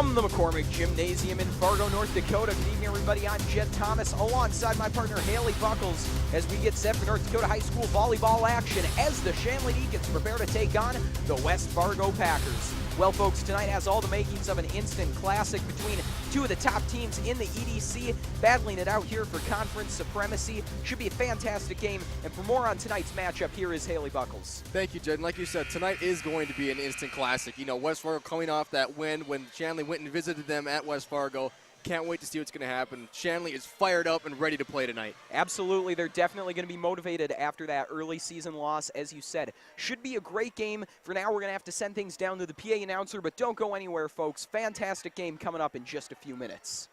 From the McCormick Gymnasium in Fargo, North Dakota, good evening everybody, I'm Jed Thomas alongside my partner Haley Buckles as we get set for North Dakota High School volleyball action as the Shanley Deacons prepare to take on the West Fargo Packers. Well folks, tonight has all the makings of an instant classic between two of the top teams in the EDC, battling it out here for conference supremacy. Should be a fantastic game, and for more on tonight's matchup, here is Haley Buckles. Thank you, Jed. And like you said, tonight is going to be an instant classic. You know, West Fargo coming off that win when Shanley went and visited them at West Fargo. Can't wait to see what's going to happen. Shanley is fired up and ready to play tonight. Absolutely. They're definitely going to be motivated after that early season loss, as you said. Should be a great game. For now, we're going to have to send things down to the PA announcer, but don't go anywhere, folks. Fantastic game coming up in just a few minutes.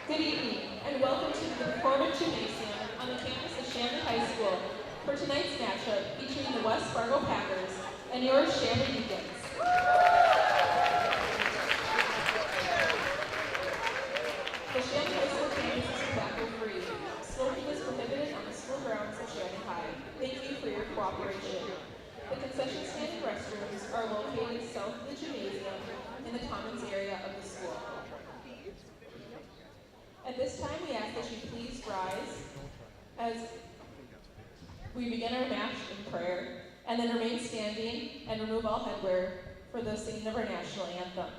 Good evening, and welcome to the McCormick Gymnasium on the campus of Shanley High School for tonight's matchup featuring the West Fargo Packers and your Shanley Deacons. The Shanley High School campus is tobacco-free. Smoking is prohibited on the school grounds of Shanley High. Thank you for your cooperation. The concession stand and restrooms are located south of the gymnasium in the commons area of the school. At this time, we ask that you please rise as we begin our match in prayer, and then remain standing and remove all headwear for the singing of our national anthem.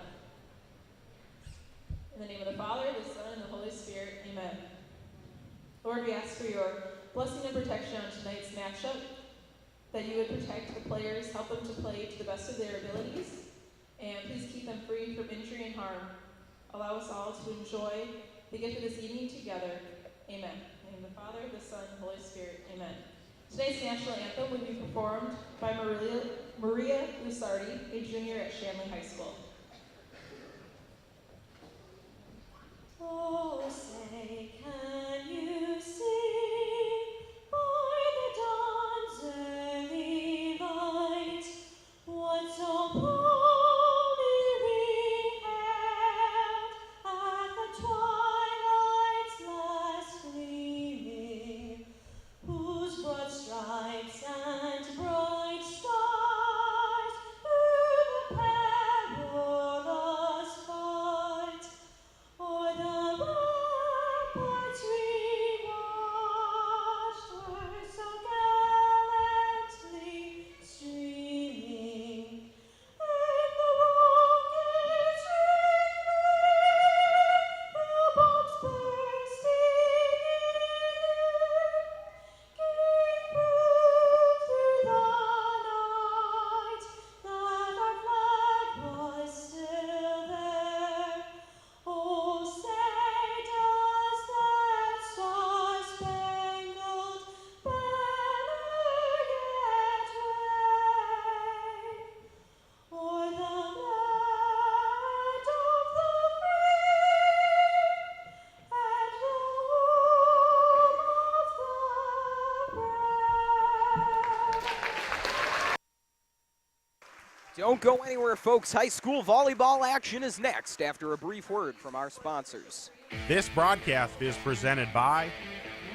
In the name of the Father, the Son, and the Holy Spirit, amen. Lord, we ask for your blessing and protection on tonight's matchup, that you would protect the players, help them to play to the best of their abilities, and please keep them free from injury and harm. Allow us all to enjoy the gift of this evening together. Amen. In the name of the Father, the Son, and the Holy Spirit. Amen. Today's national anthem will be performed by Maria Lusardi, a junior at Shanley High School. Oh, say, can you see by the dawn's early light what so proudly we hailed at the twilight's last gleaming, whose broad stripes and bright stars through the perilous fight o'er the ramparts we watched were so gallantly streaming, and the rockets ringing, the bombs bursting in air, gave proof through the night that our flag was still there. Oh, say does that star-spangled banner yet wave o'er the land of the free and the home of the brave? Don't go anywhere, folks. High school volleyball action is next after a brief word from our sponsors. This broadcast is presented by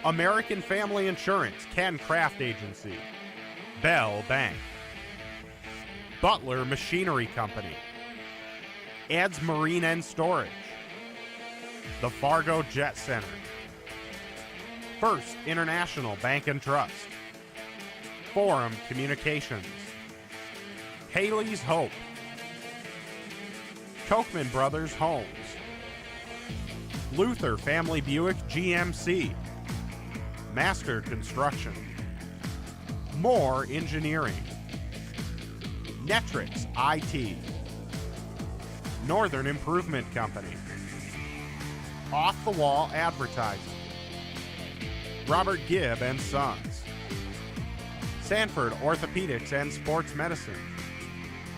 American Family Insurance, Ken Craft Agency, Bell Bank, Butler Machinery Company, Ed's Marine and Storage, the Fargo Jet Center, First International Bank and Trust, Forum Communications, Haley's Hope, Kochman Brothers Homes, Luther Family Buick GMC, Master Construction, Moore Engineering, Netrix IT, Northern Improvement Company, Off the Wall Advertising, Robert Gibb and Sons, Sanford Orthopedics and Sports Medicine,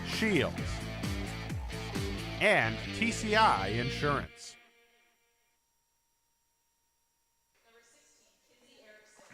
Shields, and TCI Insurance.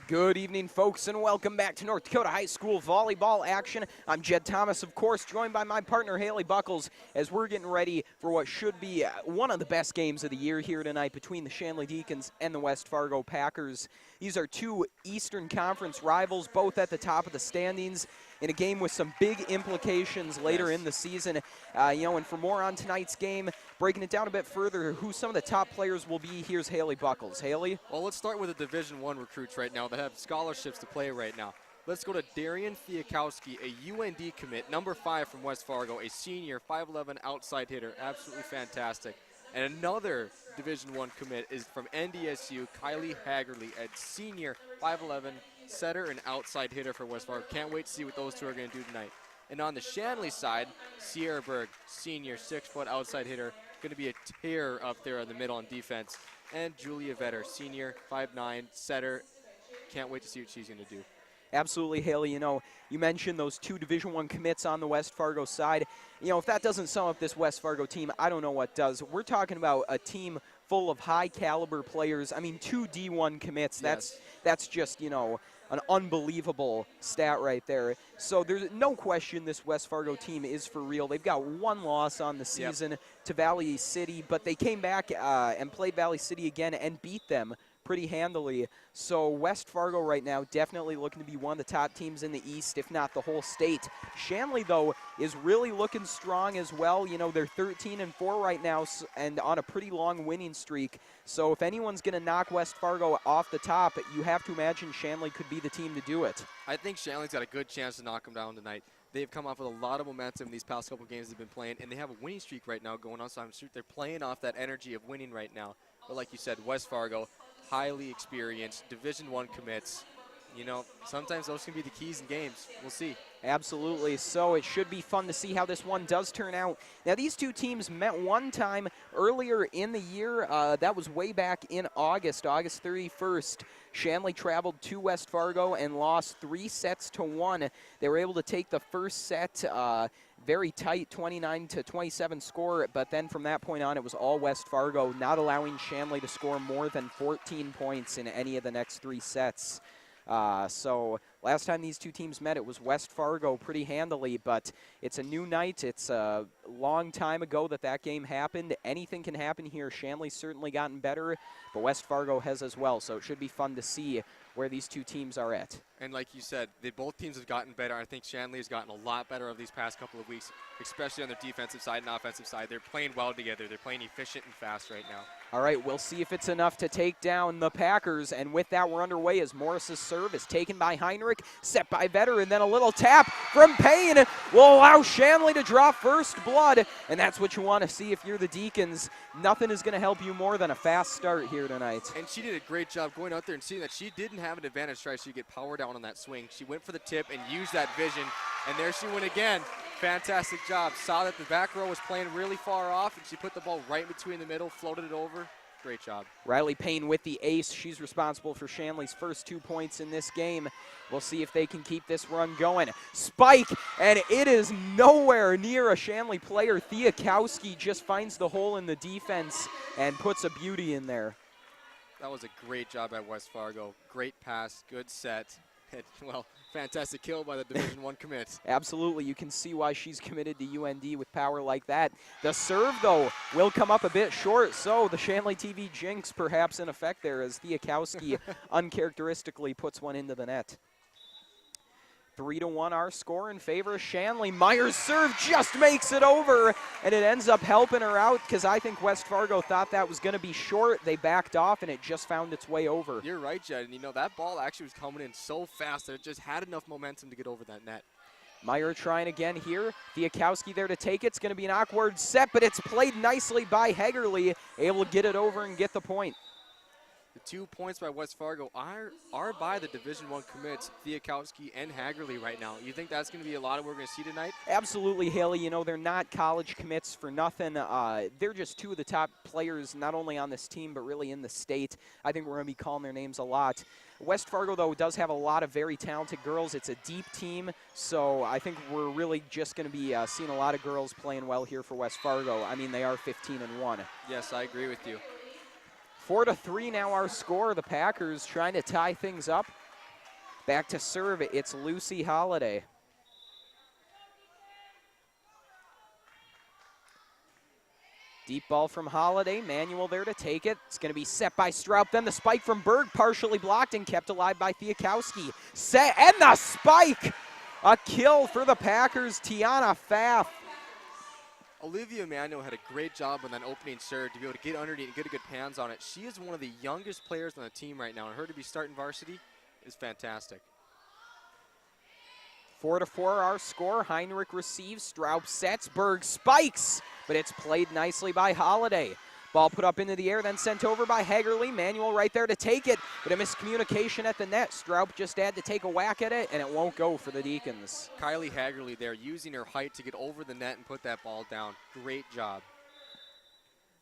Good evening, folks, and welcome back to North Dakota High School volleyball action. I'm Jed Thomas, of course, joined by my partner Haley Buckles as we're getting ready for what should be one of the best games of the year here tonight between the Shanley Deacons and the West Fargo Packers. These are two Eastern Conference rivals, both at the top of the standings, in a game with some big implications later in the season. And for more on tonight's game, breaking it down a bit further, who some of the top players will be, here's Haley Buckles. Haley? Well, let's start with the Division I recruits right now that have scholarships to play right now. Let's go to Darian Thiakowski, a UND commit, number 5 from West Fargo, a senior, 5'11" outside hitter, absolutely fantastic. And another Division I commit is from NDSU, Kylie Haggerly, a senior, 5'11", setter and outside hitter for West Fargo. Can't wait to see what those two are going to do tonight. And on the Shanley side, Sierra Berg, senior, 6-foot outside hitter, going to be a terror up there in the middle on defense. And Julia Vetter, senior, 5'9", setter. Can't wait to see what she's going to do. Absolutely, Haley. You mentioned those two Division I commits on the West Fargo side. If that doesn't sum up this West Fargo team, I don't know what does. We're talking about a team full of high-caliber players. I mean, 2 D1 commits. Yes. That's just, an unbelievable stat right there. So there's no question this West Fargo team is for real. They've got 1 loss on the season to Valley City, but they came back and played Valley City again and beat them pretty handily. So West Fargo right now definitely looking to be one of the top teams in the East, if not the whole state. Shanley, though, is really looking strong as well. They're 13-4 right now and on a pretty long winning streak. So if anyone's going to knock West Fargo off the top, you have to imagine Shanley could be the team to do it. I think Shanley's got a good chance to knock them down tonight. They've come off with a lot of momentum these past couple games they've been playing, and they have a winning streak right now going on, so I'm sure they're playing off that energy of winning right now. But like you said, West Fargo, highly experienced, Division I commits. Sometimes those can be the keys in games. We'll see. Absolutely. So it should be fun to see how this one does turn out. Now, these two teams met one time earlier in the year. That was way back in August 31st. Shanley traveled to West Fargo and lost 3-1. They were able to take the first set, very tight 29-27 score, but then from that point on it was all West Fargo, not allowing Shanley to score more than 14 points in any of the next 3 sets. So last time these two teams met, it was West Fargo pretty handily, but it's a new night. It's a long time ago that game happened. Anything can happen here. Shanley's certainly gotten better, but West Fargo has as well, so it should be fun to see where these two teams are at. And like you said, both teams have gotten better. I think Shanley has gotten a lot better over these past couple of weeks, especially on their defensive side and offensive side. They're playing well together. They're playing efficient and fast right now. All right, we'll see if it's enough to take down the Packers. And with that, we're underway as Morris's serve is taken by Heinrich, set by Vetter, and then a little tap from Payne will allow Shanley to draw first blood. And that's what you want to see if you're the Deacons. Nothing is going to help you more than a fast start here tonight. And she did a great job going out there and seeing that she didn't have an advantage try to get power down on that swing. She went for the tip and used that vision, and there she went again. Fantastic job. Saw that the back row was playing really far off, and she put the ball right between the middle, floated it over. Great job. Riley Payne with the ace. She's responsible for Shanley's first 2 points in this game. We'll see if they can keep this run going. Spike, and it is nowhere near a Shanley player. Thiakowski just finds the hole in the defense and puts a beauty in there. That was a great job at West Fargo. Great pass, good set. And, well, fantastic kill by the Division I commit. Absolutely. You can see why she's committed to UND with power like that. The serve, though, will come up a bit short, so the Shanley TV jinx perhaps in effect there as Thiakowski uncharacteristically puts one into the net. 3-1 our score in favor of Shanley. Meyer's serve just makes it over, and it ends up helping her out because I think West Fargo thought that was going to be short. They backed off, and it just found its way over. You're right, Jed. And, that ball actually was coming in so fast that it just had enough momentum to get over that net. Meyer trying again here. Thiakowski there to take it. It's going to be an awkward set, but it's played nicely by Heggerly, able to get it over and get the point. The 2 points by West Fargo are by the Division I commits, Thiakowski and Hagerly right now. You think that's going to be a lot of what we're going to see tonight? Absolutely, Haley. You know, they're not college commits for nothing. They're just two of the top players, not only on this team, but really in the state. I think we're going to be calling their names a lot. West Fargo, though, does have a lot of very talented girls. It's a deep team, so I think we're really just going to be seeing a lot of girls playing well here for West Fargo. I mean, they are 15-1. Yes, I agree with you. 4-3 now our score. The Packers trying to tie things up. Back to serve, it's Lucy Holiday. Deep ball from Holiday, Manuel there to take it. It's going to be set by Stroup. Then the spike from Berg, partially blocked and kept alive by Thiakowski. Set, and the spike! A kill for the Packers, Tiana Pfaff. Olivia Manuel had a great job on that opening serve to be able to get underneath and get a good hands on it. She is one of the youngest players on the team right now, and her to be starting varsity is fantastic. 4-4 our score. Heinrich receives, Stroup sets, Berg spikes, but it's played nicely by Holiday. Ball put up into the air, then sent over by Hagerly. Manuel right there to take it, but a miscommunication at the net. Stroup just had to take a whack at it, and it won't go for the Deacons. Kylie Hagerly there using her height to get over the net and put that ball down. Great job.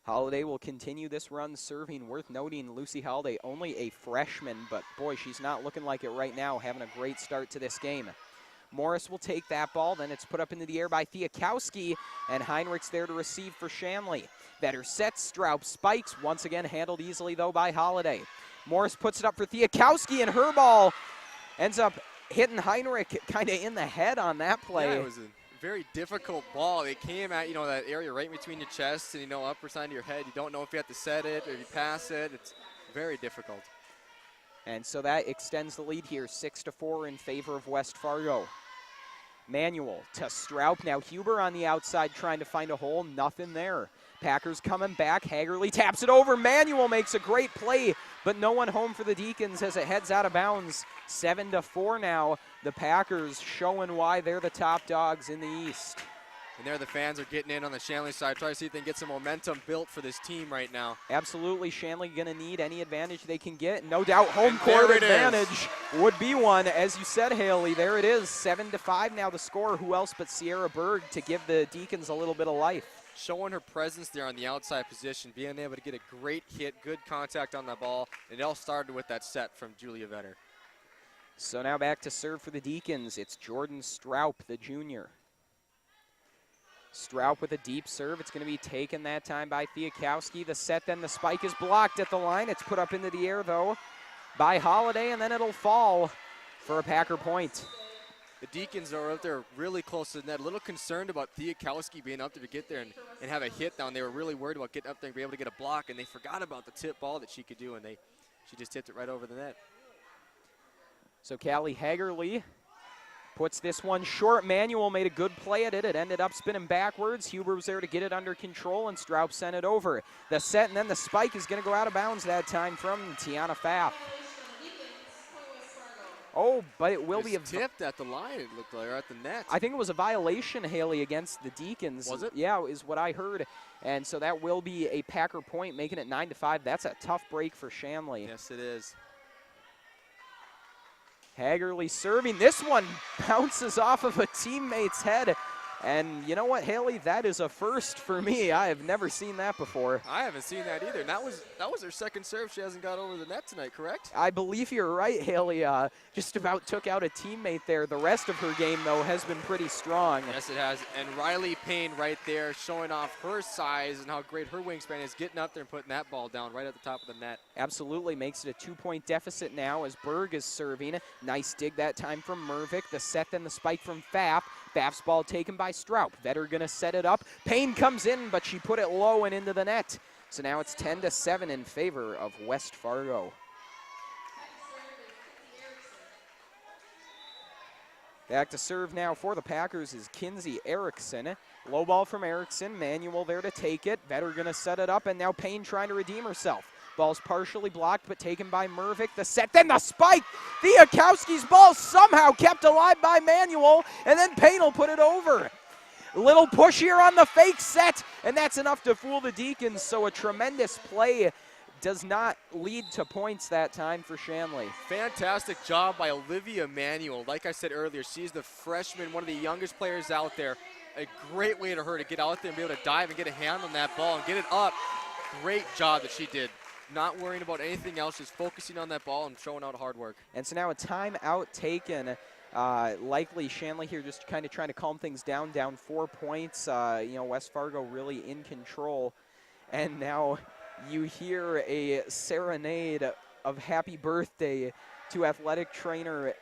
Holiday will continue this run serving. Worth noting, Lucy Holiday, only a freshman, but boy, she's not looking like it right now, having a great start to this game. Morris will take that ball, then it's put up into the air by Thiakowski, and Heinrich's there to receive for Shanley. Better sets, Stroup spikes, once again handled easily though by Holiday. Morris puts it up for Thiakowski, and her ball ends up hitting Heinrich kind of in the head on that play. Yeah, it was a very difficult ball. It came at, that area right between your chest and, upper side of your head. You don't know if you have to set it or you pass it. It's very difficult. And so that extends the lead here, 6-4 in favor of West Fargo. Manuel to Stroup. Now Huber on the outside trying to find a hole. Nothing there. Packers coming back. Hagerly taps it over. Manuel makes a great play, but no one home for the Deacons as it heads out of bounds. 7-4 now. The Packers showing why they're the top dogs in the East. And there the fans are getting in on the Shanley side, trying to see if they can get some momentum built for this team right now. Absolutely, Shanley going to need any advantage they can get. No doubt home court advantage would be one. As you said, Haley, there it is, 7-5 now the score. Who else but Sierra Berg to give the Deacons a little bit of life. Showing her presence there on the outside position, being able to get a great hit, good contact on the ball, and it all started with that set from Julia Vetter. So now back to serve for the Deacons. It's Jordan Stroup, the junior. Stroup with a deep serve. It's going to be taken that time by Thiakowski. The set, then the spike is blocked at the line. It's put up into the air, though, by Holiday, and then it'll fall for a Packer point. The Deacons are out there really close to the net. A little concerned about Thiakowski being up there to get there and have a hit down. They were really worried about getting up there and be able to get a block, and they forgot about the tip ball that she could do, and she just tipped it right over the net. So Callie Hagerly puts this one short. Manuel made a good play at it. It ended up spinning backwards. Huber was there to get it under control, and Stroup sent it over. The set, and then the spike is going to go out of bounds that time from Tiana Pfaff. Oh, but it will be tipped at the line, it looked like, or at the net. I think it was a violation, Haley, against the Deacons. Was it? Yeah, is what I heard. And so that will be a Packer point, making it 9-5. That's a tough break for Shanley. Yes, it is. Hagerly serving. This one bounces off of a teammate's head. And you know what, Haley? That is a first for me. I have never seen that before. I haven't seen that either. And that was her second serve. She hasn't got over the net tonight, correct? I believe you're right, Haley. Just about took out a teammate there. The rest of her game, though, has been pretty strong. Yes, it has. And Riley Payne right there showing off her size and how great her wingspan is, getting up there and putting that ball down right at the top of the net. Absolutely. Makes it a 2-point deficit now as Berg is serving. Nice dig that time from Mervick. The set, then the spike from Pfaff. Pfaff's ball taken by Stroup. Vetter going to set it up. Payne comes in, but she put it low and into the net. So now it's 10-7 in favor of West Fargo. Back to serve now for the Packers is Kinsey Erickson. Low ball from Erickson. Manuel there to take it. Vetter going to set it up, and now Payne trying to redeem herself. Ball's partially blocked, but taken by Mervick. The set, then the spike. Thiakowski's ball somehow kept alive by Manuel, and then Payne will put it over. Little push here on the fake set, and that's enough to fool the Deacons, so a tremendous play does not lead to points that time for Shanley. Fantastic job by Olivia Manuel. Like I said earlier, she's the freshman, one of the youngest players out there. A great way to her to get out there and be able to dive and get a hand on that ball and get it up. Great job that she did. Not worrying about anything else, just focusing on that ball and showing out hard work. And so now a timeout taken. Likely Shanley here just kind of trying to calm things down 4 points. West Fargo really in control. And now you hear a serenade of happy birthday to athletic trainer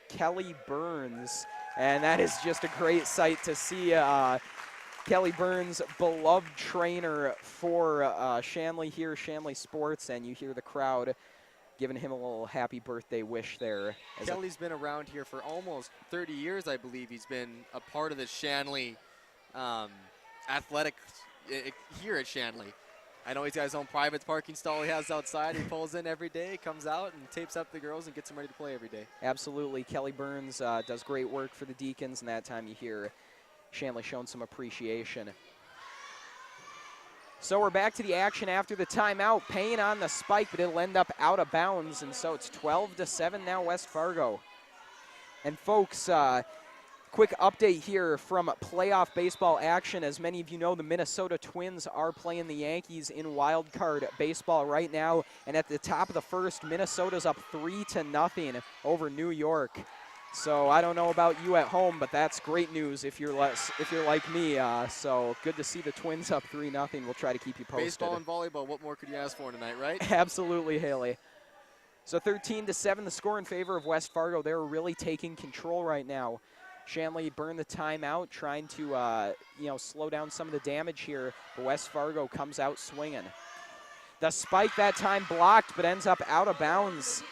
Kelly Burns. And that is just a great sight to see. Kelly Burns, beloved trainer for Shanley here, Shanley Sports, and you hear the crowd giving him a little happy birthday wish there. Kelly's been around here for almost 30 years, I believe. He's been a part of the Shanley athletics here at Shanley. I know he's got his own private parking stall he has outside. He pulls in every day, comes out and tapes up the girls and gets them ready to play every day. Absolutely. Kelly Burns does great work for the Deacons, and that time you hear Shanley showing some appreciation. So we're back to the action after the timeout. Payne on the spike, but it'll end up out of bounds, and so it's 12-7 now West Fargo. And folks, quick update here from playoff baseball action. As many of you know, the Minnesota Twins are playing the Yankees in wild card baseball right now. And at the top of the first, Minnesota's up 3-0 over New York. So I don't know about you at home, but that's great news if you're like me. So good to see the Twins up 3-0. We'll try to keep you posted. Baseball and volleyball, what more could you ask for tonight, right? Absolutely, Haley. So 13-7, the score in favor of West Fargo. They're really taking control right now. Shanley burned the timeout, trying to slow down some of the damage here. But West Fargo comes out swinging. The spike that time blocked, but ends up out of bounds.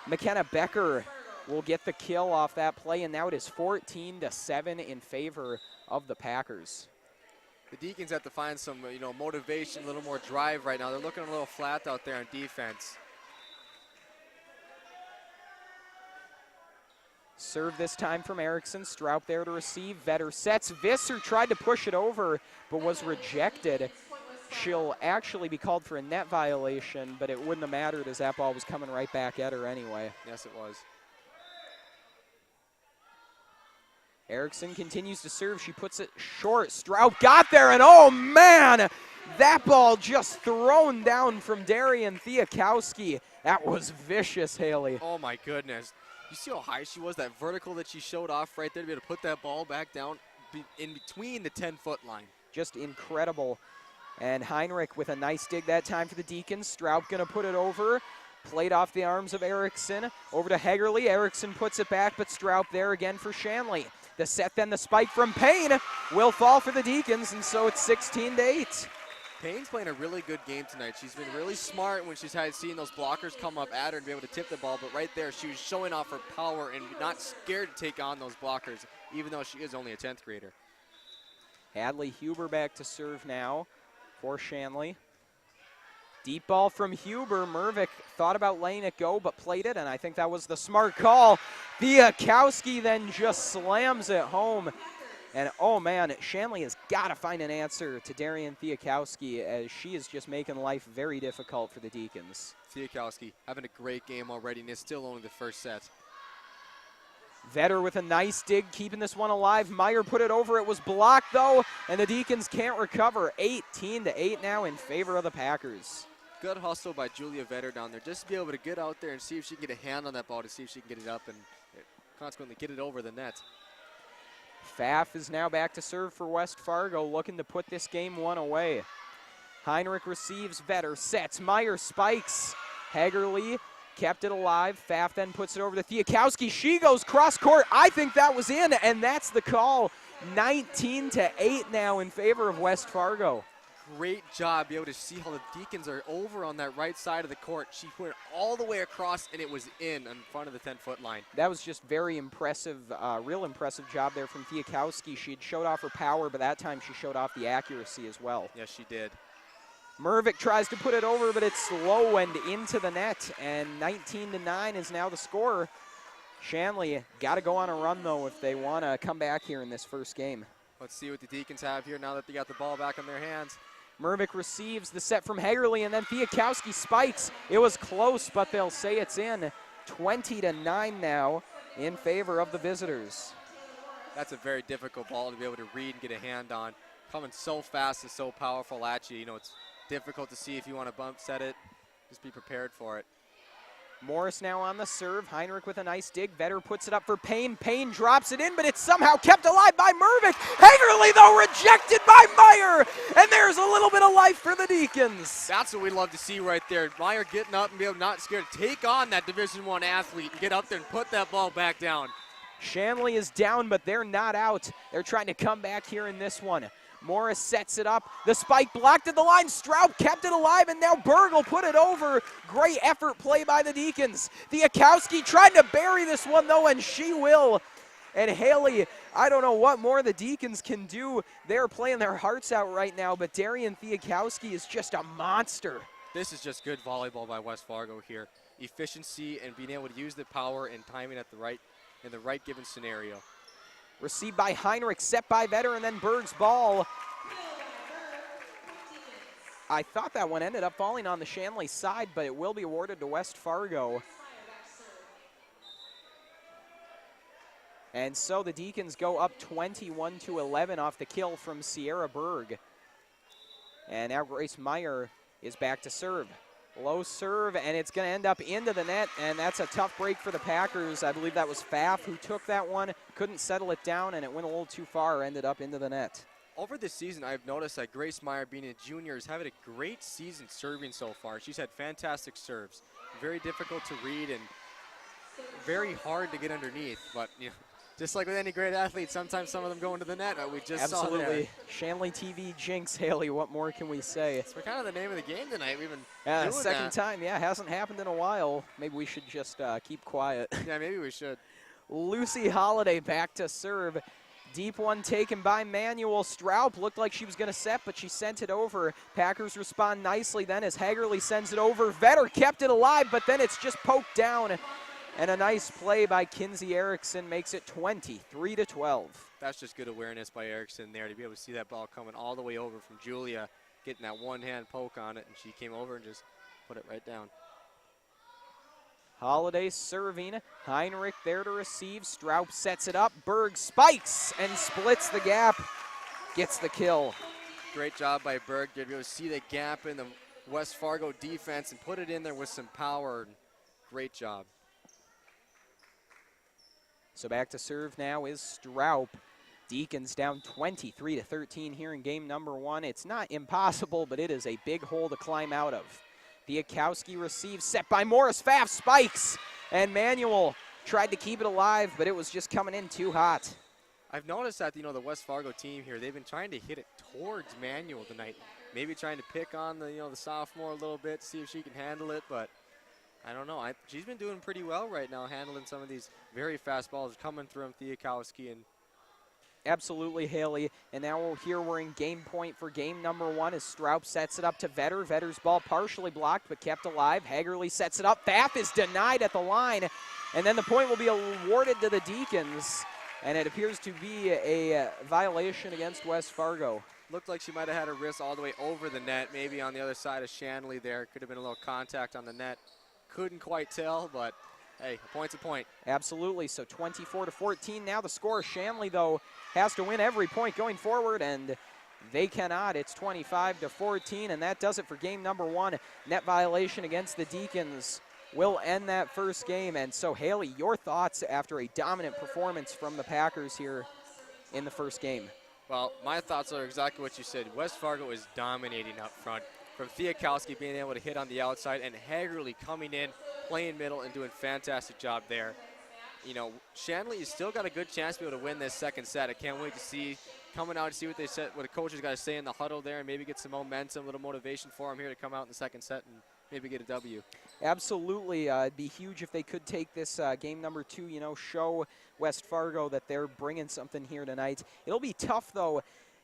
McKenna Becker will get the kill off that play, and now it is 14-7 in favor of the Packers. The Deacons have to find some motivation, a little more drive right now. They're looking a little flat out there on defense. Serve this time from Erickson. Stroup there to receive. Vetter sets. Visser tried to push it over, but was rejected. She'll actually be called for a net violation, but it wouldn't have mattered as that ball was coming right back at her anyway. Yes, it was. Erickson continues to serve. She puts it short. Stroup got there, and oh man, that ball just thrown down from Darian Thiakowski. That was vicious, Haley. Oh my goodness. You see how high she was? That vertical that she showed off right there to be able to put that ball back down in between the 10-foot line. Just incredible. And Heinrich with a nice dig that time for the Deacons. Stroup gonna put it over. Played off the arms of Erickson. Over to Hegerly. Erickson puts it back, but Stroup there again for Shanley. The set, then the spike from Payne will fall for the Deacons, and so it's 16-8. Payne's playing a really good game tonight. She's been really smart when she's seen those blockers come up at her and be able to tip the ball, but right there she was showing off her power and not scared to take on those blockers, even though she is only a 10th grader. Hadley Huber back to serve now for Shanley. Deep ball from Huber. Mervick thought about letting it go, but played it, and I think that was the smart call. Thiakowski then just slams it home. And oh man, Shanley has got to find an answer to Darian Thiakowski, as she is just making life very difficult for the Deacons. Thiakowski having a great game already, and it's still only the first set. Vetter with a nice dig, keeping this one alive. Meyer put it over. It was blocked, though, and the Deacons can't recover. 18-8 now in favor of the Packers. Good hustle by Julia Vetter down there, just to be able to get out there and see if she can get a hand on that ball, to see if she can get it up and consequently get it over the net. Pfaff is now back to serve for West Fargo, looking to put this game one away. Heinrich receives. Vetter sets. Meyer spikes. Hegerly kept it alive. Pfaff then puts it over to Thiakowski. She goes cross court. I think that was in, and that's the call. 19-8 now in favor of West Fargo. Great job, be able to see how the Deacons are over on that right side of the court. She put it all the way across, and it was in front of the 10-foot line. That was just very impressive, real impressive job there from Thiakowski. She had showed off her power, but that time she showed off the accuracy as well. Yes, she did. Mervick tries to put it over, but it's low and into the net, and 19-9 is now the score. Shanley got to go on a run, though, if they want to come back here in this first game. Let's see what the Deacons have here now that they got the ball back in their hands. Mervick receives the set from Hagerly, and then Fiakowski spikes. It was close, but they'll say it's in. 20-9 now in favor of the visitors. That's a very difficult ball to be able to read and get a hand on. Coming so fast and so powerful at you. You know, it's difficult to see if you want to bump set it. Just be prepared for it. Morris now on the serve. Heinrich with a nice dig. Vetter puts it up for Payne. Payne drops it in, but it's somehow kept alive by Mervick. Hagerly, though, rejected by Meyer. And there's a little bit of life for the Deacons. That's what we love to see right there. Meyer getting up and be able to not scared to take on that Division I athlete and get up there and put that ball back down. Shanley is down, but they're not out. They're trying to come back here in this one. Morris sets it up. The spike blocked at the line. Straub kept it alive, and now Berg will put it over. Great effort play by the Deacons. Fiakowski trying to bury this one, though, and she will. And Haley, I don't know what more the Deacons can do. They're playing their hearts out right now, but Darian Fiakowski is just a monster. This is just good volleyball by West Fargo here. Efficiency and being able to use the power and timing at the right in the right given scenario. Received by Heinrich, set by Vetter, and then Berg's ball. I thought that one ended up falling on the Shanley side, but it will be awarded to West Fargo. And so the Deacons go up 21-11 off the kill from Sierra Berg. And now Grace Meyer is back to serve. Low serve, and it's going to end up into the net, and that's a tough break for the Packers. I believe that was Pfaff who took that one, couldn't settle it down, and it went a little too far, ended up into the net. Over this season, I've noticed that Grace Meyer, being a junior, is having a great season serving so far. She's had fantastic serves. Very difficult to read and very hard to get underneath, but you know, just like with any great athlete, sometimes some of them go into the net. We just saw there. Absolutely. Shanley TV jinx, Haley. What more can we say? It's kind of the name of the game tonight. We've been doing second that. time. Yeah, hasn't happened in a while. Maybe we should just keep quiet. Yeah, maybe we should. Lucy Holiday back to serve. Deep one taken by Manuel. Straub looked like she was going to set, but she sent it over. Packers respond nicely then as Hagerly sends it over. Vetter kept it alive, but then it's just poked down. And a nice play by Kinsey Erickson makes it 23-12. That's just good awareness by Erickson there to be able to see that ball coming all the way over from Julia, getting that one-hand poke on it, and she came over and just put it right down. Holiday serving. Heinrich there to receive. Straub sets it up. Berg spikes and splits the gap. Gets the kill. Great job by Berg to be able to see the gap in the West Fargo defense and put it in there with some power. Great job. So back to serve now is Straub. Deacons down 23-13 here in game number one. It's not impossible, but it is a big hole to climb out of. Fiakowski receives, set by Morris. Pfaff spikes, and Manuel tried to keep it alive, but it was just coming in too hot. I've noticed that, you know, the West Fargo team here, they've been trying to hit it towards Manuel tonight. Maybe trying to pick on the, the sophomore a little bit, see if she can handle it, but I don't know. She's been doing pretty well right now, handling some of these very fast balls coming through Fiakowski. And absolutely, Haley. And now here we're in game point for game number one as Straub sets it up to Vetter. Vetter's ball partially blocked but kept alive. Hagerly sets it up. Pfaff is denied at the line. And then the point will be awarded to the Deacons. And it appears to be a violation against West Fargo. Looked like she might have had her wrist all the way over the net, maybe on the other side of Shanley there. Could have been a little contact on the net. Couldn't quite tell, but hey, a point's a point. Absolutely, so 24-14 now the score. Shanley, though, has to win every point going forward, and they cannot. It's 25-14, and that does it for game number one. Net violation against the Deacons will end that first game. And so, Haley, your thoughts after a dominant performance from the Packers here in the first game? Well, my thoughts are exactly what you said. West Fargo is dominating up front. From Fiakowski being able to hit on the outside and Hagerly coming in, playing middle, and doing a fantastic job there. You know, Shanley has still got a good chance to be able to win this second set. I can't wait to see, coming out to see what they said, what the coaches got to say in the huddle there, and maybe get some momentum, a little motivation for them here to come out in the second set and maybe get a W. Absolutely. It'd be huge if they could take this game number two, show West Fargo that they're bringing something here tonight. It'll be tough, though.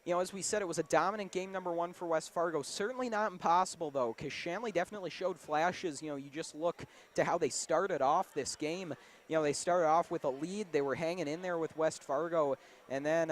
As we said, it was a dominant game number one for West Fargo. Certainly not impossible, though, because Shanley definitely showed flashes. You just look to how they started off this game. They started off with a lead. They were hanging in there with West Fargo, and then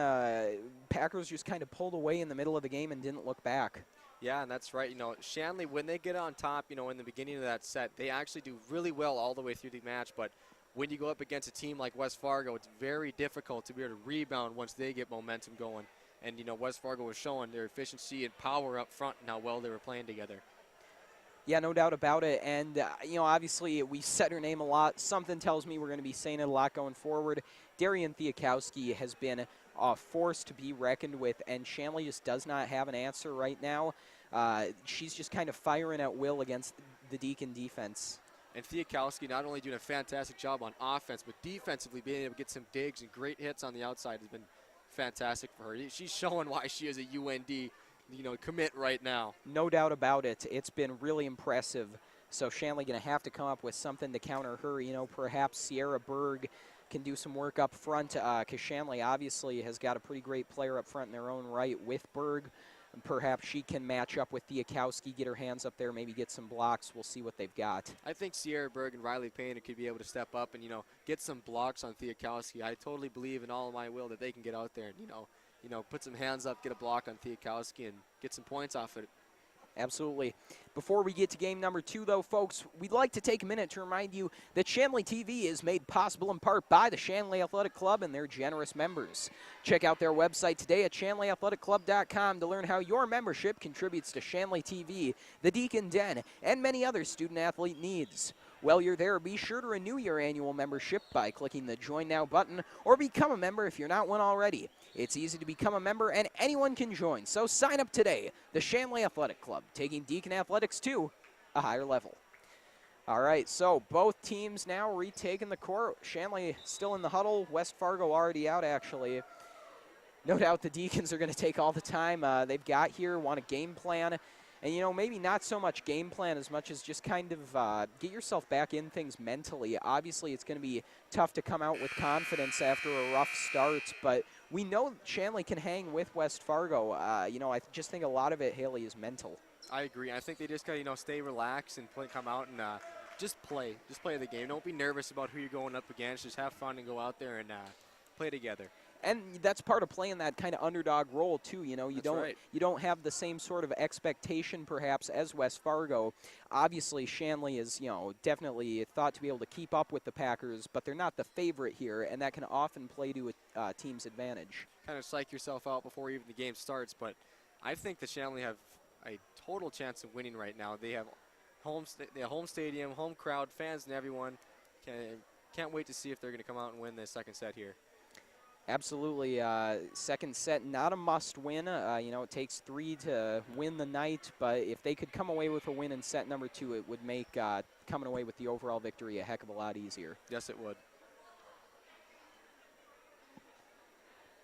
Packers just kind of pulled away in the middle of the game and didn't look back. Yeah, and that's right. You know, Shanley, when they get on top, you know, in the beginning of that set, they actually do really well all the way through the match. But when you go up against a team like West Fargo, it's very difficult to be able to rebound once they get momentum going. And, you know, West Fargo was showing their efficiency and power up front and how well they were playing together. Yeah, no doubt about it. And, you know, obviously we said her name a lot. Something tells me we're going to be saying it a lot going forward. Darian Thiakowski has been a force to be reckoned with, and Shanley just does not have an answer right now. She's just kind of firing at will against the Deacon defense. And Thiakowski not only doing a fantastic job on offense, but defensively being able to get some digs and great hits on the outside has been fantastic for her. She's showing why she is a UND, you know, commit right now. No doubt about it. It's been really impressive. So Shanley going to have to come up with something to counter her. You know, perhaps Sierra Berg can do some work up front, because Shanley obviously has got a pretty great player up front in their own right with Berg. And perhaps she can match up with Thiakowski, get her hands up there, maybe get some blocks. We'll see what they've got. I think Sierra Berg and Riley Payne could be able to step up and, you know, get some blocks on Thiakowski. I totally believe in all of my will that they can get out there and, you know, put some hands up, get a block on Thiakowski, and get some points off it. Absolutely. Before we get to game number 2, though, folks, we'd like to take a minute to remind you that Shanley TV is made possible in part by the Shanley Athletic Club and their generous members. Check out their website today at shanleyathletic.com to learn how your membership contributes to Shanley TV, the Deacon Den, and many other student-athlete needs. While you're there, be sure to renew your annual membership by clicking the Join Now button or become a member if you're not one already. It's easy to become a member and anyone can join, so sign up today. The Shanley Athletic Club, taking Deacon athletics to a higher level. All right, so both teams now retaking the court. Shanley still in the huddle. West Fargo already out, actually. No doubt the Deacons are going to take all the time they've got here, want a game plan. And, you know, maybe not so much game plan as much as just kind of get yourself back in things mentally. Obviously, it's going to be tough to come out with confidence after a rough start, but we know Shanley can hang with West Fargo. You know, I just think a lot of it, Haley, is mental. I agree. I think they just got to, you know, stay relaxed and come out and just play. Just play the game. Don't be nervous about who you're going up against. Just have fun and go out there and play together. And that's part of playing that kind of underdog role too. You know, you don't have the same sort of expectation perhaps as West Fargo. Obviously, Shanley is, you know, definitely thought to be able to keep up with the Packers, but they're not the favorite here, and that can often play to a team's advantage. Kind of psych yourself out before even the game starts, but I think the Shanley have a total chance of winning right now. They have home stadium, home crowd, fans, and everyone. Can't wait to see if they're going to come out and win this second set here. Absolutely. Second set, not a must win. You know, it takes 3 to win the night, but if they could come away with a win in set number 2, it would make coming away with the overall victory a heck of a lot easier. Yes, it would.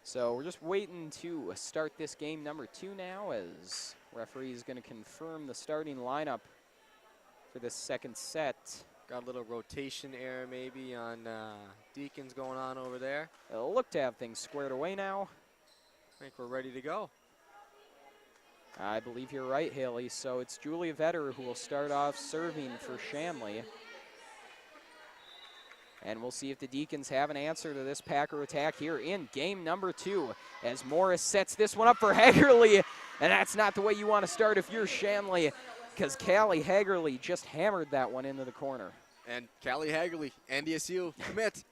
So we're just waiting to start this game number 2 now, as referee is going to confirm the starting lineup for this second set. Got a little rotation error maybe on Deacons going on over there. It'll look to have things squared away now. I think we're ready to go. I believe you're right, Haley. So it's Julia Vetter who will start off serving for Shanley. And we'll see if the Deacons have an answer to this Packer attack here in game number 2, as Morris sets this one up for Hagerly. And that's not the way you want to start if you're Shanley, because Callie Hagerly just hammered that one into the corner. And Callie Hagerly, NDSU, commit.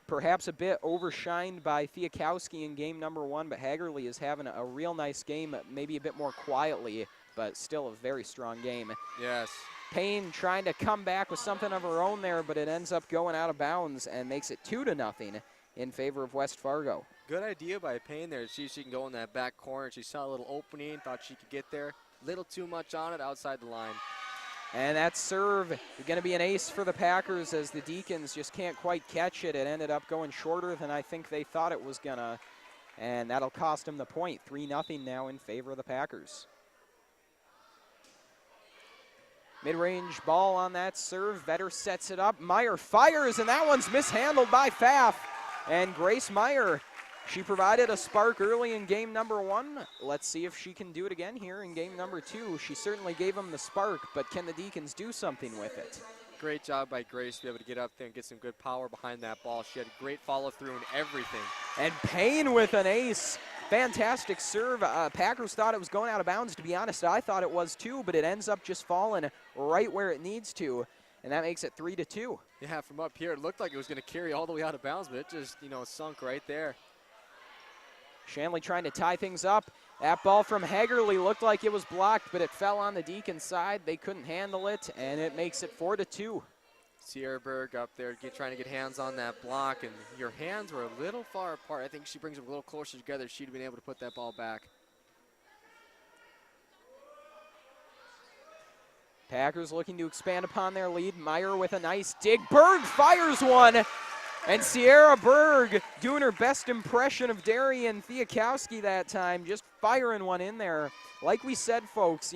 Perhaps a bit overshined by Thiakowski in game number 1, but Hagerly is having a real nice game, maybe a bit more quietly, but still a very strong game. Yes. Payne trying to come back with something of her own there, but it ends up going out of bounds and makes it 2-0 in favor of West Fargo. Good idea by Payne there. She can go in that back corner. She saw a little opening, thought she could get there. Little too much on it outside the line. And that serve is going to be an ace for the Packers, as the Deacons just can't quite catch it. It ended up going shorter than I think they thought it was going to, and that'll cost them the point. 3-0 now in favor of the Packers. Mid-range ball on that serve. Vetter sets it up. Meyer fires, and that one's mishandled by Pfaff. And Grace Meyer, she provided a spark early in game number 1. Let's see if she can do it again here in game number 2. She certainly gave them the spark, but can the Deacons do something with it? Great job by Grace to be able to get up there and get some good power behind that ball. She had a great follow-through and everything. And Payne with an ace. Fantastic serve. Packers thought it was going out of bounds. To be honest, I thought it was too, but it ends up just falling right where it needs to, and that makes it 3-2. Yeah, from up here, it looked like it was going to carry all the way out of bounds, but it just, sunk right there. Shanley trying to tie things up. That ball from Hagerly looked like it was blocked, but it fell on the Deacons side. They couldn't handle it, and it makes it 4-2. Sierra Berg up there trying to get hands on that block, and your hands were a little far apart. I think she brings them a little closer together. She'd have been able to put that ball back. Packers looking to expand upon their lead. Meyer with a nice dig. Berg fires one, and Sierra Berg doing her best impression of Darian Fiakowski that time, just firing one in there. Like we said, folks,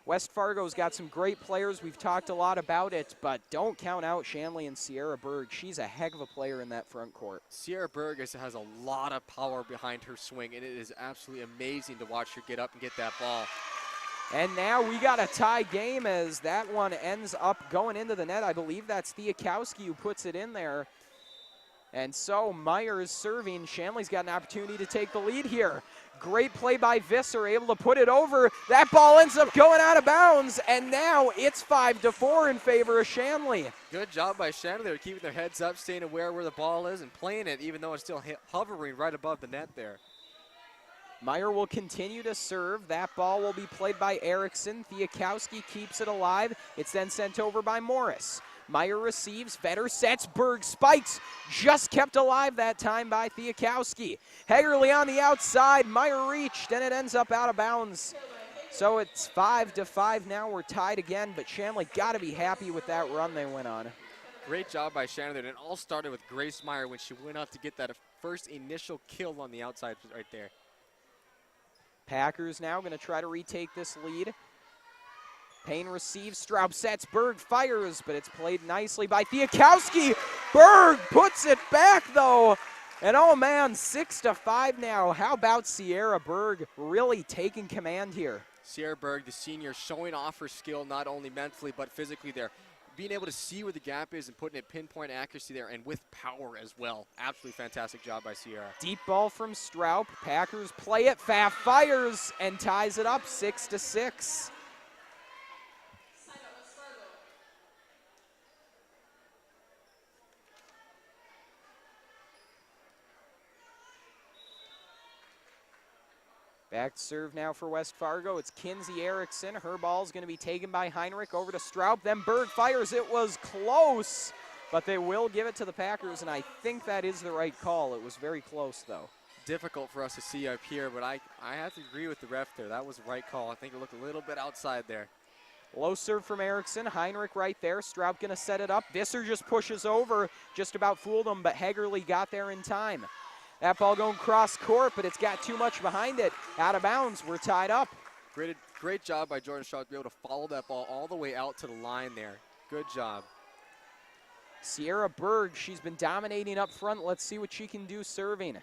West Fargo's got some great players. We've talked a lot about it, but don't count out Shanley and Sierra Berg. She's a heck of a player in that front court. Sierra Berg has a lot of power behind her swing, and it is absolutely amazing to watch her get up and get that ball. And now we got a tie game as that one ends up going into the net. I believe that's Fiakowski who puts it in there. And so Meyer is serving. Shanley's got an opportunity to take the lead here. Great play by Visser, able to put it over. That ball ends up going out of bounds, and now it's 5-4 in favor of Shanley. Good job by Shanley. They're keeping their heads up, staying aware where the ball is, and playing it even though it's still hovering right above the net there. Meyer will continue to serve. That ball will be played by Erickson. Fiakowski keeps it alive. It's then sent over by Morris. Meyer receives, Vetter sets, Berg spikes, just kept alive that time by Fiakowski. Hagerly on the outside, Meyer reached, and it ends up out of bounds. So it's 5-5 now. We're tied again, but Shanley got to be happy with that run they went on. Great job by Shanley, and it all started with Grace Meyer when she went out to get that first initial kill on the outside right there. Packers now going to try to retake this lead. Payne receives, Straub sets, Berg fires, but it's played nicely by Fiakowski. Berg puts it back though, and oh man, 6-5 now. How about Sierra Berg really taking command here? Sierra Berg, the senior, showing off her skill not only mentally but physically there. Being able to see where the gap is and putting it pinpoint accuracy there, and with power as well. Absolutely fantastic job by Sierra. Deep ball from Straub. Packers play it, Pfaff fires and ties it up 6-6. Back to serve now for West Fargo. It's Kinsey Erickson. Her ball's going to be taken by Heinrich over to Straub. Then Berg fires. It was close, but they will give it to the Packers, and I think that is the right call. It was very close, though. Difficult for us to see up here, but I have to agree with the ref there. That was the right call. I think it looked a little bit outside there. Low serve from Erickson. Heinrich right there. Straub going to set it up. Visser just pushes over. Just about fooled him, but Hagerly got there in time. That ball going cross court, but it's got too much behind it. Out of bounds. We're tied up. Great job by Jordan Shaw to be able to follow that ball all the way out to the line there. Good job. Sierra Berg, she's been dominating up front. Let's see what she can do serving.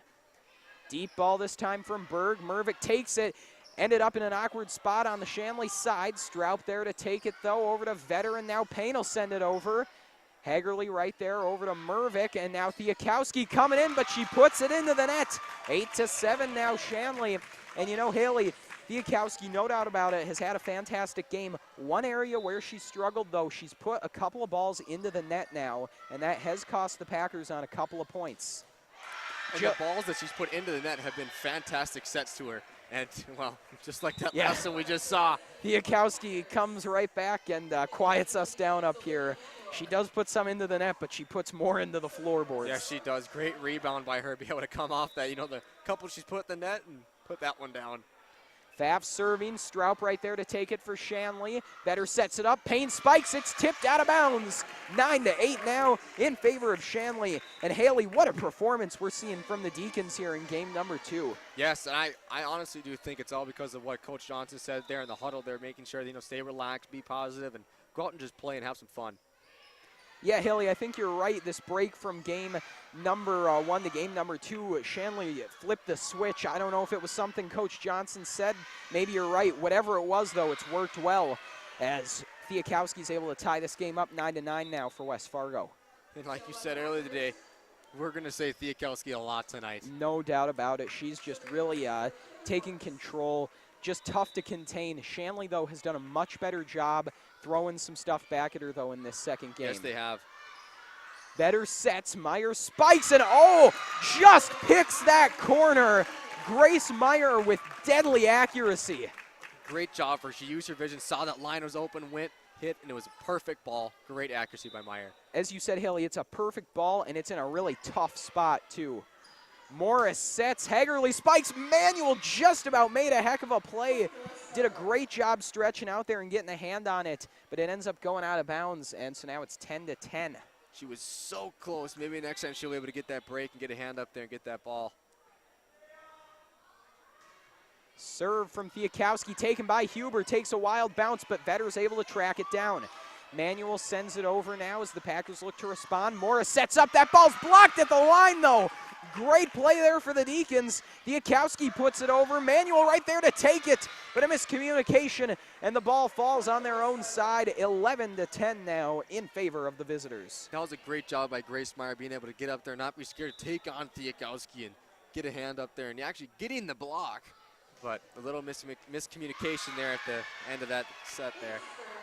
Deep ball this time from Berg. Mervick takes it. Ended up in an awkward spot on the Shanley side. Straub there to take it, though, over to Vetter, and now Payne will send it over. Hagerly right there over to Mervick, and now Fiakowski coming in, but she puts it into the net. 8-7 now, Shanley. And you know, Haley, Fiakowski, no doubt about it, has had a fantastic game. One area where she struggled, though, she's put a couple of balls into the net now, and that has cost the Packers on a couple of points. And the balls that she's put into the net have been fantastic sets to her. And, well, just like that last one we just saw. Fiakowski comes right back and quiets us down up here. She does put some into the net, but she puts more into the floorboards. Yeah, she does. Great rebound by her, be able to come off that. You know, the couple she's put in the net and put that one down. Pfaff serving, Straub right there to take it for Shanley. Vetter sets it up, Payne spikes, it's tipped out of bounds. 9-8 now in favor of Shanley. And Haley, what a performance we're seeing from the Deacons here in game number 2. Yes, and I honestly do think it's all because of what Coach Johnson said there in the huddle. They're making sure, stay relaxed, be positive, and go out and just play and have some fun. Yeah, Haley, I think you're right. This break from game number 1 to game number 2, Shanley flipped the switch. I don't know if it was something Coach Johnson said. Maybe you're right. Whatever it was, though, it's worked well as Fiakowski's able to tie this game up 9-9 now for West Fargo. And like you said earlier today, we're going to say Fiakowski a lot tonight. No doubt about it. She's just really taking control, just tough to contain. Shanley, though, has done a much better job throwing some stuff back at her, though, in this second game. Yes, they have. Better sets. Meyer spikes, and just picks that corner. Grace Meyer with deadly accuracy. Great job for her. She used her vision, saw that line was open, went, hit, and it was a perfect ball. Great accuracy by Meyer. As you said, Haley, it's a perfect ball, and it's in a really tough spot, too. Morris sets. Hagerly spikes. Manuel just about made a heck of a play. Did a great job stretching out there and getting a hand on it, but it ends up going out of bounds, and so now it's 10-10. She was so close. Maybe next time she'll be able to get that break and get a hand up there and get that ball. Serve from Fiakowski taken by Huber. Takes a wild bounce, but Vetter's able to track it down. Manuel sends it over now as the Packers look to respond. Morris sets up. That ball's blocked at the line, though. Great play there for the Deacons. Fiakowski puts it over. Manuel right there to take it, but a miscommunication, and the ball falls on their own side. 11-10 now in favor of the visitors. That was a great job by Grace Meyer being able to get up there, not be scared to take on Fiakowski and get a hand up there and actually getting the block. But a little miscommunication there at the end of that set there.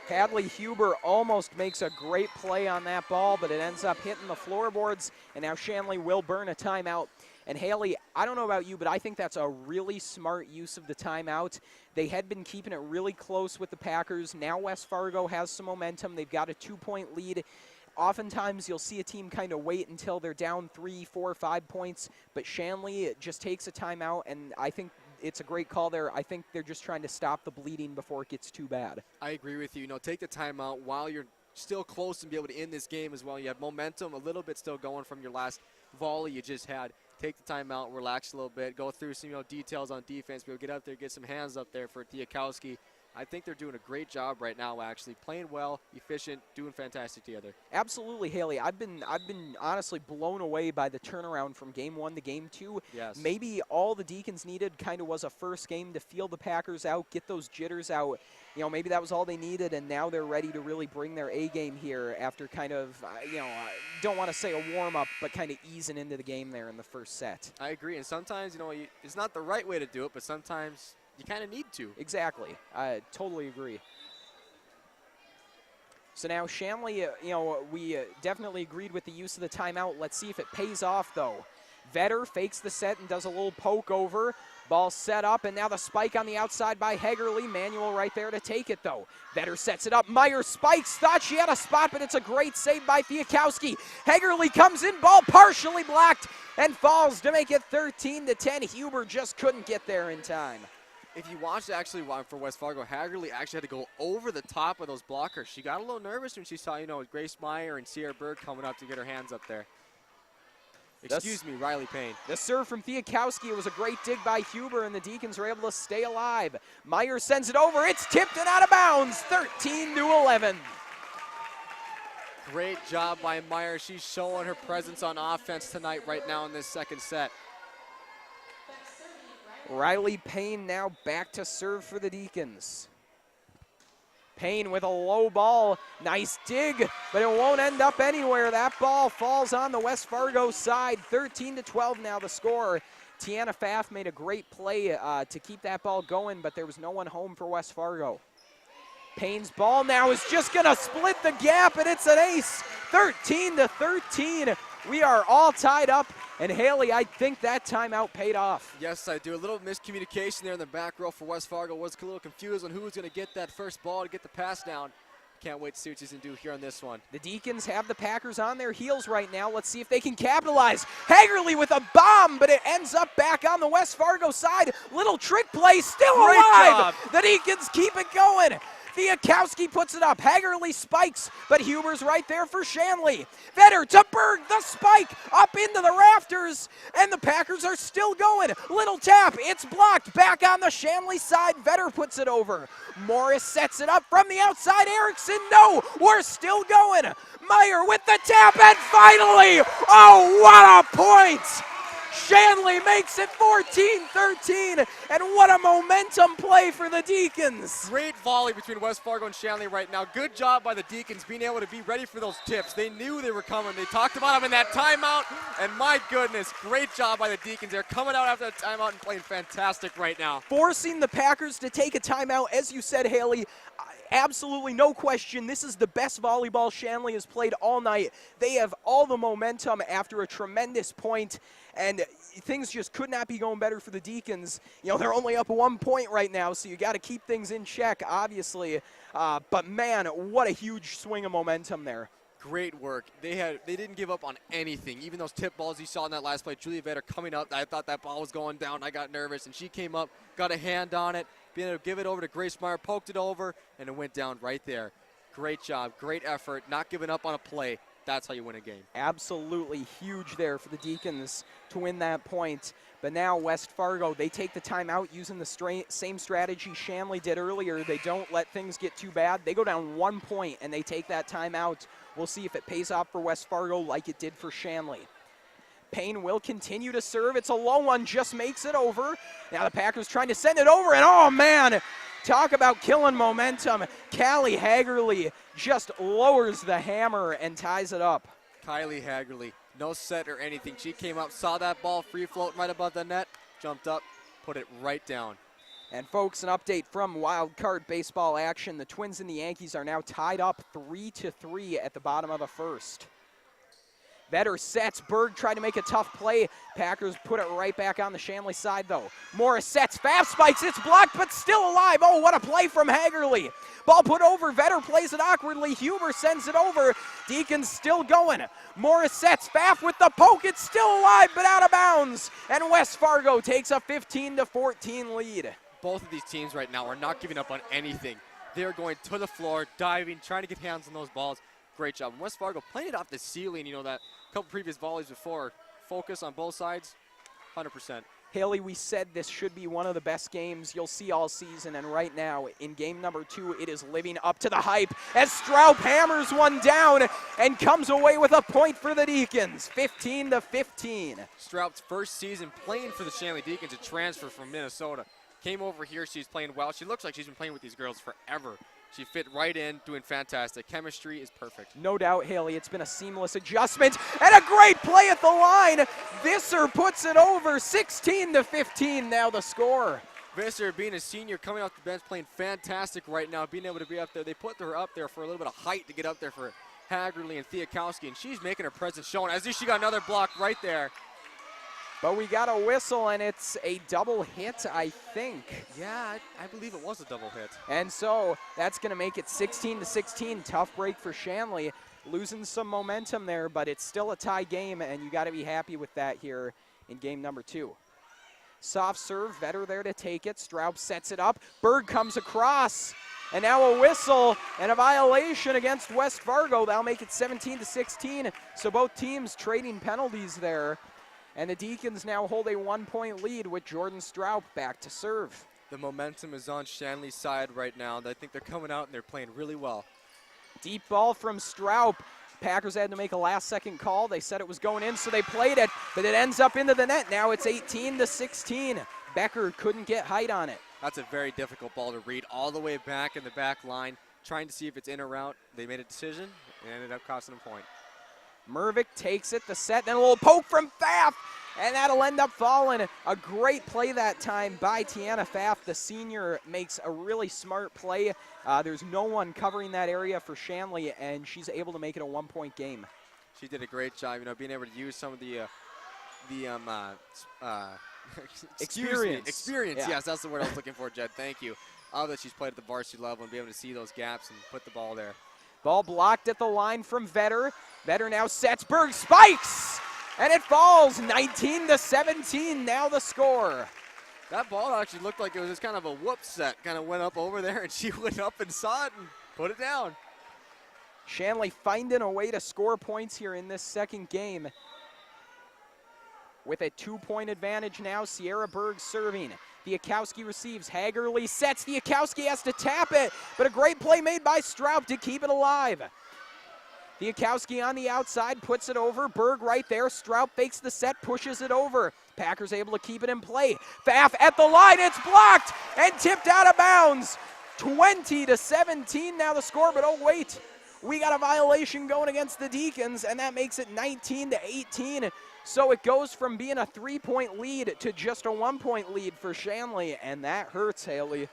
Hadley Huber almost makes a great play on that ball, but it ends up hitting the floorboards, and now Shanley will burn a timeout. And Haley, I don't know about you, but I think that's a really smart use of the timeout. They had been keeping it really close with the Packers. Now West Fargo has some momentum. They've got a 2-point lead. Oftentimes you'll see a team kind of wait until they're down 3, 4, 5 points, but Shanley just takes a timeout, and I think it's a great call there. I think they're just trying to stop the bleeding before it gets too bad. I agree with you. Take the timeout while you're still close and be able to end this game as well. You have momentum a little bit still going from your last volley you just had. Take the timeout, relax a little bit, go through some details on defense, be able to get up there, get some hands up there for Fiakowski. I think they're doing a great job right now, actually playing well, efficient, doing fantastic together. Absolutely, Haley. I've been honestly blown away by the turnaround from game 1 to game 2. Yes. Maybe all the Deacons needed kind of was a first game to feel the Packers out, get those jitters out. Maybe that was all they needed, and now they're ready to really bring their A game here after kind of, don't want to say a warm-up, but kind of easing into the game there in the first set. I agree, and sometimes, it's not the right way to do it, but sometimes you kind of need to. Exactly. I totally agree. So now Shanley, we definitely agreed with the use of the timeout. Let's see if it pays off, though. Vetter fakes the set and does a little poke over. Ball set up, and now the spike on the outside by Hagerly. Manuel right there to take it, though. Vetter sets it up. Meyer spikes. Thought she had a spot, but it's a great save by Fiakowski. Hagerly comes in. Ball partially blocked and falls to make it 13-10. Huber just couldn't get there in time. If you watched actually for West Fargo, Hagerly actually had to go over the top of those blockers. She got a little nervous when she saw, Grace Meyer and Sierra Berg coming up to get her hands up there. Excuse me, Riley Payne. The serve from Fiakowski. It was a great dig by Huber, and the Deacons were able to stay alive. Meyer sends it over. It's tipped and out of bounds, 13-11. Great job by Meyer. She's showing her presence on offense tonight right now in this second set. Riley Payne now back to serve for the Deacons. Payne with a low ball. Nice dig, but it won't end up anywhere. That ball falls on the West Fargo side. 13-12 now the score. Tiana Pfaff made a great play to keep that ball going, but there was no one home for West Fargo. Payne's ball now is just going to split the gap, and it's an ace. 13-13. We are all tied up, and Haley, I think that timeout paid off. Yes, I do. A little miscommunication there in the back row for West Fargo. Was a little confused on who was going to get that first ball to get the pass down. Can't wait to see what she's going to do here on this one. The Deacons have the Packers on their heels right now. Let's see if they can capitalize. Hagerly with a bomb, but it ends up back on the West Fargo side. Little trick play, still Great alive. job. The Deacons keep it going. Fiakowski puts it up. Hagerly spikes, but Huber's right there for Shanley. Vetter to Berg, the spike up into the rafters, and the Packers are still going. Little tap, it's blocked. Back on the Shanley side, Vetter puts it over. Morris sets it up from the outside. Erickson, no, we're still going. Meyer with the tap, and finally, oh, what a point! Shanley makes it 14-13, and what a momentum play for the Deacons. Great volley between West Fargo and Shanley right now. Good job by the Deacons being able to be ready for those tips. They knew they were coming. They talked about them in that timeout, and my goodness, great job by the Deacons. They're coming out after that timeout and playing fantastic right now. Forcing the Packers to take a timeout, as you said, Haley. Absolutely no question, this is the best volleyball Shanley has played all night. They have all the momentum after a tremendous point, and things just could not be going better for the Deacons. You know, they're only up 1 point right now, so you got to keep things in check, obviously. But man, what a huge swing of momentum there. Great work. They didn't give up on anything. Even those tip balls you saw in that last play, Julia Vetter coming up, I thought that ball was going down. I got nervous, and she came up, got a hand on it, being able to give it over to Grace Meyer, poked it over, and it went down right there. Great job, great effort, not giving up on a play. That's how you win a game. Absolutely huge there for the Deacons to win that point. But now West Fargo, they take the timeout using the same strategy Shanley did earlier. They don't let things get too bad. They go down 1 point, and they take that timeout. We'll see if it pays off for West Fargo like it did for Shanley. Payne will continue to serve. It's a low one, just makes it over. Now the Packers trying to send it over, and oh man, talk about killing momentum. Callie Hagerly just lowers the hammer and ties it up. Kylie Hagerly, no set or anything. She came up, saw that ball free floating right above the net, jumped up, put it right down. And folks, an update from Wild Card Baseball action. The Twins and the Yankees are now tied up 3-3 at the bottom of the first. Vetter sets. Berg tried to make a tough play. Packers put it right back on the Shanley side, though. Morris sets. Faf spikes. It's blocked, but still alive. Oh, what a play from Hagerly. Ball put over. Vetter plays it awkwardly. Huber sends it over. Deacons still going. Morris sets. Faf with the poke. It's still alive, but out of bounds. And West Fargo takes a 15-14 lead. Both of these teams right now are not giving up on anything. They're going to the floor, diving, trying to get hands on those balls. Great job. And West Fargo playing it off the ceiling, you know, that couple previous volleys before. Focus on both sides, 100%. Haley, we said this should be one of the best games you'll see all season, and right now, in game number 2, it is living up to the hype as Straub hammers one down and comes away with a point for the Deacons, 15-15. Straub's first season playing for the Shanley Deacons, a transfer from Minnesota. Came over here, she's playing well. She looks like she's been playing with these girls forever. She fit right in, doing fantastic. Chemistry is perfect. No doubt, Haley. It's been a seamless adjustment and a great play at the line. Visser puts it over, 16-15 now the score. Visser, being a senior, coming off the bench, playing fantastic right now, being able to be up there. They put her up there for a little bit of height to get up there for Hagerly and Thiakowski, and she's making her presence shown. As if she got another block right there. But we got a whistle, and it's a double hit, I think. Yeah, I believe it was a double hit. And so that's going to make it 16-16. Tough break for Shanley. Losing some momentum there, but it's still a tie game, and you got to be happy with that here in game number 2. Soft serve, Vetter there to take it. Straub sets it up. Berg comes across. And now a whistle and a violation against West Fargo. That'll make it 17-16. So both teams trading penalties there. And the Deacons now hold a 1-point lead with Jordan Straub back to serve. The momentum is on Shanley's side right now. I think they're coming out and they're playing really well. Deep ball from Straub. Packers had to make a last-second call. They said it was going in, so they played it, but it ends up into the net. Now it's 18-16. Becker couldn't get height on it. That's a very difficult ball to read. All the way back in the back line, trying to see if it's in or out. They made a decision and ended up costing them a point. Mervick takes it, the set, then a little poke from Pfaff, and that'll end up falling. A great play that time by Tiana Pfaff. The senior makes a really smart play. There's no one covering that area for Shanley, and she's able to make it a 1-point game. She did a great job, you know, being able to use some of the experience. Yeah. Yes, that's the word I was looking for, Jed. Thank you. All that she's played at the varsity level and be able to see those gaps and put the ball there. Ball blocked at the line from Vetter. Vetter now sets. Berg spikes, and it falls 19-17. Now the score. That ball actually looked like it was just kind of a whoop set. Kind of went up over there, and she went up and saw it and put it down. Shanley finding a way to score points here in this second game. With a 2-point advantage now, Sierra Berg serving. Thiakowski receives. Hagerly sets. Thiakowski has to tap it, but a great play made by Straub to keep it alive. Thiakowski on the outside, puts it over. Berg right there. Straub fakes the set, pushes it over. Packers able to keep it in play. Pfaff at the line, it's blocked and tipped out of bounds. 20-17 now the score, but oh wait, we got a violation going against the Deacons, and that makes it 19-18. So it goes from being a 3-point lead to just a 1-point lead for Shanley, and that hurts, Haley.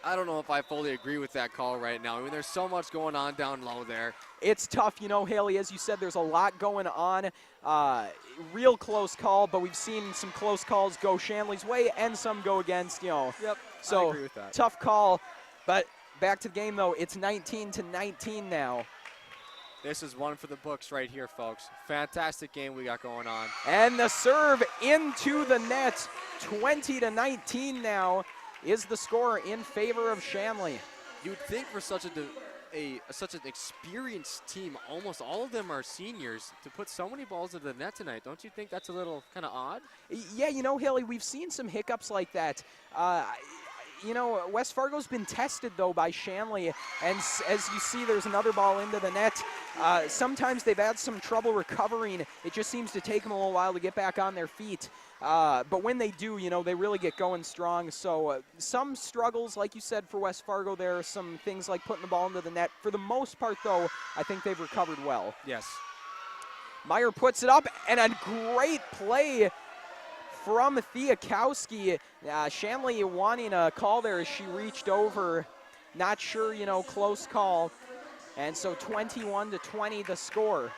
I don't know if I fully agree with that call right now. I mean, there's so much going on down low there. It's tough, you know, Haley, as you said, there's a lot going on. Real close call, but we've seen some close calls go Shanley's way and some go against, you know. Yep, so I agree with that. Tough call, but back to the game, though. It's 19-19 now. This is one for the books right here, folks. Fantastic game we got going on. And the serve into the net, 20-19 now is the score in favor of Shanley. You'd think for such such an experienced team, almost all of them are seniors, to put so many balls into the net tonight. Don't you think that's a little kind of odd? Yeah, you know, Haley, we've seen some hiccups like that. You know, West Fargo's been tested, though, by Shanley, and as you see, there's another ball into the net. Sometimes they've had some trouble recovering. It just seems to take them a little while to get back on their feet. But when they do, you know, they really get going strong. So some struggles, like you said, for West Fargo. There are some things like putting the ball into the net. For the most part, though, I think they've recovered well. Yes. Meyer puts it up, and a great play from Thiakowski. Shanley wanting a call there as she reached over. Not sure, you know, close call. And so 21-20 the score.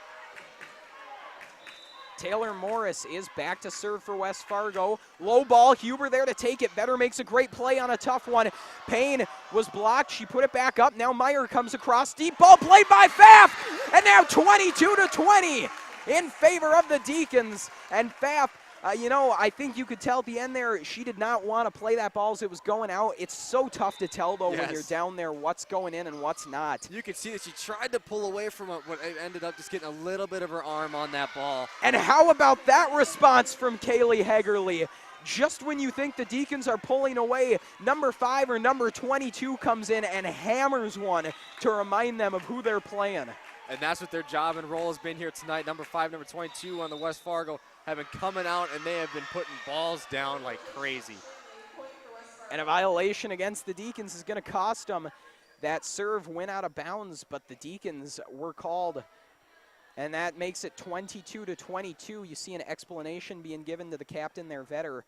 Taylor Morris is back to serve for West Fargo. Low ball, Huber there to take it. Vetter makes a great play on a tough one. Payne was blocked. She put it back up. Now Meyer comes across. Deep ball played by Pfaff. And now 22-20 in favor of the Deacons. And Pfaff, you know, I think you could tell at the end there, she did not want to play that ball as it was going out. It's so tough to tell, though, when you're down there what's going in and what's not. You can see that she tried to pull away from it, but it ended up just getting a little bit of her arm on that ball. And how about that response from Kaylee Hegerly? Just when you think the Deacons are pulling away, number 5 or number 22 comes in and hammers one to remind them of who they're playing. And that's what their job and role has been here tonight. Number 5, number 22 on the West Fargo have been coming out, and they have been putting balls down like crazy. And a violation against the Deacons is going to cost them. That serve went out of bounds, but the Deacons were called. And that makes it 22-22. You see an explanation being given to the captain there, Vetter.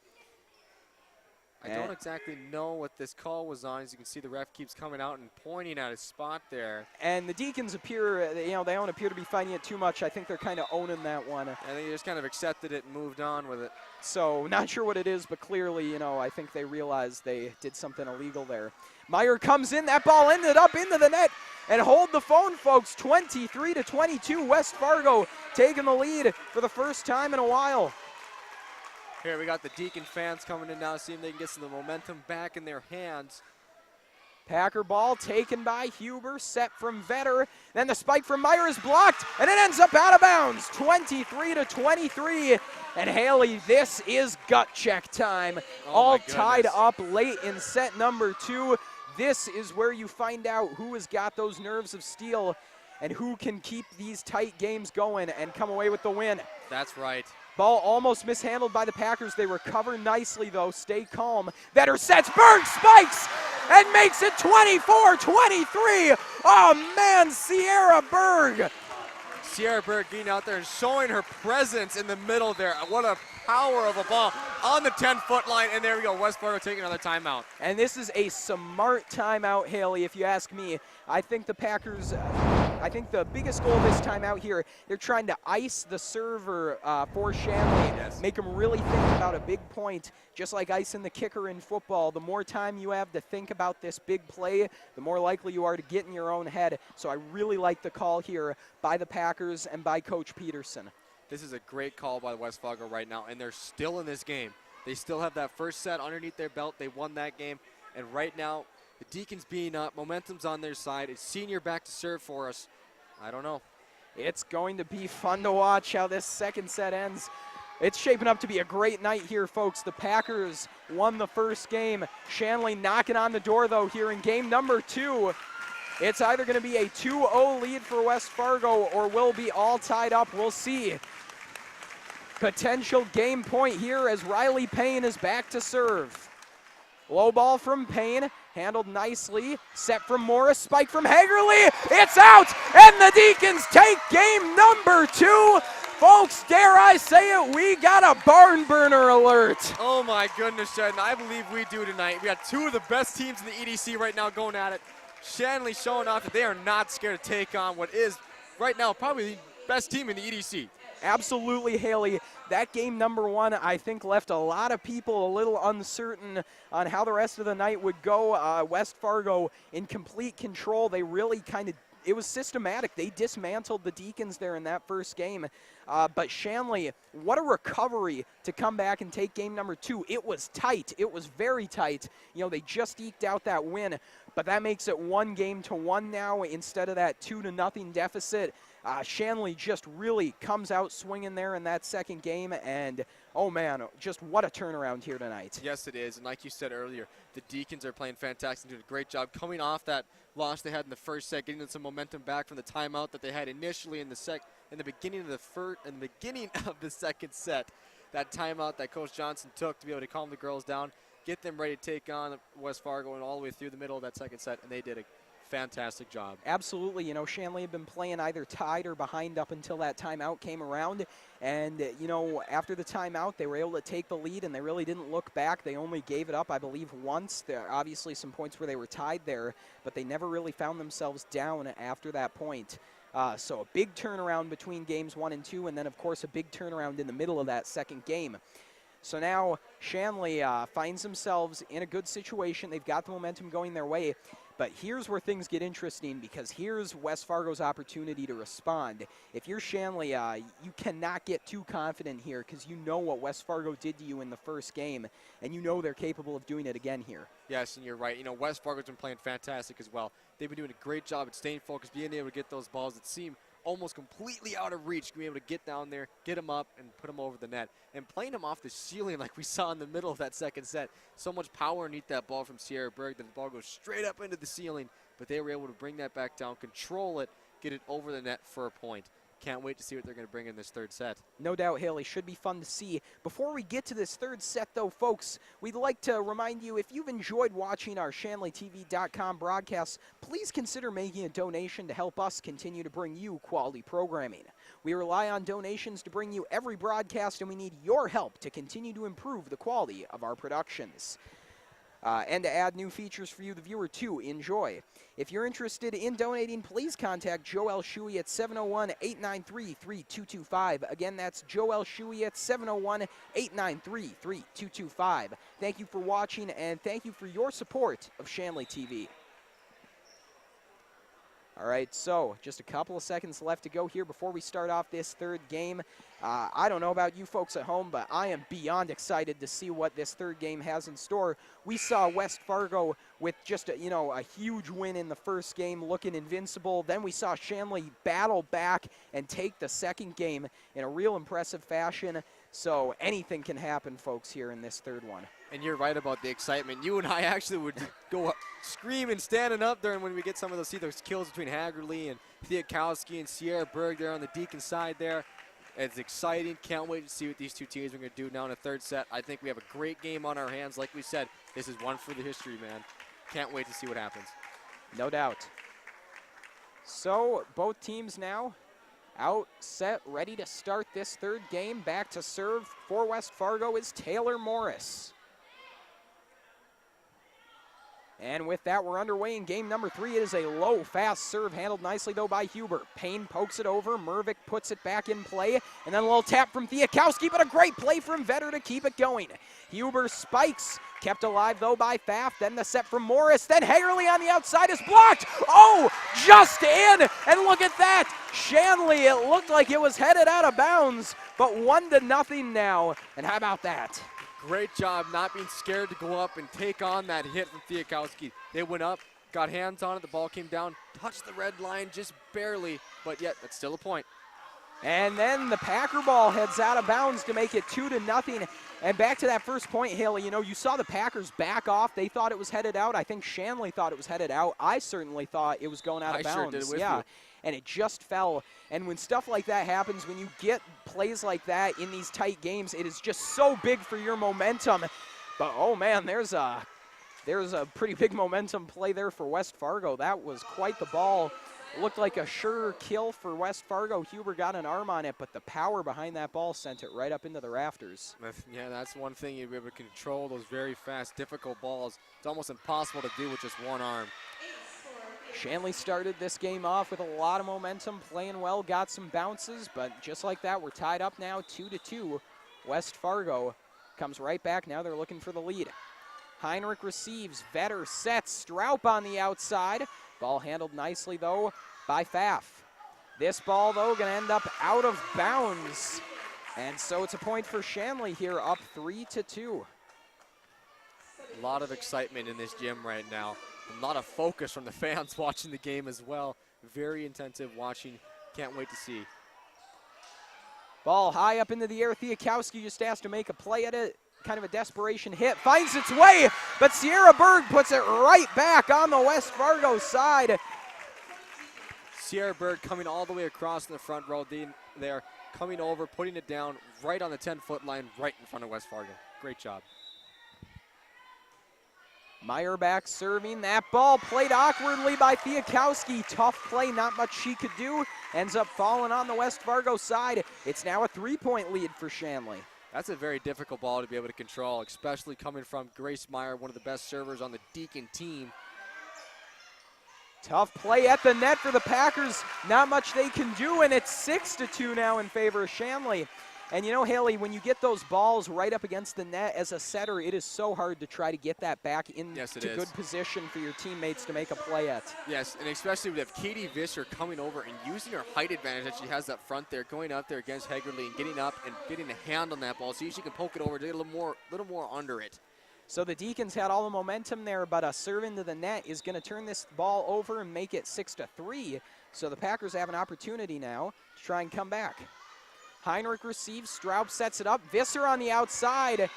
I don't exactly know what this call was on. As you can see, the ref keeps coming out and pointing at his spot there. And the Deacons appear, you know, they don't appear to be fighting it too much. I think they're kind of owning that one. I think they just kind of accepted it and moved on with it. So not sure what it is, but clearly, you know, I think they realized they did something illegal there. Meyer comes in. That ball ended up into the net. And hold the phone, folks. 23-22. West Fargo taking the lead for the first time in a while. Here we got the Deacon fans coming in now, seeing if they can get some of the momentum back in their hands. Packer ball taken by Huber, set from Vetter. Then the spike from Meyer is blocked, and it ends up out of bounds, 23-23. And Haley, this is gut check time. All tied up late in set number 2. This is where you find out who has got those nerves of steel and who can keep these tight games going and come away with the win. That's right. Ball almost mishandled by the Packers. They recover nicely, though. Stay calm. Vetter sets, Berg spikes, and makes it 24-23. Oh, man, Sierra Berg. Sierra Berg being out there and showing her presence in the middle there. What a power of a ball on the 10-foot line. And there we go, West Fargo taking another timeout. And this is a smart timeout, Haley, if you ask me. I think the Packers, I think the biggest goal this timeout here, they're trying to ice the server for Shanley, make them really think about a big point, just like icing the kicker in football. The more time you have to think about this big play, the more likely you are to get in your own head. So I really like the call here by the Packers and by Coach Peterson. This is a great call by West Fargo right now, and they're still in this game. They still have that first set underneath their belt. They won that game, and right now, the Deacons being up, momentum's on their side. It's senior back to serve for us. I don't know. It's going to be fun to watch how this second set ends. It's shaping up to be a great night here, folks. The Packers won the first game. Shanley knocking on the door, though, here in game number 2. It's either going to be a 2-0 lead for West Fargo or will be all tied up. We'll see. Potential game point here as Riley Payne is back to serve. Low ball from Payne, handled nicely. Set from Morris, spike from Hagerly. It's out, and the Deacons take game number 2. Folks, dare I say it, we got a barn burner alert. Oh my goodness, Shed, and I believe we do tonight. We got 2 of the best teams in the EDC right now going at it. Shanley showing off that they are not scared to take on what is right now probably the best team in the EDC. Absolutely, Haley. That game number 1, I think, left a lot of people a little uncertain on how the rest of the night would go. West Fargo in complete control. They really it was systematic. They dismantled the Deacons there in that first game. But Shanley, what a recovery to come back and take game number 2. It was tight. It was very tight. You know, they just eked out that win, but that makes it 1-1 now instead of that 2-0 deficit. Shanley just really comes out swinging there in that second game, and oh man, just what a turnaround here tonight. Yes, it is, and like you said earlier, the Deacons are playing fantastic, doing a great job coming off that loss they had in the first set, getting some momentum back from the timeout that they had initially in the beginning of the second set. That timeout that Coach Johnson took to be able to calm the girls down, get them ready to take on West Fargo and all the way through the middle of that second set, and they did a fantastic job. Absolutely. You know, Shanley had been playing either tied or behind up until that timeout came around. And, you know, after the timeout, they were able to take the lead, and they really didn't look back. They only gave it up, I believe, once. There are obviously some points where they were tied there, but they never really found themselves down after that point. So a big turnaround between games 1 and 2, and then, of course, a big turnaround in the middle of that second game. So now Shanley finds themselves in a good situation. They've got the momentum going their way. But here's where things get interesting, because here's West Fargo's opportunity to respond. If you're Shanley, you cannot get too confident here, because you know what West Fargo did to you in the first game, and you know they're capable of doing it again here. Yes, and you're right. You know, West Fargo's been playing fantastic as well. They've been doing a great job at staying focused, being able to get those balls that seem almost completely out of reach, being able to get down there, get them up, and put them over the net. And playing them off the ceiling like we saw in the middle of that second set. So much power underneath that ball from Sierra Berg that the ball goes straight up into the ceiling, but they were able to bring that back down, control it, get it over the net for a point. Can't wait to see what they're going to bring in this third set. No doubt, Haley. Should be fun to see. Before we get to this third set, though, folks, we'd like to remind you, if you've enjoyed watching our ShanleyTV.com broadcasts, please consider making a donation to help us continue to bring you quality programming. We rely on donations to bring you every broadcast, and we need your help to continue to improve the quality of our productions. And to add new features for you, the viewer, to enjoy. If you're interested in donating, please contact Joel Shuey at 701-893-3225. Again, that's Joel Shuey at 701-893-3225. Thank you for watching, and thank you for your support of Shanley TV. All right, so just a couple of seconds left to go here before we start off this third game. I don't know about you folks at home, but I am beyond excited to see what this third game has in store. We saw West Fargo with just a huge win in the first game, looking invincible. Then we saw Shanley battle back and take the second game in a real impressive fashion. So anything can happen, folks, here in this third one. And you're right about the excitement. You and I actually would go up, screaming, standing up there, and when we get see those kills between Hagerly and Thiakowski and Sierra Berg there on the Deacon side there. It's exciting. Can't wait to see what these two teams are going to do now in the third set. I think we have a great game on our hands. Like we said, this is one for the history, man. Can't wait to see what happens. No doubt. So both teams now out, set, ready to start this third game. Back to serve for West Fargo is Taylor Morris. And with that, we're underway in game number 3. It is a low, fast serve, handled nicely, though, by Huber. Payne pokes it over. Mervick puts it back in play. And then a little tap from Thiakowski, but a great play from Vetter to keep it going. Huber spikes, kept alive, though, by Pfaff. Then the set from Morris. Then Hagerly on the outside is blocked. Oh, just in. And look at that. Shanley, it looked like it was headed out of bounds, but 1-0 now. And how about that? Great job not being scared to go up and take on that hit from Thiakowski. They went up, got hands on it, the ball came down, touched the red line just barely, but yet that's still a point. And then the Packer ball heads out of bounds to make it 2-0. And back to that first point, Haley, you saw the Packers back off. They thought it was headed out. I think Shanley thought it was headed out. I certainly thought it was going out of bounds. Sure did with yeah. you. and it just fell. And when stuff like that happens, when you get plays like that in these tight games, it is just so big for your momentum. But, oh, man, there's a pretty big momentum play there for West Fargo. That was quite the ball. It looked like a sure kill for West Fargo. Huber got an arm on it, but the power behind that ball sent it right up into the rafters. Yeah, that's one thing you'll be able to control, those very fast, difficult balls. It's almost impossible to do with just one arm. Shanley started this game off with a lot of momentum, playing well, got some bounces, but just like that, we're tied up now 2-2. West Fargo comes right back. Now they're looking for the lead. Heinrich receives, Vetter sets, Straub on the outside. Ball handled nicely, though, by Pfaff. This ball, though, going to end up out of bounds. And so it's a point for Shanley here, up 3-2. A lot of excitement in this gym right now. A lot of focus from the fans watching the game as well. Very intensive watching. Can't wait to see. Ball high up into the air. Thiakowski just has to make a play at it. Kind of a desperation hit. Finds its way, but Sierra Berg puts it right back on the West Fargo side. Sierra Berg coming all the way across in the front row there, coming over, putting it down right on the 10-foot line, right in front of West Fargo. Great job. Meyerback serving. That ball played awkwardly by Thiakowski. Tough play, not much she could do. Ends up falling on the West Fargo side. It's now a 3-point lead for Shanley. That's a very difficult ball to be able to control, especially coming from Grace Meyer, one of the best servers on the Deacon team. Tough play at the net for the Packers. Not much they can do, and it's 6-2 now in favor of Shanley. And you know, Haley, when you get those balls right up against the net as a setter, it is so hard to try to get that back into good position for your teammates to make a play at. Yes, and especially with Katie Visser coming over and using her height advantage that she has up front there, going out there against Hegerly and getting up and getting a hand on that ball so she can poke it over to get a little more under it. So the Deacons had all the momentum there, but a serve into the net is going to turn this ball over and make it 6-3. So the Packers have an opportunity now to try and come back. Heinrich receives, Straub sets it up, Visser on the outside,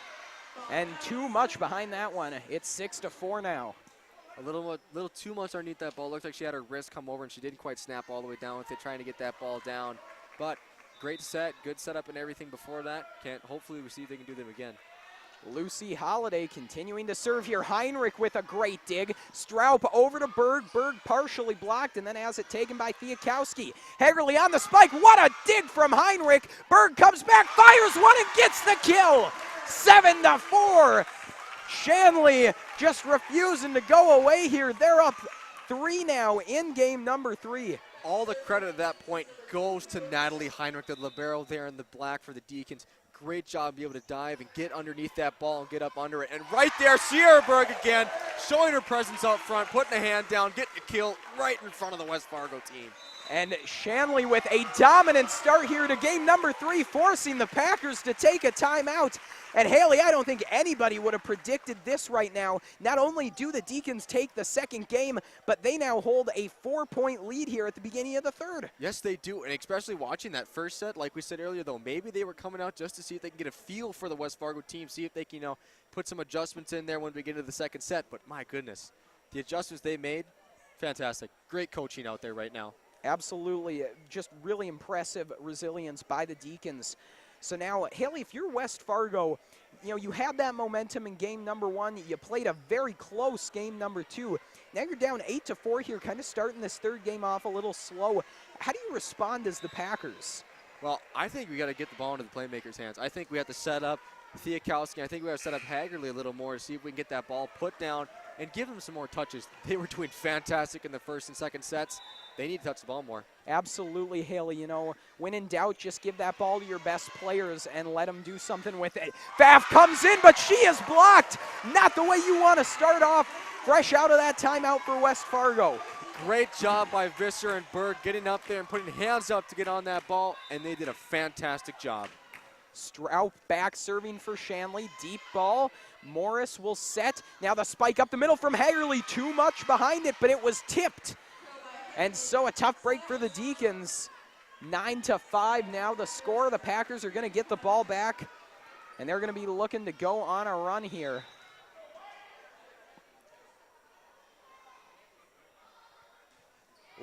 and too much behind that one. It's 6-4 now. A little too much underneath that ball. Looked like she had her wrist come over and she didn't quite snap all the way down with it, trying to get that ball down. But great set, good setup and everything before that. Hopefully we see if they can do them again. Lucy Holliday continuing to serve here. Heinrich with a great dig. Straub over to Berg. Berg partially blocked and then has it taken by Thiakowski. Hegerly on the spike. What a dig from Heinrich. Berg comes back, fires one and gets the kill. 7-4. Shanley just refusing to go away here. They're up 3 now in game number 3. All the credit at that point goes to Natalie Heinrich, the libero there in the black for the Deacons. Great job being able to dive and get underneath that ball and get up under it. And right there, Sierra Berg again, showing her presence out front, putting a hand down, getting a kill right in front of the West Fargo team. And Shanley with a dominant start here to game number 3, forcing the Packers to take a timeout. And Haley, I don't think anybody would have predicted this right now. Not only do the Deacons take the second game, but they now hold a 4-point lead here at the beginning of the third. Yes, they do, and especially watching that first set, like we said earlier, though, maybe they were coming out just to see if they can get a feel for the West Fargo team, see if they can, put some adjustments in there when we get into the second set. But my goodness, the adjustments they made, fantastic. Great coaching out there right now. Absolutely, just really impressive resilience by the Deacons. So now, Haley, if you're West Fargo, you had that momentum in game number 1. You played a very close game number 2. Now you're down 8-4 here, kind of starting this third game off a little slow. How do you respond as the Packers? Well, I think we got to get the ball into the playmakers' hands. I think we have to set up Thiakowski. I think we have to set up Hagerly a little more to see if we can get that ball put down and give them some more touches. They were doing fantastic in the first and second sets. They need to touch the ball more. Absolutely, Haley. When in doubt, just give that ball to your best players and let them do something with it. Pfaff comes in, but she is blocked. Not the way you want to start off fresh out of that timeout for West Fargo. Great job by Visser and Berg getting up there and putting hands up to get on that ball, and they did a fantastic job. Straub back serving for Shanley. Deep ball. Morris will set. Now the spike up the middle from Hagerly. Too much behind it, but it was tipped. And so a tough break for the Deacons. 9-5 now the score. The Packers are going to get the ball back, and they're going to be looking to go on a run here.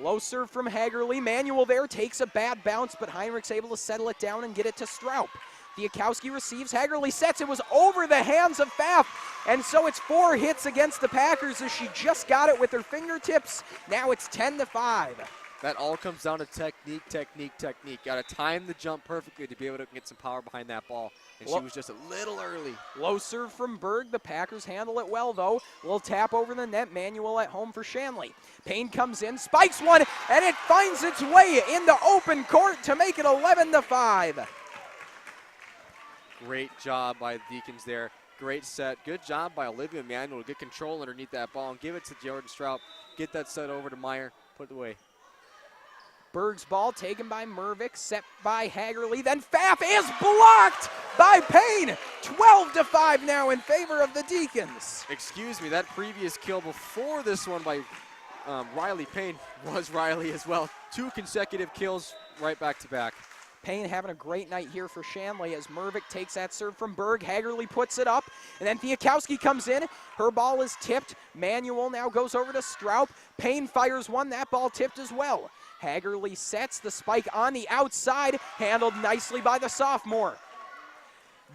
Low serve from Hagerly. Manuel there takes a bad bounce, but Heinrich's able to settle it down and get it to Stroup. Fiakowski receives. Hagerly sets. It was over the hands of Pfaff. And so it's 4 hits against the Packers as she just got it with her fingertips. Now it's 10-5. That all comes down to technique, technique, technique. Got to time the jump perfectly to be able to get some power behind that ball. And she was just a little early. Low serve from Berg. The Packers handle it well, though. Little tap over the net. Manuel at home for Shanley. Payne comes in, spikes one, and it finds its way into open court to make it 11-5. Great job by the Deacons there. Great set. Good job by Olivia Manuel to get control underneath that ball and give it to Jordan Stroup. Get that set over to Meyer. Put it away. Berg's ball taken by Mervick, set by Hagerly. Then Pfaff is blocked by Payne. 12-5 now in favor of the Deacons. Excuse me, that previous kill before this one by Riley Payne was Riley as well. 2 consecutive kills right back to back. Payne having a great night here for Shanley as Mervick takes that serve from Berg. Hagerly puts it up, and then Fiakowski comes in. Her ball is tipped. Manuel now goes over to Stroup. Payne fires one. That ball tipped as well. Hagerly sets the spike on the outside, handled nicely by the sophomore.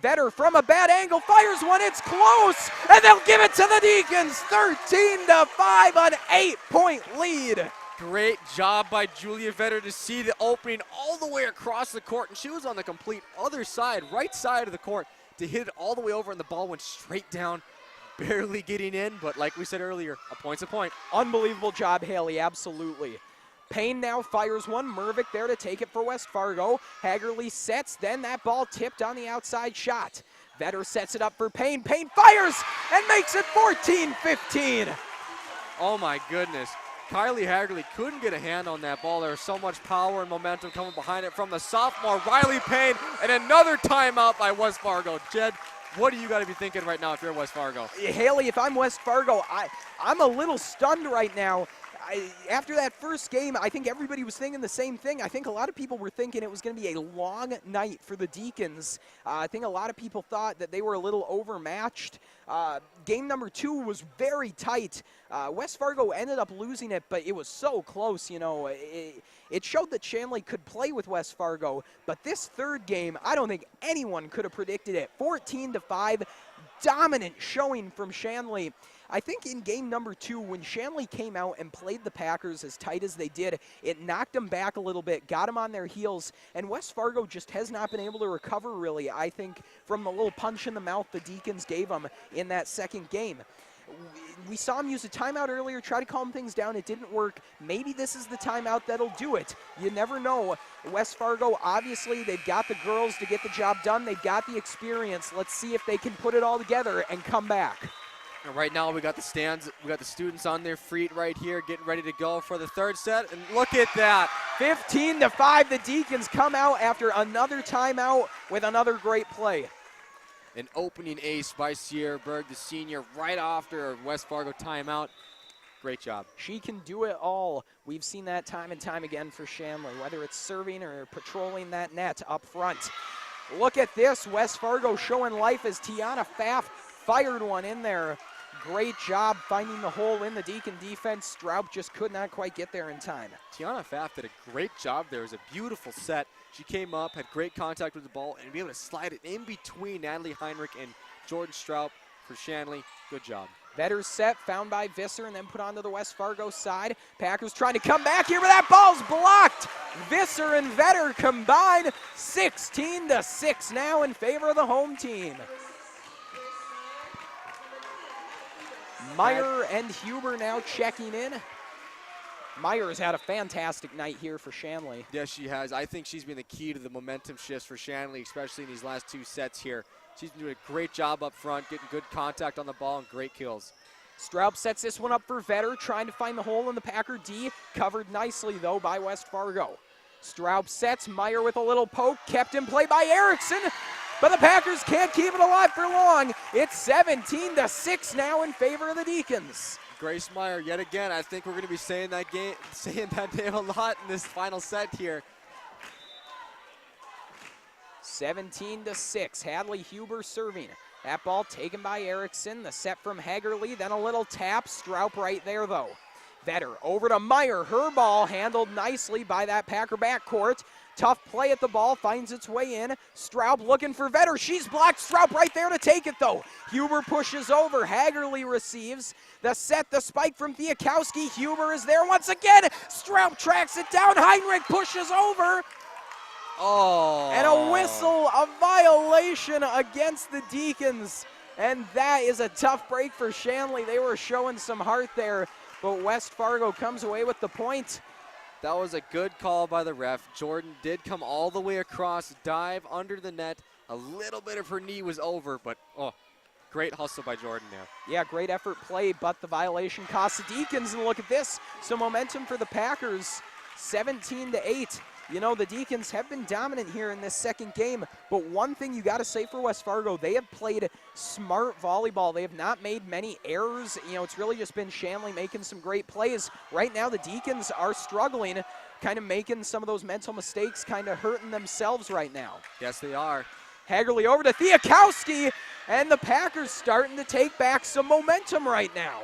Vetter from a bad angle fires one. It's close, and they'll give it to the Deacons. 13-5, an 8-point lead. Great job by Julia Vetter to see the opening all the way across the court, and she was on the complete other side, right side of the court, to hit it all the way over, and the ball went straight down, barely getting in, but like we said earlier, a point's a point. Unbelievable job, Haley, absolutely. Payne now fires one. Mervick there to take it for West Fargo. Hagerly sets, then that ball tipped on the outside shot. Vetter sets it up for Payne. Payne fires and makes it 14-15. Oh my goodness. Kylie Hagerly couldn't get a hand on that ball. There was so much power and momentum coming behind it from the sophomore Riley Payne, and another timeout by West Fargo. Jed, what do you got to be thinking right now if you're West Fargo? Haley, if I'm West Fargo, I'm a little stunned right now. After that first game, I think everybody was thinking the same thing. I think a lot of people were thinking it was going to be a long night for the Deacons. I think a lot of people thought that they were a little overmatched. Game number 2 was very tight. West Fargo ended up losing it, but it was so close, you know. It showed that Shanley could play with West Fargo, but this third game, I don't think anyone could have predicted it. 14-5, dominant showing from Shanley. I think in game number 2, when Shanley came out and played the Packers as tight as they did, it knocked them back a little bit, got them on their heels, and West Fargo just has not been able to recover really, I think, from the little punch in the mouth the Deacons gave them in that second game. We saw him use a timeout earlier, try to calm things down. It didn't work. Maybe this is the timeout that'll do it. You never know. West Fargo, obviously, they've got the girls to get the job done. They've got the experience. Let's see if they can put it all together and come back. And right now we got the stands, we got the students on their feet right here getting ready to go for the third set, and look at that. 15-5, the Deacons come out after another timeout with another great play. An opening ace by Sierra Berg, the senior, right after a West Fargo timeout. Great job. She can do it all. We've seen that time and time again for Shanley, whether it's serving or patrolling that net up front. Look at this, West Fargo showing life as Tiana Pfaff fired one in there. Great job finding the hole in the Deacon defense. Stroup just could not quite get there in time. Tiana Pfaff did a great job there. It was a beautiful set. She came up, had great contact with the ball, and be able to slide it in between Natalie Heinrich and Jordan Stroup for Shanley. Good job. Vetter's set, found by Visser, and then put onto the West Fargo side. Packers trying to come back here, but that ball's blocked. Visser and Vetter combine. 16-6 now in favor of the home team. Meyer and Huber now checking in. Meyer has had a fantastic night here for Shanley. Yes, she has. I think she's been the key to the momentum shifts for Shanley, especially in these last 2 sets here. She's been doing a great job up front, getting good contact on the ball and great kills. Stroup sets this one up for Vetter, trying to find the hole in the Packer D. Covered nicely, though, by West Fargo. Stroup sets, Meyer with a little poke, kept in play by Erickson, but the Packers can't keep it alive for long. It's 17-6 now in favor of the Deacons. Grace Meyer, yet again, I think we're going to be saying that name a lot in this final set here. 17-6, Hadley Huber serving. That ball taken by Erickson, the set from Hagerly, then a little tap. Stroup right there, though. Vetter over to Meyer. Her ball handled nicely by that Packer backcourt. Tough play at the ball, finds its way in. Straub looking for Vetter. She's blocked. Straub right there to take it, though. Huber pushes over. Hagerly receives. The set, the spike from Thiakowski. Huber is there once again. Straub tracks it down. Heinrich pushes over. Oh. And a whistle, a violation against the Deacons. And that is a tough break for Shanley. They were showing some heart there, but West Fargo comes away with the point. That was a good call by the ref. Jordan did come all the way across, dive under the net. A little bit of her knee was over, but great hustle by Jordan there. Yeah, great effort play, but the violation cost the Deacons. And look at this, some momentum for the Packers, 17-8. You know, the Deacons have been dominant here in this second game, but one thing you got to say for West Fargo, they have played smart volleyball. They have not made many errors. You know, it's really just been Shanley making some great plays. Right now, the Deacons are struggling, kind of making some of those mental mistakes, kind of hurting themselves right now. Yes, they are. Hagerly over to Thiakowski, and the Packers starting to take back some momentum right now.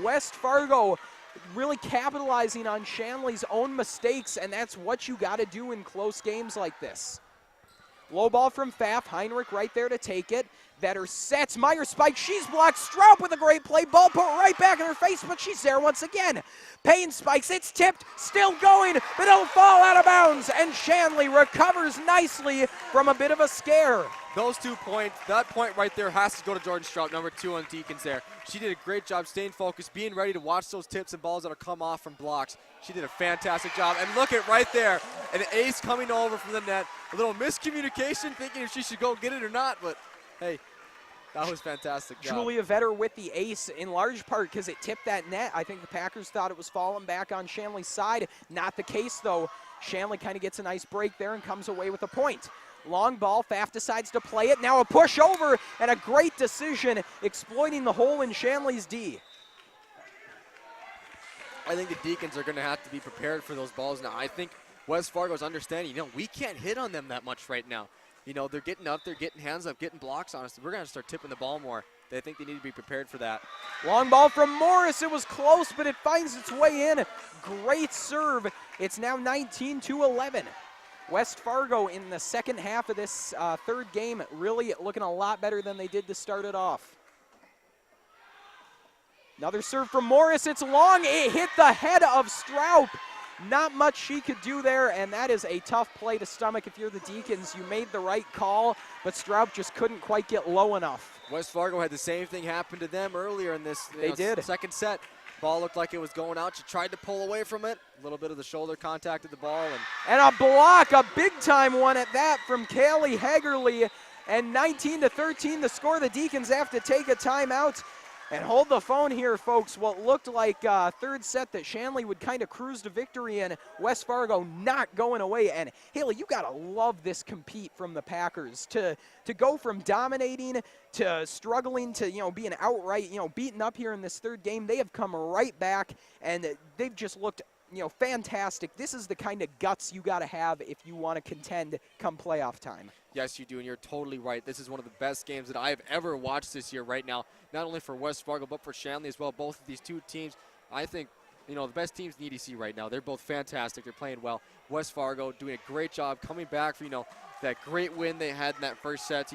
West Fargo really capitalizing on Shanley's own mistakes, and that's what you got to do in close games like this. Low ball from Pfaff. Heinrich right there to take it. Vetter sets. Meyer spike. She's blocked. Straub with a great play. Ball put right back in her face, but she's there once again. Payne spikes. It's tipped. Still going, but it'll fall out of bounds, and Shanley recovers nicely from a bit of a scare. Those 2 points, that point right there has to go to Jordan Straub, number 2 on Deacons there. She did a great job staying focused, being ready to watch those tips and balls that'll come off from blocks. She did a fantastic job. And look at right there, an ace coming over from the net. A little miscommunication, thinking if she should go get it or not, but hey, that was fantastic job. Julia Vetter with the ace in large part because it tipped that net. I think the Packers thought it was falling back on Shanley's side. Not the case, though. Shanley kind of gets a nice break there and comes away with a point. Long ball, Pfaff decides to play it. Now a push over and a great decision exploiting the hole in Shanley's D. I think the Deacons are going to have to be prepared for those balls now. I think West Fargo's understanding, we can't hit on them that much right now. They're getting up, they're getting hands up, getting blocks on us. We're going to start tipping the ball more. They think they need to be prepared for that. Long ball from Morris. It was close, but it finds its way in. Great serve. It's now 19-11. West Fargo in the second half of this third game really looking a lot better than they did to start it off. Another serve from Morris. It's long. It hit the head of Straub. Not much she could do there, and that is a tough play to stomach if you're the Deacons. You made the right call, but Straub just couldn't quite get low enough. West Fargo had the same thing happen to them earlier in this second set. Ball looked like it was going out. She tried to pull away from it. A little bit of the shoulder contact at the ball. And a block, a big-time one at that from Kaylee Hagerly. And 19-13 the score. The Deacons have to take a timeout. And hold the phone here, folks. What looked like third set that Shanley would kind of cruise to victory in. West Fargo not going away. And Haley, you got to love this compete from the Packers. To go from dominating to struggling to, being outright, beaten up here in this third game. They have come right back, and they've just looked, fantastic. This is the kind of guts you got to have if you want to contend come playoff time. Yes, you do, and you're totally right. This is one of the best games that I've ever watched this year right now, not only for West Fargo, but for Shanley as well. Both of these two teams, I think, the best teams in EDC right now. They're both fantastic. They're playing well. West Fargo doing a great job coming back for, that great win they had in that first set,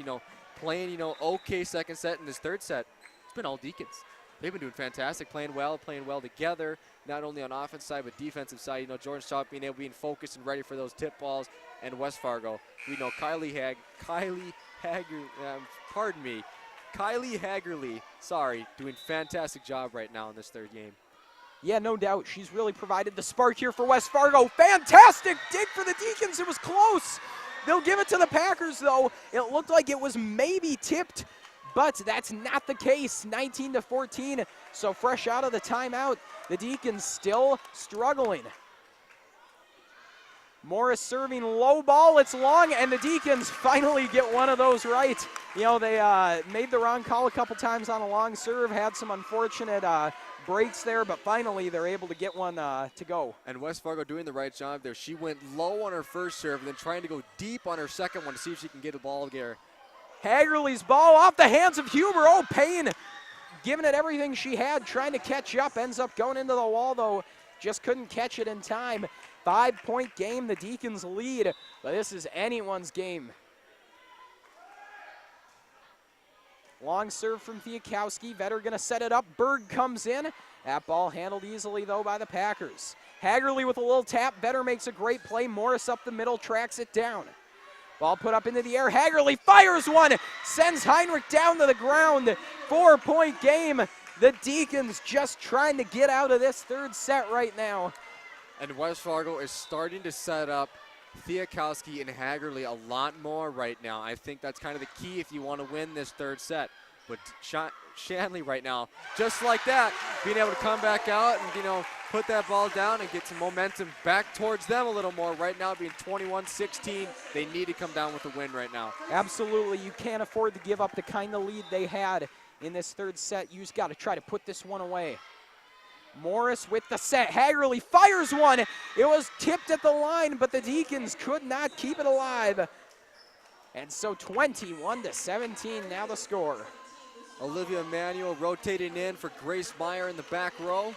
playing, okay second set, and this third set, it's been all Deacons. They've been doing fantastic, playing well together, not only on offense side, but defensive side. Jordan Shaw being focused and ready for those tip balls, and West Fargo. We know Kylie Hagerly, doing fantastic job right now in this third game. Yeah, no doubt. She's really provided the spark here for West Fargo. Fantastic dig for the Deacons. It was close. They'll give it to the Packers, though. It looked like it was maybe tipped, but that's not the case. 19-14. So fresh out of the timeout, the Deacons still struggling. Morris serving low ball. It's long, and the Deacons finally get one of those right. They made the wrong call a couple times on a long serve, had some unfortunate breaks there, but finally they're able to get one to go. And West Fargo doing the right job there. She went low on her first serve and then trying to go deep on her second one to see if she can get a ball there. Hagerly's ball off the hands of Huber. Oh, Payne giving it everything she had, trying to catch up. Ends up going into the wall, though. Just couldn't catch it in time. 5-point game, the Deacons lead, but this is anyone's game. Long serve from Fiakowski. Vetter going to set it up. Berg comes in. That ball handled easily, though, by the Packers. Hagerly with a little tap. Vetter makes a great play. Morris up the middle, tracks it down. Ball put up into the air. Hagerly fires one. Sends Heinrich down to the ground. 4-point game. The Deacons just trying to get out of this third set right now. And West Fargo is starting to set up Fiakowski and Hagerly a lot more right now. I think that's kind of the key if you want to win this third set. But Shanley right now, just like that, being able to come back out and, put that ball down and get some momentum back towards them a little more. Right now being 21-16, they need to come down with a win right now. Absolutely, you can't afford to give up the kind of lead they had in this third set. You just got to try to put this one away. Morris with the set. Hagerly fires one. It was tipped at the line, but the Deacons could not keep it alive. And so 21-17 now the score. Olivia Emanuel rotating in for Grace Meyer in the back row.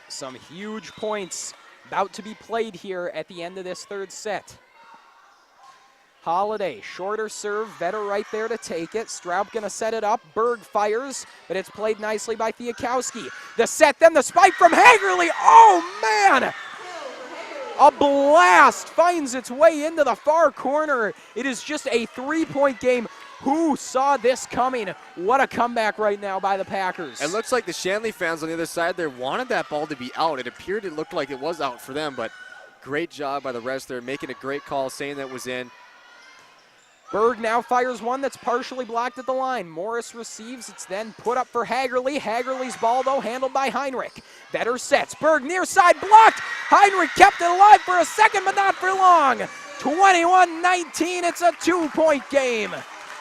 Some huge points about to be played here at the end of this third set. Holiday, shorter serve, Vetter right there to take it. Straub gonna set it up. Berg fires, but it's played nicely by Fiakowski. The set, then the spike from Hagerly. Oh man! A blast finds its way into the far corner. It is just a 3-point game. Who saw this coming? What a comeback right now by the Packers. It looks like the Shanley fans on the other side there wanted that ball to be out. It looked like it was out for them, but great job by the rest there, making a great call, saying that was in. Berg now fires one that's partially blocked at the line. Morris receives. It's then put up for Hagerly. Hagerly's ball, though, handled by Heinrich. Vetter sets. Berg near side blocked. Heinrich kept it alive for a second, but not for long. 21-19. It's a 2-point game.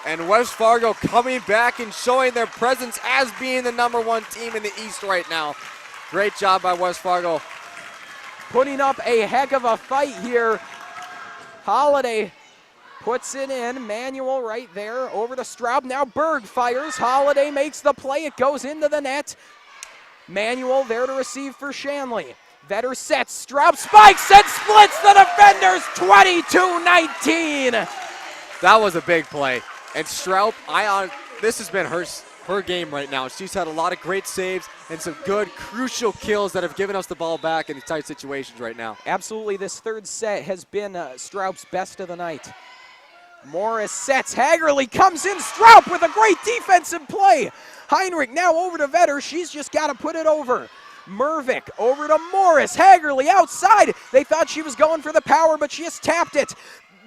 And West Fargo coming back and showing their presence as being the #1 team in the East right now. Great job by West Fargo. Putting up a heck of a fight here. Holiday puts it in. Manuel right there over to Straub. Now Berg fires. Holiday makes the play. It goes into the net. Manuel there to receive for Shanley. Vetter sets. Straub spikes and splits the defenders. 22-19. That was a big play. And Straub, this has been her game right now. She's had a lot of great saves and some good, crucial kills that have given us the ball back in these tight situations right now. Absolutely, this third set has been Straub's best of the night. Morris sets. Hagerly comes in. Straub with a great defensive play. Heinrich now over to Vetter. She's just got to put it over. Mervick over to Morris. Hagerly outside. They thought she was going for the power, but she just tapped it.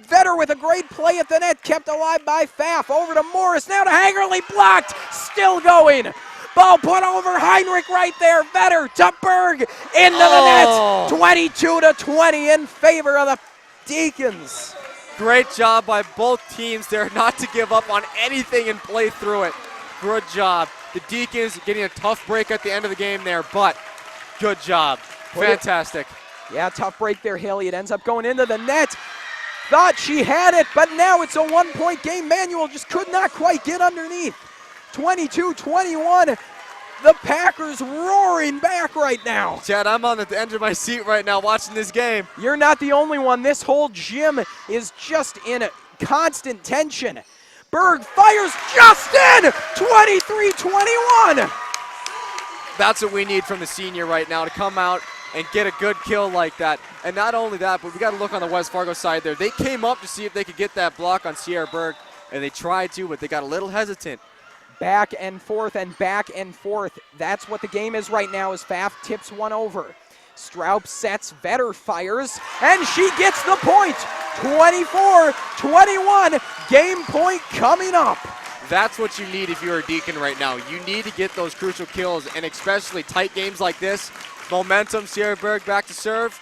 Vetter with a great play at the net, kept alive by Pfaff. Over to Morris, now to Hagerly, blocked, still going. Ball put over Heinrich right there. Vetter to Berg, into the net. 22-20 in favor of the Deacons. Great job by both teams there not to give up on anything and play through it. Good job. The Deacons getting a tough break at the end of the game there, but good job. Fantastic. Yeah, tough break there, Haley. It ends up going into the net. Thought she had it, but now it's a 1-point game. Manuel just could not quite get underneath. 22-21. The Packers roaring back right now. Chad, I'm on the edge of my seat right now watching this game. You're not the only one. This whole gym is just in constant tension. Berg fires just in. 23-21. That's what we need from the senior right now, to come out and get a good kill like that. And not only that, but we got to look on the West Fargo side there. They came up to see if they could get that block on Sierra Berg, and they tried to, but they got a little hesitant. Back and forth and back and forth. That's what the game is right now, as Pfaff tips one over. Straub sets, Vetter fires, and she gets the point. 24-21, game point coming up. That's what you need if you're a Deacon right now. You need to get those crucial kills, and especially tight games like this. Momentum, Sierra Berg back to serve.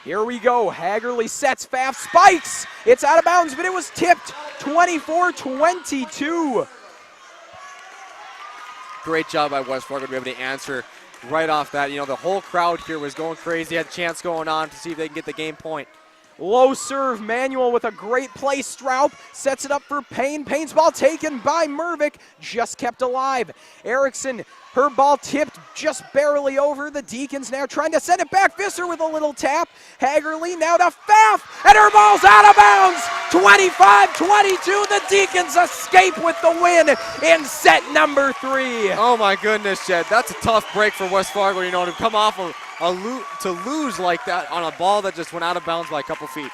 Here we go. Hagerly sets, Pfaff spikes. It's out of bounds, but it was tipped. 24-22. Great job by West Fargo to be able to answer right off that. The whole crowd here was going crazy. Had a chance going on to see if they can get the game point. Low serve, Manuel with a great play. Straub sets it up for Payne. Payne's ball taken by Mervick, just kept alive. Erickson, her ball tipped just barely over. The Deacons now trying to send it back. Visser with a little tap. Hagerly now to Pfaff, and her ball's out of bounds. 25-22, the Deacons escape with the win in set number 3. Oh my goodness, Jed, that's a tough break for West Fargo, you know, to come off to lose like that on a ball that just went out of bounds by a couple feet.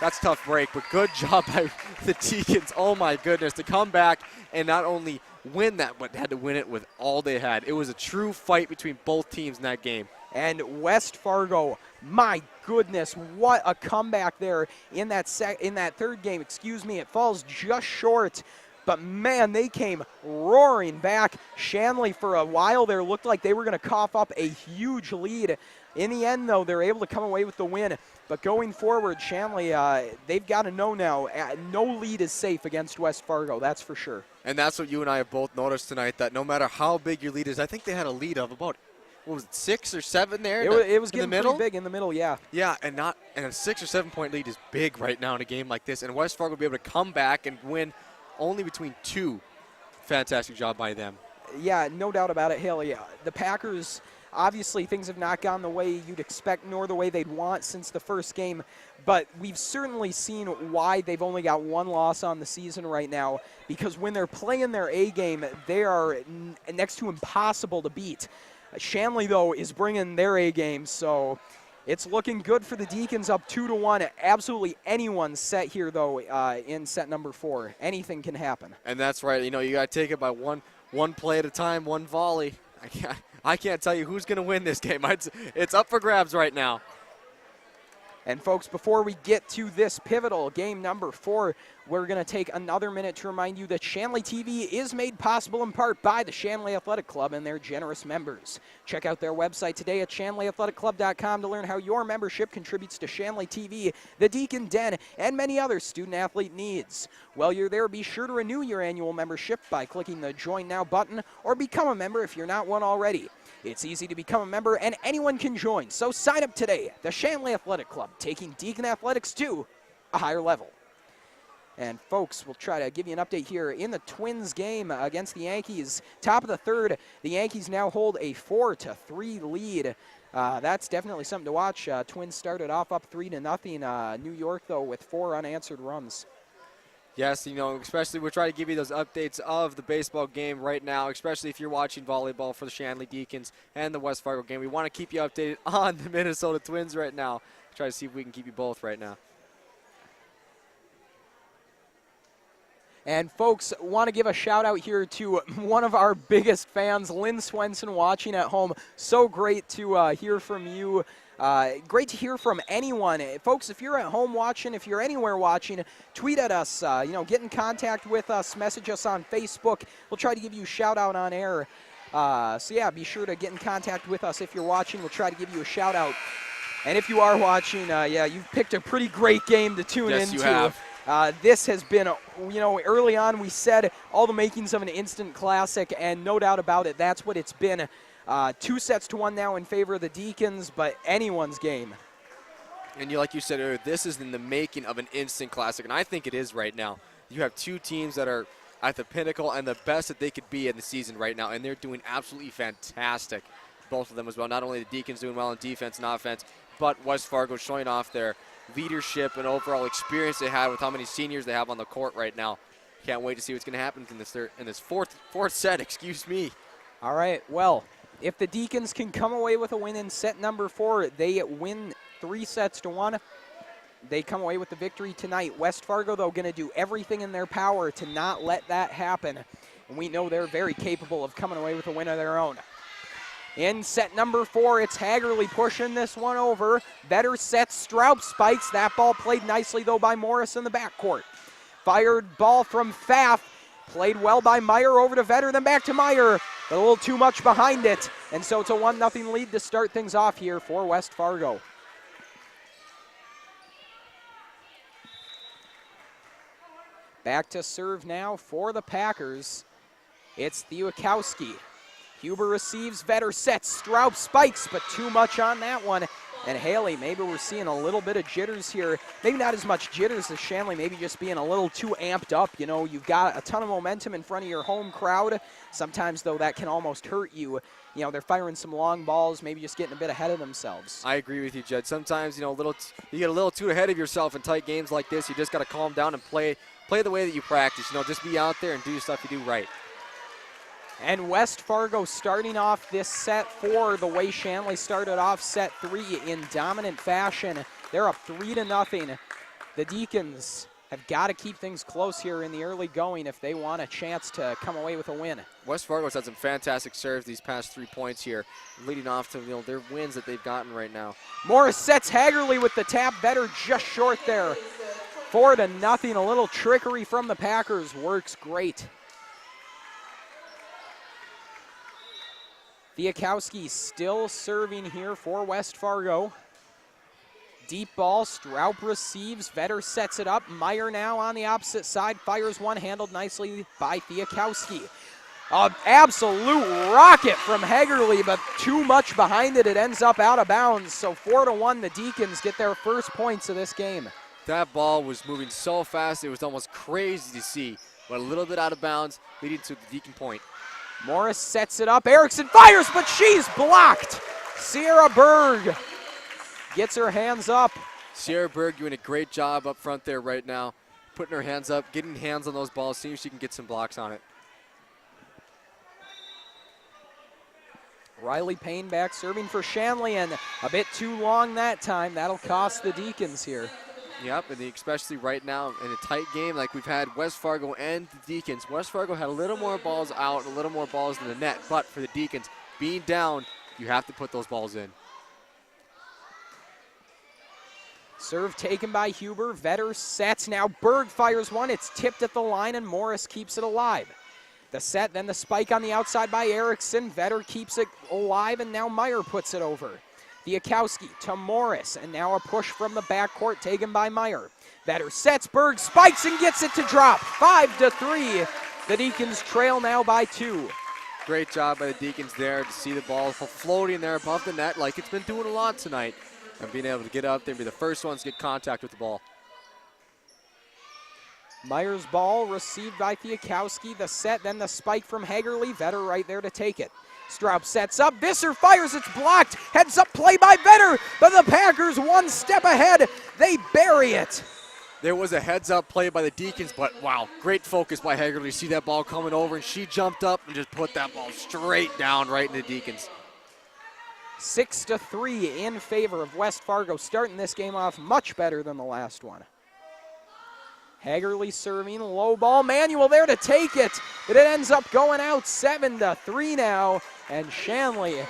That's a tough break, but good job by the Deacons. Oh my goodness, to come back and not only win that, but had to win it with all they had. It was a true fight between both teams in that game. And West Fargo, my goodness, what a comeback there in that third game. It falls just short. But man, they came roaring back. Shanley, for a while there, looked like they were going to cough up a huge lead. In the end, though, they're able to come away with the win. But going forward, Shanley, they've got to know now, no lead is safe against West Fargo, that's for sure. And that's what you and I have both noticed tonight, that no matter how big your lead is, I think they had a lead of about, what was it, 6 or 7 there? It was getting pretty big in the middle, yeah. Yeah, and a 6 or 7 point lead is big right now in a game like this. And West Fargo will be able to come back and win only between 2. Fantastic job by them. Yeah, no doubt about it, Haley. The Packers, obviously things have not gone the way you'd expect nor the way they'd want since the first game, but we've certainly seen why they've only got 1 loss on the season right now, because when they're playing their A game, they are next to impossible to beat. Shanley, though, is bringing their A game, so it's looking good for the Deacons, up 2-1. Absolutely anyone's set here, though, in set number 4. Anything can happen. And that's right. You know, you got to take it by one play at a time, one volley. I can't tell you who's going to win this game. It's up for grabs right now. And, folks, before we get to this pivotal game number 4, we're going to take another minute to remind you that Shanley TV is made possible in part by the Shanley Athletic Club and their generous members. Check out their website today at shanleyathletic.com to learn how your membership contributes to Shanley TV, the Deacon Den, and many other student-athlete needs. While you're there, be sure to renew your annual membership by clicking the Join Now button or become a member if you're not one already. It's easy to become a member, and anyone can join, so sign up today. The Shanley Athletic Club, taking Deacon athletics to a higher level. And, folks, we'll try to give you an update here in the Twins game against the Yankees. Top of the third, the Yankees now hold a 4-3 lead. That's definitely something to watch. Twins started off up 3-0. New York, though, with 4 unanswered runs. Yes, you know, especially we're trying to give you those updates of the baseball game right now, especially if you're watching volleyball for the Shanley Deacons and the West Fargo game. We want to keep you updated on the Minnesota Twins right now. Try to see if we can keep you both right now. And, folks, want to give a shout-out here to one of our biggest fans, Lynn Swenson, watching at home. So great to hear from you. Great to hear from anyone. Folks, if you're at home watching, if you're anywhere watching, tweet at us, get in contact with us, message us on Facebook. We'll try to give you a shout-out on air. So, yeah, be sure to get in contact with us if you're watching. We'll try to give you a shout-out. And if you are watching, you've picked a pretty great game to tune into. Yes, you have. This has been, early on we said all the makings of an instant classic, and no doubt about it, that's what it's been. 2-1 now in favor of the Deacons, but anyone's game. And like you said earlier, this is in the making of an instant classic, and I think it is right now. You have 2 teams that are at the pinnacle and the best that they could be in the season right now, and they're doing absolutely fantastic, both of them as well. Not only the Deacons doing well in defense and offense, but West Fargo showing off their leadership and overall experience they had with how many seniors they have on the court right now. Can't wait to see what's going to happen in this fourth set. Excuse me. All right, well, if the Deacons can come away with a win in set number 4, they win 3-1. They come away with the victory tonight. West Fargo, though, going to do everything in their power to not let that happen. And we know they're very capable of coming away with a win of their own. In set number 4, it's Hagerly pushing this one over. Vetter sets, Straub spikes. That ball played nicely, though, by Morris in the backcourt. Fired ball from Pfaff. Played well by Meyer over to Vetter, then back to Meyer. But a little too much behind it. And so it's a 1-0 lead to start things off here for West Fargo. Back to serve now for the Packers. It's Thiewakowski. Huber receives, Vetter sets, Straub spikes, but too much on that one. And Haley, maybe we're seeing a little bit of jitters here. Maybe not as much jitters as Shanley, maybe just being a little too amped up. You know, you've got a ton of momentum in front of your home crowd. Sometimes, though, that can almost hurt you. You know, they're firing some long balls, maybe just getting a bit ahead of themselves. I agree with you, Jed. Sometimes, you know, you get a little too ahead of yourself in tight games like this. You just got to calm down and play the way that you practice. You know, just be out there and do stuff you do right. And West Fargo starting off this set 4 the way Shanley started off set 3 in dominant fashion. They're up 3-0. The Deacons have got to keep things close here in the early going if they want a chance to come away with a win. West Fargo's had some fantastic serves these past 3 points here, leading off to, you know, their wins that they've gotten right now. Morris sets Hagerly with the tap, better just short there. 4-0, a little trickery from the Packers, works great. Fiakowski still serving here for West Fargo. Deep ball, Straub receives, Vetter sets it up. Meyer now on the opposite side, fires one, handled nicely by Fiakowski. An absolute rocket from Hagerly, but too much behind it. It ends up out of bounds, so 4-1, the Deacons get their first points of this game. That ball was moving so fast, it was almost crazy to see, but a little bit out of bounds, leading to the Deacon point. Morris sets it up, Erickson fires, but she's blocked. Sierra Berg gets her hands up. Sierra Berg doing a great job up front there right now, putting her hands up, getting hands on those balls, seeing if she can get some blocks on it. Riley Payne back serving for Shanley, and a bit too long that time. That'll cost the Deacons here. Yep, and especially right now in a tight game like we've had West Fargo and the Deacons. West Fargo had a little more balls out, a little more balls in the net, but for the Deacons, being down, you have to put those balls in. Serve taken by Huber. Vetter sets. Now Berg fires one. It's tipped at the line, and Morris keeps it alive. The set, then the spike on the outside by Erickson. Vetter keeps it alive, and now Meyer puts it over. Fiakowski to Morris, and now a push from the backcourt taken by Meyer. Vetter sets, Berg spikes and gets it to drop. 5-3. The Deacons trail now by 2. Great job by the Deacons there to see the ball floating there above the net like it's been doing a lot tonight, and being able to get up there and be the first ones to get contact with the ball. Meyer's ball received by Fiakowski. The set, then the spike from Hagerly. Vetter right there to take it. Straub sets up. Visser fires. It's blocked. Heads up play by Vetter, but the Packers one step ahead. They bury it. There was a heads-up play by the Deacons, but wow, great focus by Hagerly. See that ball coming over, and she jumped up and just put that ball straight down right into the Deacons. 6-3 in favor of West Fargo, starting this game off much better than the last one. Hagerly serving, low ball, Manuel there to take it, but it ends up going out 7-3 now, and Shanley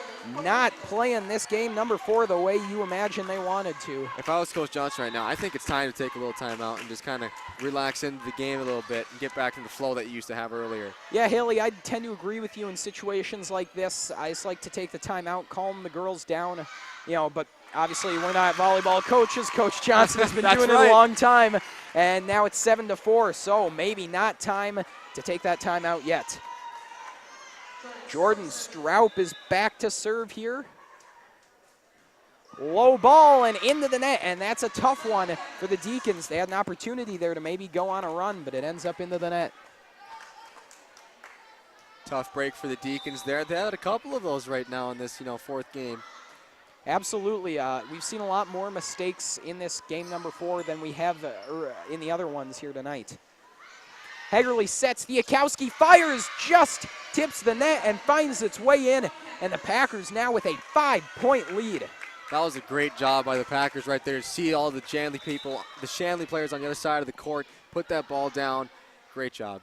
not playing this game number 4 the way you imagine they wanted to. If I was Coach Johnson right now, I think it's time to take a little time out and just kind of relax into the game a little bit and get back in the flow that you used to have earlier. Yeah, Haley, I tend to agree with you in situations like this. I just like to take the time out, calm the girls down, you know, but obviously we're not volleyball coaches. Coach Johnson has been doing it a long time, and now it's 7-4, so maybe not time to take that time out yet. Jordan Straub is back to serve here. Low ball and into the net, and that's a tough one for the Deacons. They had an opportunity there to maybe go on a run, but it ends up into the net. Tough break for the Deacons there. They had a couple of those right now in this, fourth game. Absolutely. We've seen a lot more mistakes in this game number 4 than we have in the other ones here tonight. Hagerly sets, Fiakowski fires, just tips the net and finds its way in, and the Packers now with a 5-point lead. That was a great job by the Packers right there. See all the Shanley people, the Shanley players on the other side of the court, put that ball down. Great job.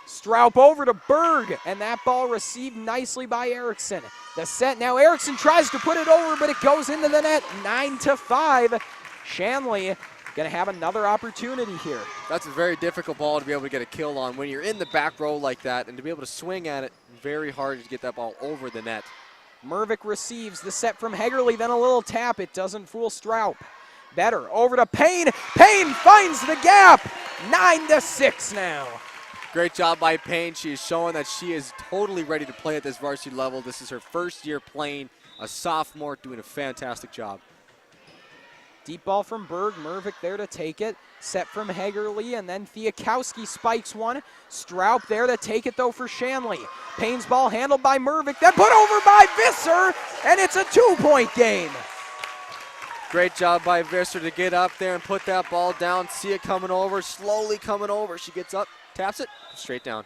Straub over to Berg, and that ball received nicely by Erickson. The set, now Erickson tries to put it over, but it goes into the net, 9-5. Shanley going to have another opportunity here. That's a very difficult ball to be able to get a kill on. When you're in the back row like that and to be able to swing at it, very hard to get that ball over the net. Mervick receives the set from Hagerly, then a little tap. It doesn't fool Straub. Better over to Payne. Payne finds the gap. 9-6 now. Great job by Payne. She is showing that she is totally ready to play at this varsity level. This is her first year playing, a sophomore, doing a fantastic job. Deep ball from Berg. Mervick there to take it. Set from Hagerly, and then Fiakowski spikes one. Stroup there to take it, though, for Shanley. Payne's ball handled by Mervick, then put over by Visser, and it's a 2-point game. Great job by Visser to get up there and put that ball down. See it coming over, slowly coming over. She gets up, taps it, straight down.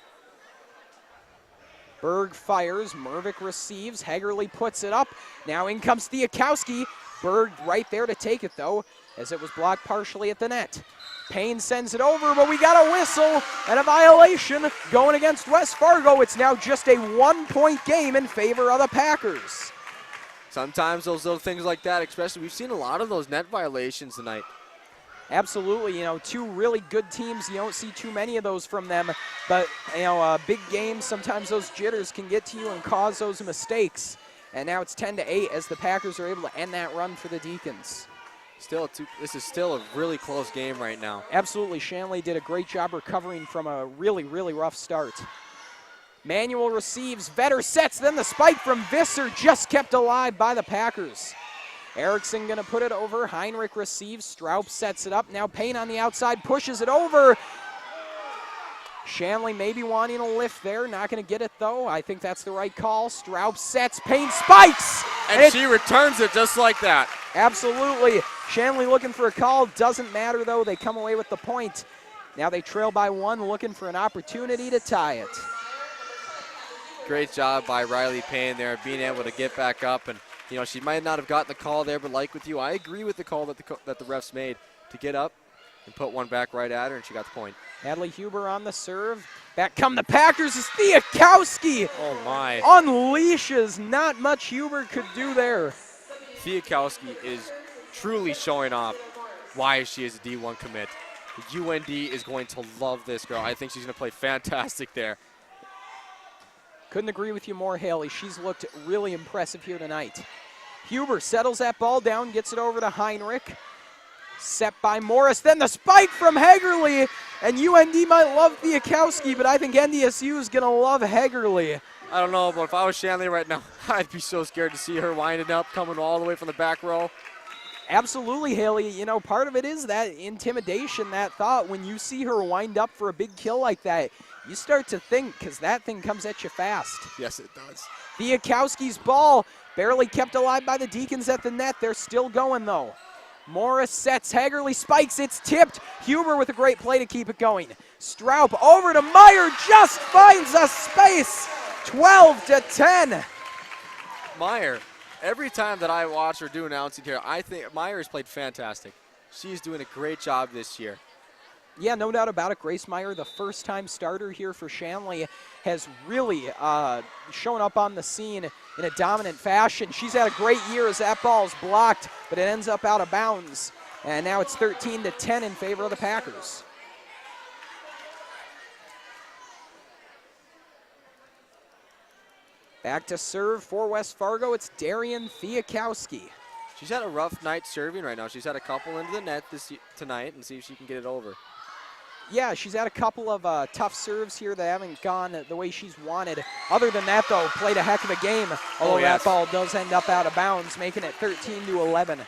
Berg fires, Mervick receives, Hagerly puts it up. Now in comes Fiakowski. Berg right there to take it, though, as it was blocked partially at the net. Payne sends it over, but we got a whistle and a violation going against West Fargo. It's now just a 1-point game in favor of the Packers. Sometimes those little things like that, especially, we've seen a lot of those net violations tonight. Absolutely, two really good teams. You don't see too many of those from them, but big games, sometimes those jitters can get to you and cause those mistakes. And now it's 10-8 as the Packers are able to end that run for the Deacons. This is still a really close game right now. Absolutely, Shanley did a great job recovering from a really, really rough start. Manuel receives, Vetter sets, then the spike from Visser just kept alive by the Packers. Erickson gonna put it over, Heinrich receives, Stroup sets it up, now Payne on the outside pushes it over. Shanley maybe wanting a lift there, not gonna get it though. I think that's the right call. Stroup sets, Payne spikes! And she returns it just like that. Absolutely. Shanley looking for a call, doesn't matter though, they come away with the point. Now they trail by 1, looking for an opportunity to tie it. Great job by Riley Payne there, being able to get back up. And, she might not have gotten the call there, but like with you, I agree with the call that the refs made to get up and put one back right at her, and she got the point. Hadley Huber on the serve. Back come the Packers as Fiakowski. Oh, my. Unleashes. Not much Huber could do there. Fiakowski is truly showing off why she is a D1 commit. The UND is going to love this girl. I think she's going to play fantastic there. Couldn't agree with you more, Haley. She's looked really impressive here tonight. Huber settles that ball down, gets it over to Heinrich. Set by Morris, then the spike from Hagerly. And UND might love Fiakowski, but I think NDSU is going to love Hagerly. I don't know, but if I was Shanley right now, I'd be so scared to see her winding up, coming all the way from the back row. Absolutely, Haley. Part of it is that intimidation, that thought. When you see her wind up for a big kill like that, you start to think, because that thing comes at you fast. Yes, it does. Fiakowski's ball barely kept alive by the Deacons at the net. They're still going, though. Morris sets, Hagerly spikes, it's tipped. Huber with a great play to keep it going. Stroup over to Meyer, just finds a space. 12-10. Meyer, every time that I watch her do announcing here, I think Meyer has played fantastic. She's doing a great job this year. Yeah, no doubt about it. Grace Meyer, the first-time starter here for Shanley, has really shown up on the scene in a dominant fashion. She's had a great year as that ball's blocked, but it ends up out of bounds. And now it's 13-10 in favor of the Packers. Back to serve for West Fargo. It's Darian Fiakowski. She's had a rough night serving right now. She's had a couple into the net tonight, and see if she can get it over. Yeah, she's had a couple of tough serves here that haven't gone the way she's wanted. Other than that, though, played a heck of a game. Although that ball does end up out of bounds, making it 13-11.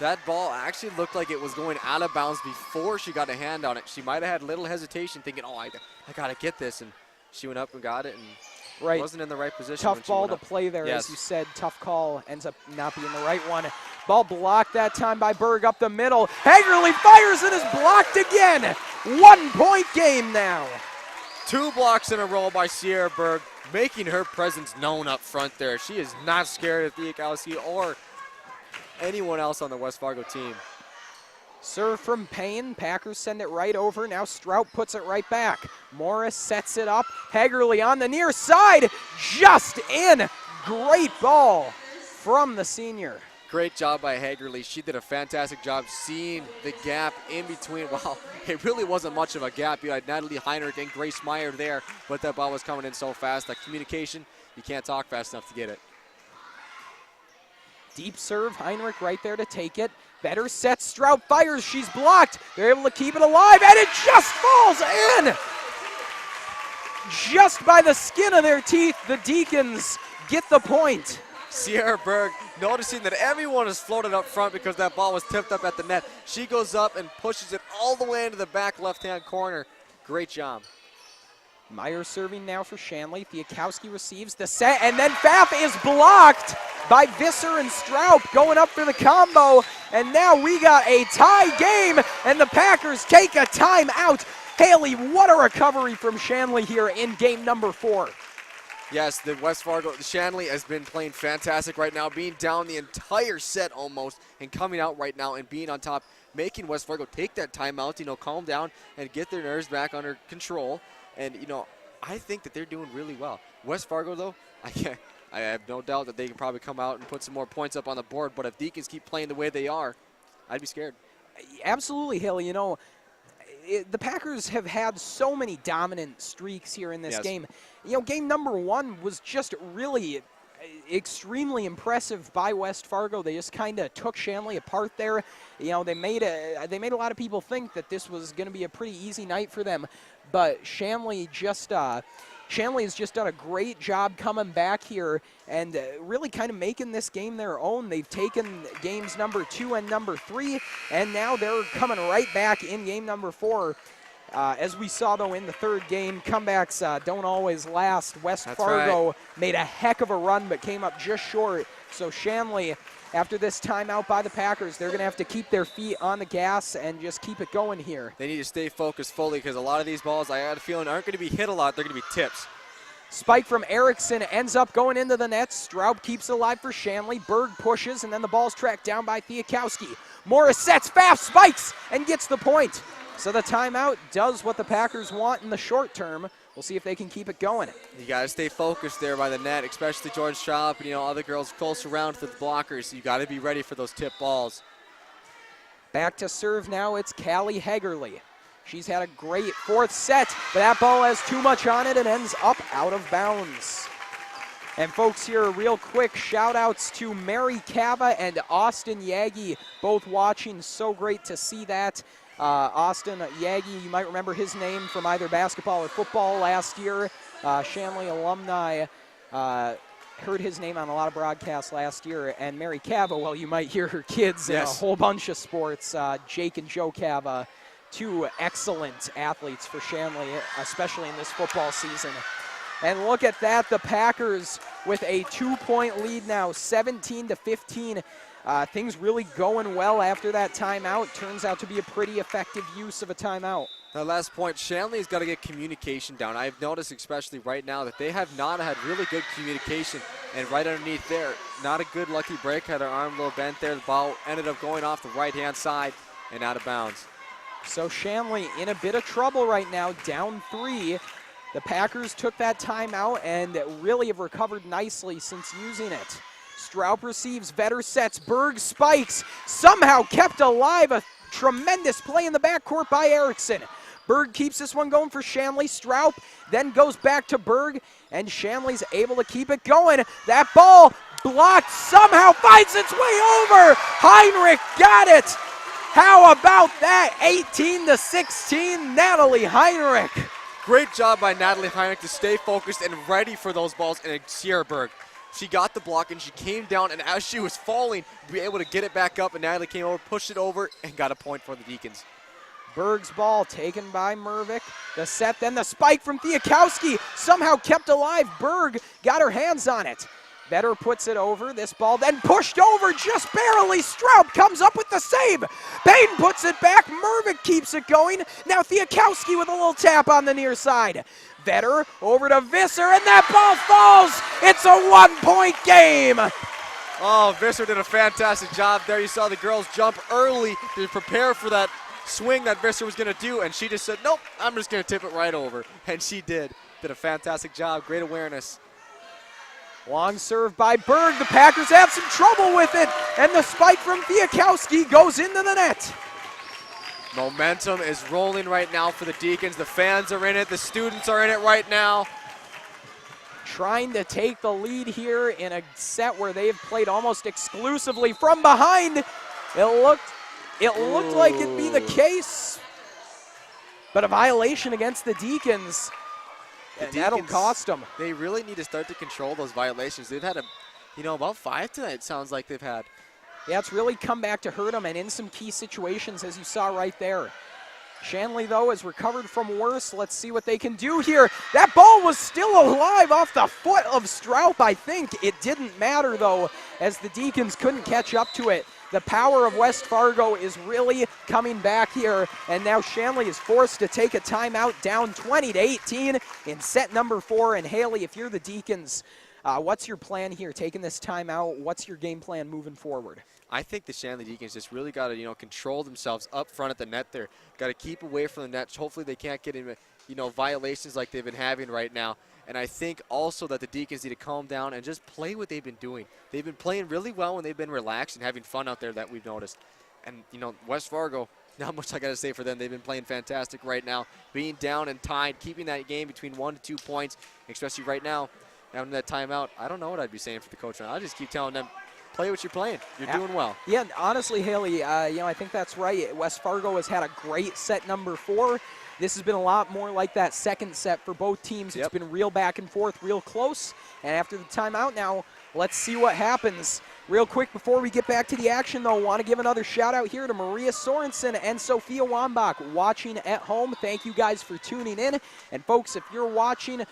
That ball actually looked like it was going out of bounds before she got a hand on it. She might have had a little hesitation, thinking, oh, I got to get this. And she went up and got it, and wasn't in the right position. Tough ball to play there, as you said. Tough call, ends up not being the right one. Ball blocked that time by Berg up the middle. Hagerly fires and is blocked again. 1-point game now. 2 blocks in a row by Sierra Berg, making her presence known up front there. She is not scared of Fiakowski or anyone else on the West Fargo team. Serve from Payne. Packers send it right over. Now Stroup puts it right back. Morris sets it up. Hagerly on the near side. Just in. Great ball from the senior. Great job by Hagerly. She did a fantastic job seeing the gap in between. Well, it really wasn't much of a gap. You had Natalie Heinrich and Grace Meyer there, but that ball was coming in so fast. That communication, you can't talk fast enough to get it. Deep serve, Heinrich right there to take it. Better set, Stroup fires, she's blocked. They're able to keep it alive, and it just falls in! Just by the skin of their teeth, the Deacons get the point. Sierra Berg, noticing that everyone is floated up front because that ball was tipped up at the net. She goes up and pushes it all the way into the back left-hand corner. Great job. Meyer serving now for Shanley. Fiakowski receives the set, and then Pfaff is blocked by Visser and Straub going up for the combo. And now we got a tie game, and the Packers take a timeout. Haley, what a recovery from Shanley here in game number 4. Yes, the West Fargo, Shanley has been playing fantastic right now, being down the entire set almost, and coming out right now and being on top, making West Fargo take that timeout, calm down and get their nerves back under control. And, I think that they're doing really well. West Fargo, though, I have no doubt that they can probably come out and put some more points up on the board, but if Deacons keep playing the way they are, I'd be scared. Absolutely, Haley. The Packers have had so many dominant streaks here in this game. Game number 1 was just really extremely impressive by West Fargo. They just kind of took Shanley apart there. They made a lot of people think that this was going to be a pretty easy night for them, but Shanley has just done a great job coming back here and really kind of making this game their own. They've taken games number 2 and number 3, and now they're coming right back in game number 4. As we saw, though, in the third game, comebacks don't always last. West Fargo made a heck of a run but came up just short. So Shanley, after this timeout by the Packers, they're going to have to keep their feet on the gas and just keep it going here. They need to stay focused fully because a lot of these balls, I had a feeling, aren't going to be hit a lot. They're going to be tips. Spike from Erickson ends up going into the net. Straub keeps it alive for Shanley. Berg pushes, and then the ball's tracked down by Fiakowski. Morris sets, Pfaff spikes, and gets the point. So the timeout does what the Packers want in the short term. We'll see if they can keep it going. You got to stay focused there by the net, especially George Straub and, other girls close around to the blockers. You got to be ready for those tip balls. Back to serve now, it's Callie Hegerly. She's had a great fourth set, but that ball has too much on it and ends up out of bounds. And folks, here real quick, shout outs to Mary Cava and Austin Yagi, both watching. So great to see that. Austin Yagi, you might remember his name from either basketball or football last year. Shanley alumni, heard his name on a lot of broadcasts last year. And Mary Cava, well, you might hear her kids in a whole bunch of sports. Jake and Joe Cava, two excellent athletes for Shanley, especially in this football season. And look at that, the Packers with a 2-point lead now, 17-15. Things really going well after that timeout. Turns out to be a pretty effective use of a timeout. That last point, Shanley's got to get communication down. I've noticed, especially right now, that they have not had really good communication. And right underneath there, not a good lucky break. Had her arm a little bent there. The ball ended up going off the right-hand side and out of bounds. So Shanley in a bit of trouble right now, down 3. The Packers took that timeout and really have recovered nicely since using it. Straub receives, Vetter sets, Berg spikes, somehow kept alive. A tremendous play in the backcourt by Erickson. Berg keeps this one going for Shanley. Straub then goes back to Berg, and Shanley's able to keep it going. That ball blocked, somehow finds its way over. Heinrich got it. How about that? 18-16, Natalie Heinrich. Great job by Natalie Heinrich to stay focused and ready for those balls. And Sierra Berg, she got the block and she came down, and as she was falling, be able to get it back up, and Natalie came over, pushed it over, and got a point for the Deacons. Berg's ball taken by Mervick. The set, then the spike from Fiakowski, somehow kept alive. Berg got her hands on it. Vetter puts it over. This ball then pushed over just barely. Straub comes up with the save. Payton puts it back. Mervick keeps it going. Now Fiakowski with a little tap on the near side. Vetter over to Visser, and that ball falls. It's a 1-point game. Oh, Visser did a fantastic job there. You saw the girls jump early to prepare for that swing that Visser was going to do, and she just said, nope, I'm just going to tip it right over. And she did. Did a fantastic job. Great awareness. Long serve by Berg. The Packers have some trouble with it, and the spike from Fiakowski goes into the net. Momentum is rolling right now for the Deacons. The fans are in it. The students are in it right now. Trying to take the lead here in a set where they've played almost exclusively from behind. It looked like it'd be the case, but a violation against the Deacons. And that'll cost them. They really need to start to control those violations. They've had about 5 tonight, it sounds like they've had. Yeah, it's really come back to hurt them, and in some key situations, as you saw right there. Shanley, though, has recovered from worse. Let's see what they can do here. That ball was still alive off the foot of Stroup, I think. It didn't matter, though, as the Deacons couldn't catch up to it. The power of West Fargo is really coming back here, and now Shanley is forced to take a timeout, down 20-18 in set number 4. And Haley, if you're the Deacons, what's your plan here? Taking this timeout, what's your game plan moving forward? I think the Shanley Deacons just really got to, control themselves up front at the net there. Got to keep away from the net. Hopefully they can't get into, violations like they've been having right now. And I think also that the Deacons need to calm down and just play what they've been doing. They've been playing really well when they've been relaxed and having fun out there that we've noticed. And, West Fargo, not much I got to say for them. They've been playing fantastic right now, being down and tied, keeping that game between 1 to 2 points, especially right now, having that timeout. I don't know what I'd be saying for the coach. I'll just keep telling them, play what you're playing. You're doing well. Yeah, honestly, Haley, I think that's right. West Fargo has had a great set number 4. This has been a lot more like that second set for both teams. It's been real back and forth, real close. And after the timeout now, let's see what happens. Real quick before we get back to the action, though, want to give another shout-out here to Maria Sorensen and Sophia Wambach watching at home. Thank you guys for tuning in. And, folks, if you're watching,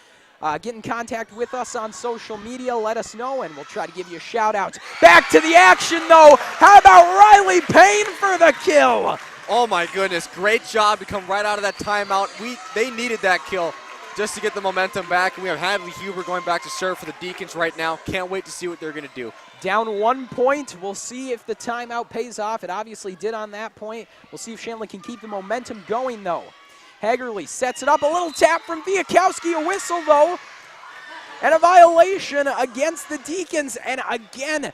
get in contact with us on social media. Let us know, and we'll try to give you a shout-out. Back to the action, though. How about Riley Payne for the kill? Oh, my goodness. Great job to come right out of that timeout. They needed that kill just to get the momentum back. And we have Hadley Huber going back to serve for the Deacons right now. Can't wait to see what they're going to do. Down 1 point. We'll see if the timeout pays off. It obviously did on that point. We'll see if Shanley can keep the momentum going, though. Hagerly sets it up. A little tap from Fiakowski. A whistle, though. And a violation against the Deacons. And again,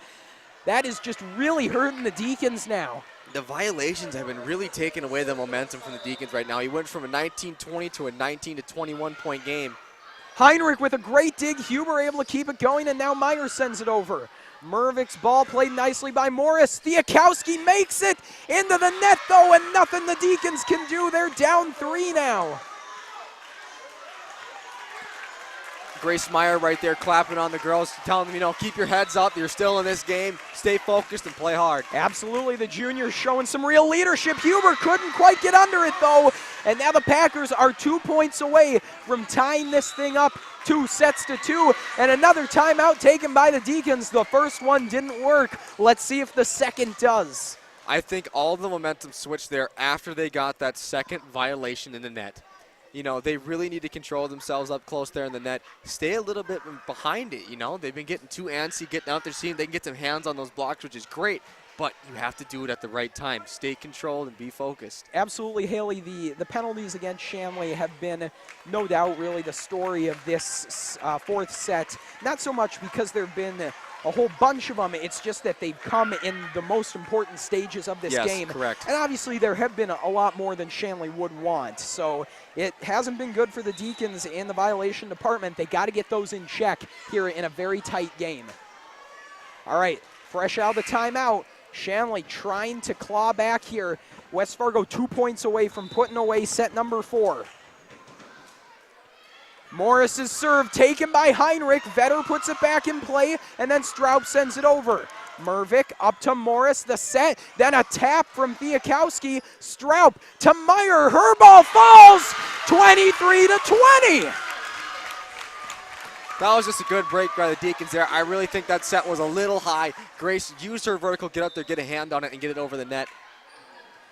that is just really hurting the Deacons now. The violations have been really taking away the momentum from the Deacons right now. He went from a 19-20 to a 19-21 point game. Heinrich with a great dig. Huber able to keep it going, and now Meyer sends it over. Mervick's ball played nicely by Morris. Fiakowski makes it into the net, though, and nothing the Deacons can do. They're down 3 now. Grace Meyer right there clapping on the girls, telling them, keep your heads up. You're still in this game. Stay focused and play hard. Absolutely, the juniors showing some real leadership. Huber couldn't quite get under it, though. And now the Packers are 2 points away from tying this thing up 2-2. And another timeout taken by the Deacons. The first one didn't work. Let's see if the second does. I think all the momentum switched there after they got that second violation in the net. They really need to control themselves up close there in the net. Stay a little bit behind it, They've been getting too antsy, getting out there, seeing they can get some hands on those blocks, which is great. But you have to do it at the right time. Stay controlled and be focused. Absolutely, Haley. The penalties against Shanley have been, no doubt, really the story of this fourth set. Not so much because there have been a whole bunch of them. It's just that they've come in the most important stages of this game. Yes, correct. And obviously there have been a lot more than Shanley would want. So it hasn't been good for the Deacons in the violation department. They got to get those in check here in a very tight game. All right, fresh out of the timeout. Shanley trying to claw back here. West Fargo 2 points away from putting away set number 4. Morris's serve taken by Heinrich. Vetter puts it back in play, and then Straub sends it over. Mervick up to Morris, the set, then a tap from Fiakowski. Straub to Meyer. Her ball falls 23-20. That was just a good break by the Deacons there. I really think that set was a little high. Grace used her vertical, get up there, get a hand on it, and get it over the net.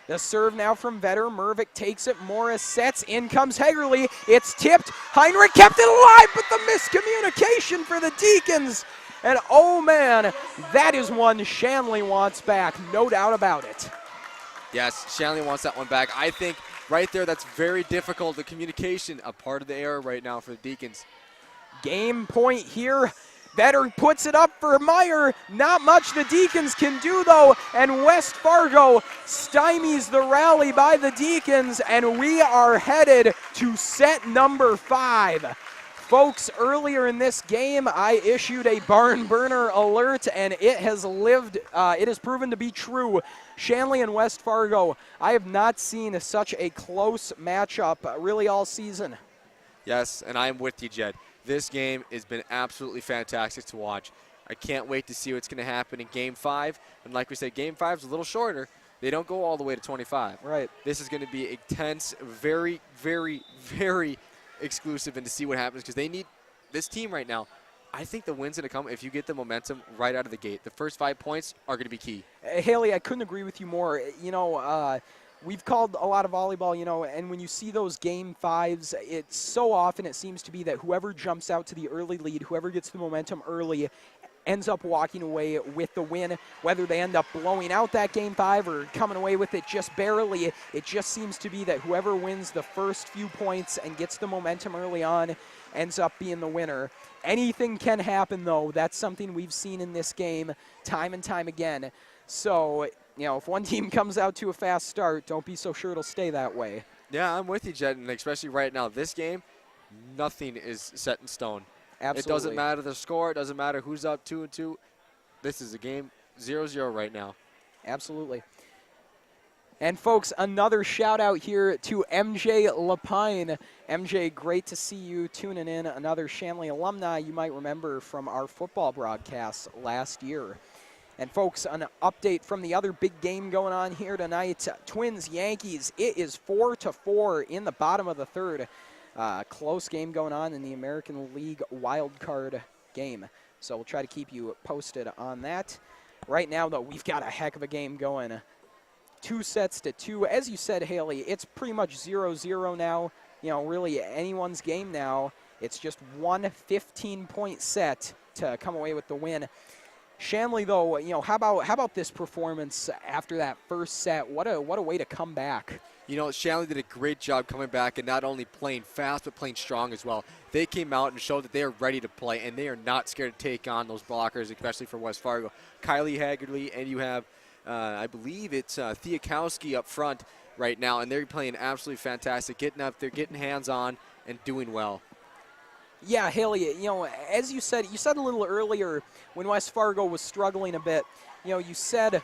The serve now from Vetter. Mervick takes it. Morris sets. In comes Hagerly. It's tipped. Heinrich kept it alive, but the miscommunication for the Deacons. And oh man, that is one Shanley wants back. No doubt about it. Yes, Shanley wants that one back. I think right there that's very difficult. The communication, a part of the error right now for the Deacons. Game point here. Vetter puts it up for Meyer. Not much the Deacons can do, though, and West Fargo stymies the rally by the Deacons, and we are headed to set number 5. Folks, earlier in this game, I issued a barn burner alert, and it has lived. It has proven to be true. Shanley and West Fargo, I have not seen such a close matchup really all season. Yes, and I'm with you, Jed. This game has been absolutely fantastic to watch. I can't wait to see what's going to happen in Game 5. And like we said, Game 5 is a little shorter. They don't go all the way to 25. Right. This is going to be a tense, very, very, very exclusive, and to see what happens because they need this team right now. I think the win's going to come if you get the momentum right out of the gate. The first 5 points are going to be key. Haley, I couldn't agree with you more. We've called a lot of volleyball, and when you see those Game 5s, it's so often it seems to be that whoever jumps out to the early lead, whoever gets the momentum early, ends up walking away with the win. Whether they end up blowing out that Game 5 or coming away with it just barely, it just seems to be that whoever wins the first few points and gets the momentum early on ends up being the winner. Anything can happen, though. That's something we've seen in this game time and time again. So, if one team comes out to a fast start, don't be so sure it'll stay that way. Yeah, I'm with you, Jed, and especially right now, this game, nothing is set in stone. Absolutely. It doesn't matter the score. It doesn't matter who's up 2-2. This is a game 0-0 right now. Absolutely. And, folks, another shout-out here to MJ Lapine. MJ, great to see you tuning in. Another Shanley alumni you might remember from our football broadcasts last year. And, folks, an update from the other big game going on here tonight. Twins-Yankees. It is 4-4 in the bottom of the third. Close game going on in the American League wild card game. So we'll try to keep you posted on that. Right now, though, we've got a heck of a game going. 2-2. As you said, Haley, it's pretty much 0-0 now. Really anyone's game now. It's just one 15-point set to come away with the win. Shanley, though, how about this performance after that first set? What a way to come back. Shanley did a great job coming back and not only playing fast but playing strong as well. They came out and showed that they are ready to play, and they are not scared to take on those blockers, especially for West Fargo. Kylie Haggerty, and you have, I believe it's Thiakowski up front right now, and they're playing absolutely fantastic, getting up there, getting hands-on, and doing well. Yeah, Haley, as you said a little earlier when West Fargo was struggling a bit, you said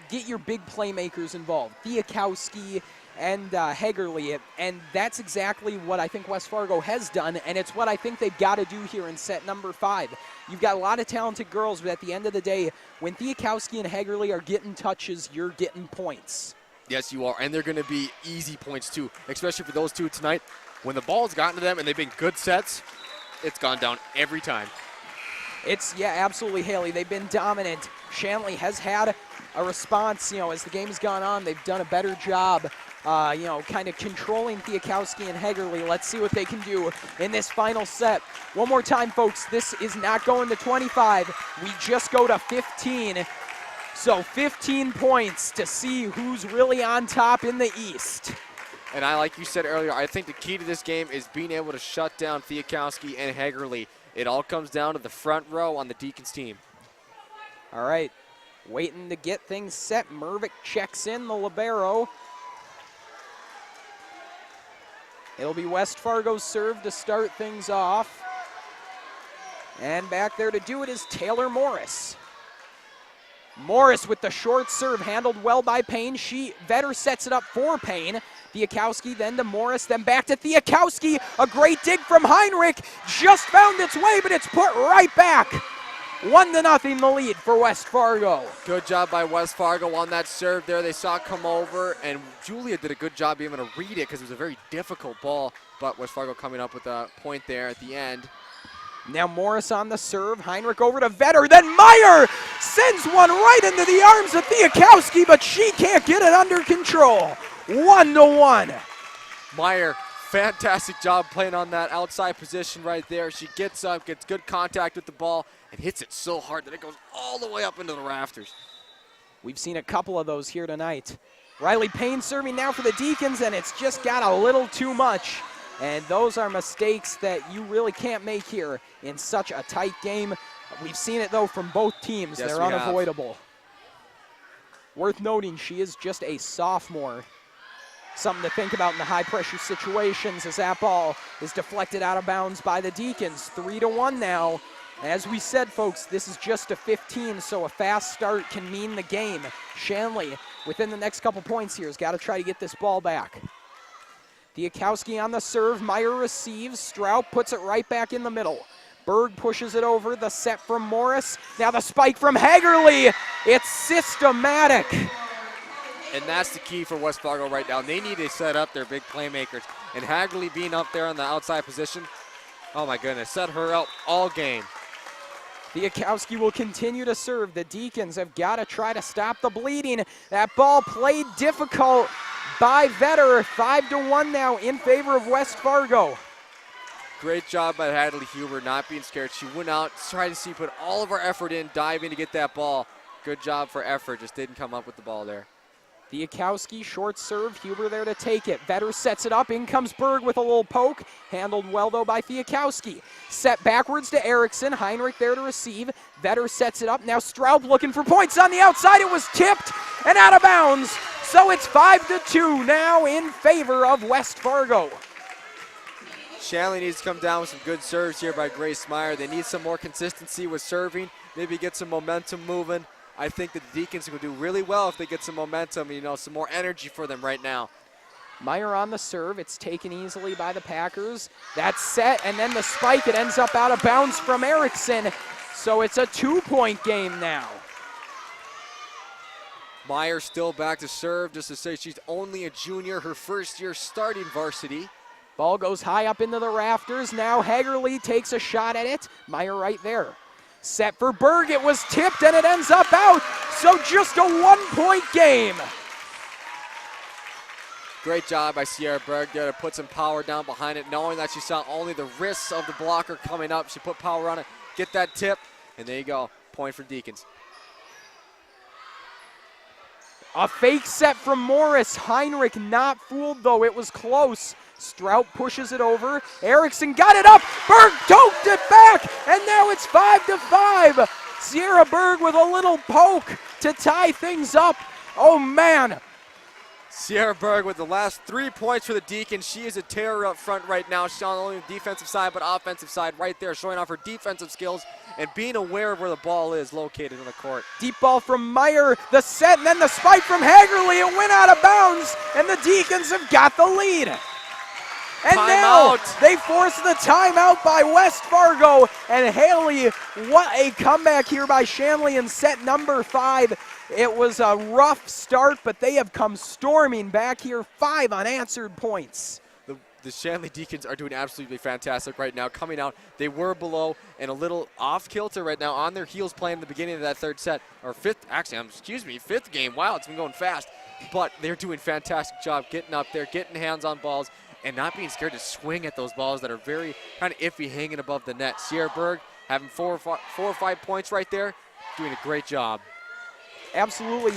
get your big playmakers involved, Thiakowski and Hagerly, and that's exactly what I think West Fargo has done, and it's what I think they've got to do here in set number 5. You've got a lot of talented girls, but at the end of the day, when Thiakowski and Hagerly are getting touches, you're getting points. Yes, you are, and they're going to be easy points too, especially for those two tonight. When the ball's gotten to them and they've been good sets, it's gone down every time. Absolutely, Haley. They've been dominant. Shanley has had a response, as the game has gone on. They've done a better job, kind of controlling Thiakowski and Hagerly. Let's see what they can do in this final set. One more time, folks. This is not going to 25. We just go to 15. So 15 points to see who's really on top in the East. And like you said earlier, I think the key to this game is being able to shut down Thiakowski and Hagerly. It all comes down to the front row on the Deacons team. All right, waiting to get things set. Mervick checks in the libero. It'll be West Fargo's serve to start things off. And back there to do it is Taylor Morris. Morris with the short serve, handled well by Payne. Vetter sets it up for Payne. Thiakowski then to Morris, then back to Thiakowski. A great dig from Heinrich. Just found its way, but it's put right back. 1-0 the lead for West Fargo. Good job by West Fargo on that serve there. They saw it come over, and Julia did a good job being able to read it because it was a very difficult ball, but West Fargo coming up with a point there at the end. Now Morris on the serve. Heinrich over to Vetter. Then Meyer sends one right into the arms of Thiakowski, but she can't get it under control. 1-1. Meyer, fantastic job playing on that outside position right there. She gets up, gets good contact with the ball, and hits it so hard that it goes all the way up into the rafters. We've seen a couple of those here tonight. Riley Payne serving now for the Deacons, and it's just got a little too much. And those are mistakes that you really can't make here in such a tight game. We've seen it, though, from both teams. Yes, they're unavoidable. Worth noting, she is just a sophomore. Something to think about in the high-pressure situations as that ball is deflected out of bounds by the Deacons. 3-1 now. As we said, folks, this is just a 15, so a fast start can mean the game. Shanley, within the next couple points here, has got to try to get this ball back. Thiakowski on the serve. Meyer receives. Strout puts it right back in the middle. Berg pushes it over, the set from Morris. Now the spike from Hagerly. It's systematic. And that's the key for West Fargo right now. They need to set up their big playmakers. And Hagerly being up there on the outside position, oh my goodness, set her up all game. Fiakowski will continue to serve. The Deacons have got to try to stop the bleeding. That ball played difficult by Vetter. 5-1 now in favor of West Fargo. Great job by Hadley Huber not being scared. She went out, tried to see, put all of her effort in, diving to get that ball. Good job for effort, just didn't come up with the ball there. Fiakowski, short serve, Huber there to take it. Vetter sets it up, in comes Berg with a little poke. Handled well though by Fiakowski. Set backwards to Erickson, Heinrich there to receive. Vetter sets it up, now Straub looking for points on the outside. It was tipped and out of bounds. So it's 5-2 now in favor of West Fargo. Shanley needs to come down with some good serves here by Grace Meyer. They need some more consistency with serving, maybe get some momentum moving. I think that the Deacons will do really well if they get some momentum, some more energy for them right now. Meyer on the serve. It's taken easily by the Packers. That's set, and then the spike. It ends up out of bounds from Erickson. So it's a 2-point game now. Meyer still back to serve, just to say she's only a junior, her first year starting varsity. Ball goes high up into the rafters. Now Hagerly takes a shot at it. Meyer right there. Set for Berg, it was tipped and it ends up out. So just a 1-point game. Great job by Sierra Berg there to put some power down behind it, knowing that she saw only the wrists of the blocker coming up. She put power on it, get that tip, and there you go, point for Deacons. A fake set from Morris. Heinrich not fooled though, it was close. Strout pushes it over. Erickson got it up. Berg doped it back. And now it's 5-5. Sierra Berg with a little poke to tie things up. Oh, man. Sierra Berg with the last 3 points for the Deacons. She is a terror up front right now. She's on only the defensive side, but offensive side right there, showing off her defensive skills and being aware of where the ball is located in the court. Deep ball from Meyer. The set, and then the spike from Hagerly. It went out of bounds, and the Deacons have got the lead. And now they force the timeout by West Fargo. And Haley, what a comeback here by Shanley in set number 5. It was a rough start, but they have come storming back here. 5 unanswered points. The Shanley Deacons are doing absolutely fantastic right now. Coming out, they were below and a little off kilter right now, on their heels playing in the beginning of that third set, or fifth game. Wow, it's been going fast. But they're doing a fantastic job getting up there, getting hands on balls, and not being scared to swing at those balls that are very kind of iffy hanging above the net. Sierra Berg having 4 or 5 points right there, doing a great job. Absolutely.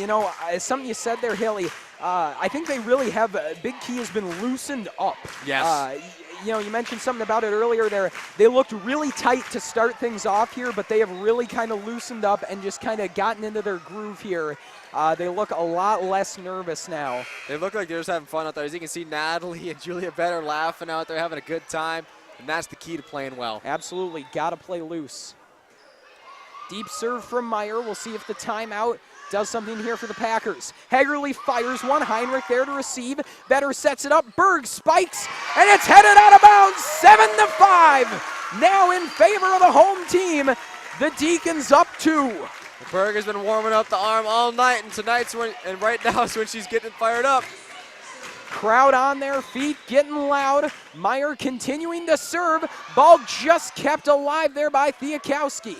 Something you said there, Haley, I think they really have, a big key has been loosened up. Yes. You mentioned something about it earlier there. They looked really tight to start things off here, but they have really kind of loosened up and just kind of gotten into their groove here. They look a lot less nervous now. They look like they're just having fun out there. As you can see, Natalie and Julia Vetter laughing out there, having a good time, and that's the key to playing well. Absolutely. Got to play loose. Deep serve from Meyer. We'll see if the timeout does something here for the Packers. Hagerly fires one. Heinrich there to receive. Vetter sets it up. Berg spikes, and it's headed out of bounds. 7-5. Now in favor of the home team. The Deacons up 2. Berg has been warming up the arm all night, and right now is when she's getting fired up. Crowd on their feet, getting loud. Meyer continuing to serve. Ball just kept alive there by Fiakowski.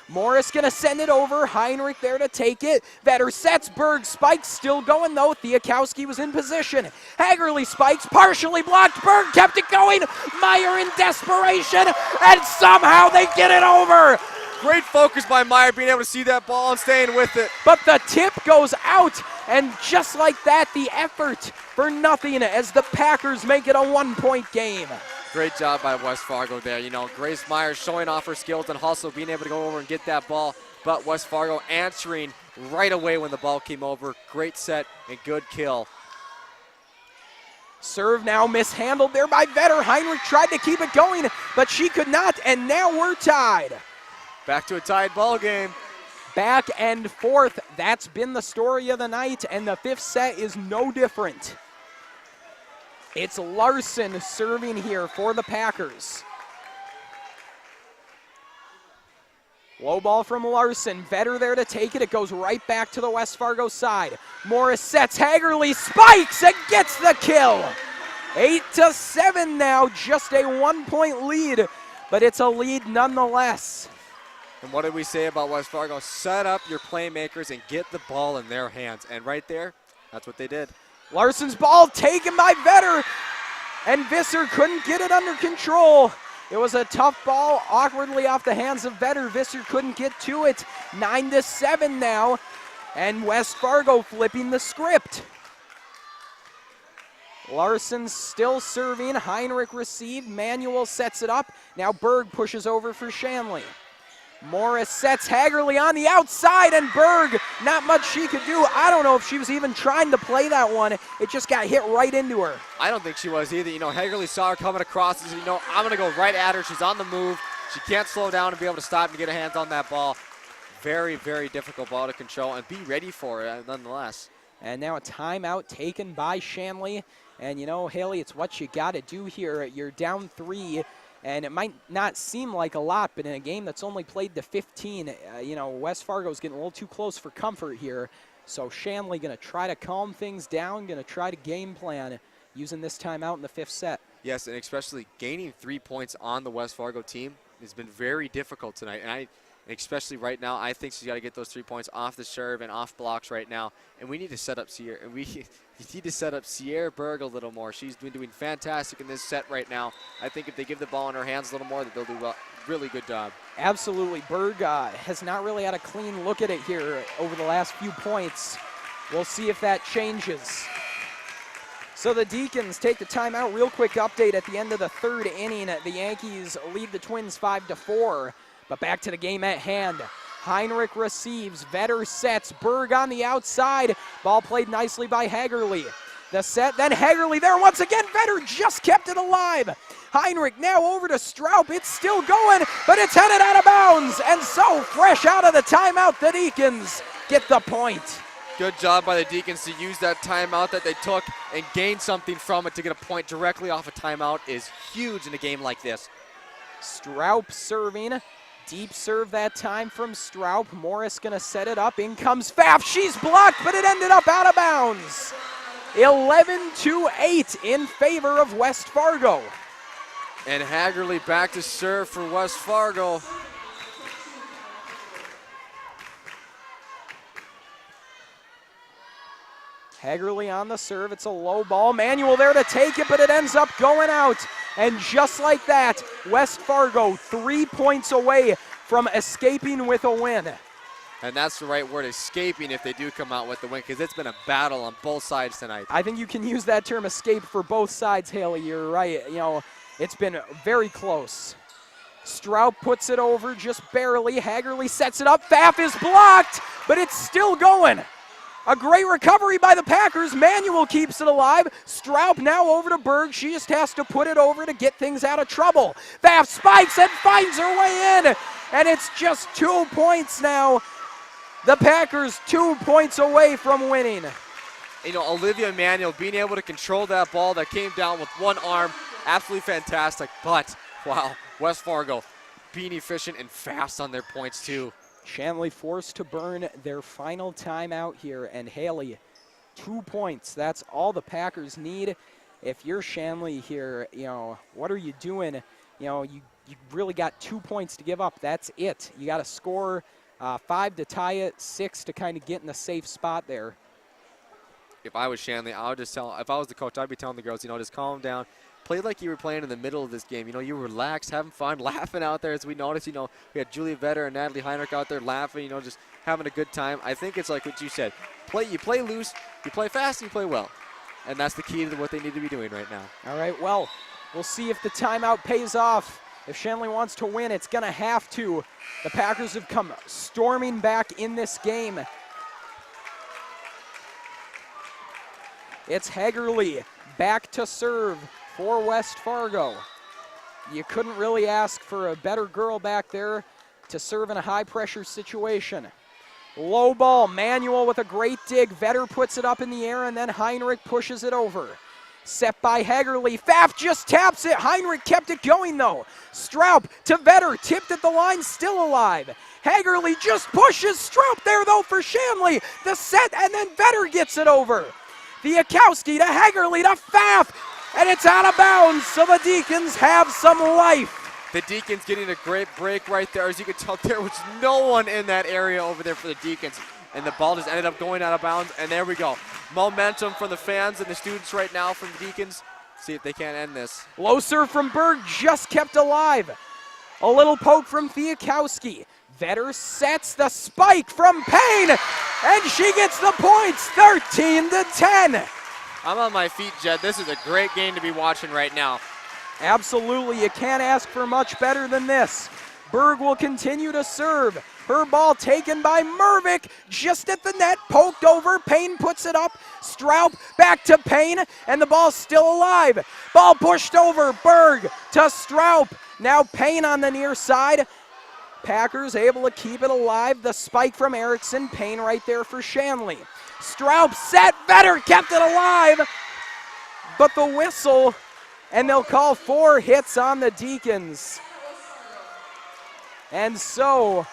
Morris gonna send it over. Heinrich there to take it. Vetter sets. Berg spikes, still going though. Fiakowski was in position. Hagerly spikes, partially blocked. Berg kept it going. Meyer in desperation, and somehow they get it over. Great focus by Meyer, being able to see that ball and staying with it. But the tip goes out, and just like that, the effort for nothing as the Packers make it a 1-point game. Great job by West Fargo there. Grace Meyer showing off her skills and hustle, being able to go over and get that ball. But West Fargo answering right away when the ball came over. Great set and good kill. Serve now mishandled there by Vetter. Heinrich tried to keep it going, but she could not, and now we're tied. Back to a tied ball game. Back and forth. That's been the story of the night, and the 5th set is no different. It's Larson serving here for the Packers. Low ball from Larson. Vetter there to take it. It goes right back to the West Fargo side. Morris sets. Hagerly spikes and gets the kill. 8-7 now. Just a 1-point lead, but it's a lead nonetheless. And what did we say about West Fargo? Set up your playmakers and get the ball in their hands. And right there, that's what they did. Larson's ball taken by Vetter, and Visser couldn't get it under control. It was a tough ball, awkwardly off the hands of Vetter. Visser couldn't get to it. 9-7 now, and West Fargo flipping the script. Larson still serving. Heinrich received. Manuel sets it up. Now Berg pushes over for Shanley. Morris sets. Hagerly on the outside, and Berg, not much she could do. I don't know if she was even trying to play that one. It just got hit right into her. I don't think she was either. Hagerly saw her coming across and said, I'm going to go right at her. She's on the move. She can't slow down and be able to stop and get her hands on that ball. Very, very difficult ball to control and be ready for it nonetheless. And now a timeout taken by Shanley. And Haley, it's what you got to do here. You're down 3. And it might not seem like a lot, but in a game that's only played to 15, West Fargo's getting a little too close for comfort here. So Shanley going to try to calm things down, going to try to game plan using this timeout in the 5th set. Yes, and especially gaining 3 points on the West Fargo team has been very difficult tonight. And especially right now, I think she's got to get those 3 points off the serve and off blocks right now. And we need to set up Sierra. And you need to set up Sierra Berg a little more. She's been doing fantastic in this set right now. I think if they give the ball in her hands a little more, that they'll do a really good job. Absolutely. Berg has not really had a clean look at it here over the last few points. We'll see if that changes. So the Deacons take the timeout. Real quick update at the end of the 3rd inning. The Yankees lead the Twins 5-4. But back to the game at hand. Heinrich receives. Vetter sets. Berg on the outside. Ball played nicely by Hagerly. The set, then Hagerly there once again. Vetter just kept it alive. Heinrich now over to Straub. It's still going, but it's headed out of bounds. And so, fresh out of the timeout, the Deacons get the point. Good job by the Deacons to use that timeout that they took and gain something from it. To get a point directly off a timeout is huge in a game like this. Straub serving. Deep serve that time from Straub. Morris gonna set it up. In comes Pfaff. She's blocked, but it ended up out of bounds. 11-8 in favor of West Fargo. And Hagerly back to serve for West Fargo. Hagerly on the serve. It's a low ball. Manuel there to take it, but it ends up going out. And just like that, West Fargo 3 points away from escaping with a win. And that's the right word, escaping, if they do come out with the win, because it's been a battle on both sides tonight. I think you can use that term escape for both sides, Haley. You're right. It's been very close. Straub puts it over just barely. Hagerly sets it up. Pfaff is blocked, but it's still going. A great recovery by the Packers. Manuel keeps it alive. Straub now over to Berg. She just has to put it over to get things out of trouble. Pfaff spikes and finds her way in. And it's just 2 points now. The Packers 2 points away from winning. Olivia Manuel being able to control that ball that came down with one arm, absolutely fantastic. But, wow, West Fargo being efficient and fast on their points too. Shanley forced to burn their final timeout here, and Haley, 2 points. That's all the Packers need. If you're Shanley here, what are you doing? You really got 2 points to give up. That's it. You got to score 5 to tie it, 6 to kind of get in a safe spot there. If I was Shanley, I would just tell, if I was the coach, I'd be telling the girls, just calm down. Play like you were playing in the middle of this game. You were relaxed, having fun, laughing out there. As we noticed, we had Julia Vetter and Natalie Heinrich out there laughing, just having a good time. I think it's like what you said. You play loose, you play fast, and you play well. And that's the key to what they need to be doing right now. All right, well, we'll see if the timeout pays off. If Shanley wants to win, it's going to have to. The Packers have come storming back in this game. It's Hagerly back to serve for West Fargo. You couldn't really ask for a better girl back there to serve in a high-pressure situation. Low ball, Manuel with a great dig. Vetter puts it up in the air, and then Heinrich pushes it over. Set by Hagerly. Pfaff just taps it. Heinrich kept it going though. Straub to Vetter. Tipped at the line, still alive. Hagerly just pushes Straub there though for Shanley. The set, and then Vetter gets it over. Fiakowski to Hagerly to Pfaff. And it's out of bounds, so the Deacons have some life. The Deacons getting a great break right there. As you can tell, there was no one in that area over there for the Deacons. And the ball just ended up going out of bounds, and there we go. Momentum from the fans and the students right now from the Deacons. See if they can't end this. Low serve from Berg, just kept alive. A little poke from Fiakowski. Vetter sets the spike from Payne, and she gets the points, 13-10. I'm on my feet, Jed. This is a great game to be watching right now. Absolutely, you can't ask for much better than this. Berg will continue to serve. Her ball taken by Mervick, just at the net, poked over. Payne puts it up. Straub back to Payne, and the ball's still alive. Ball pushed over. Berg to Straub. Now Payne on the near side. Packers able to keep it alive. The spike from Erickson. Payne right there for Shanley. Straub set. Vetter kept it alive. But the whistle, and they'll call 4 hits on the Deacons. And so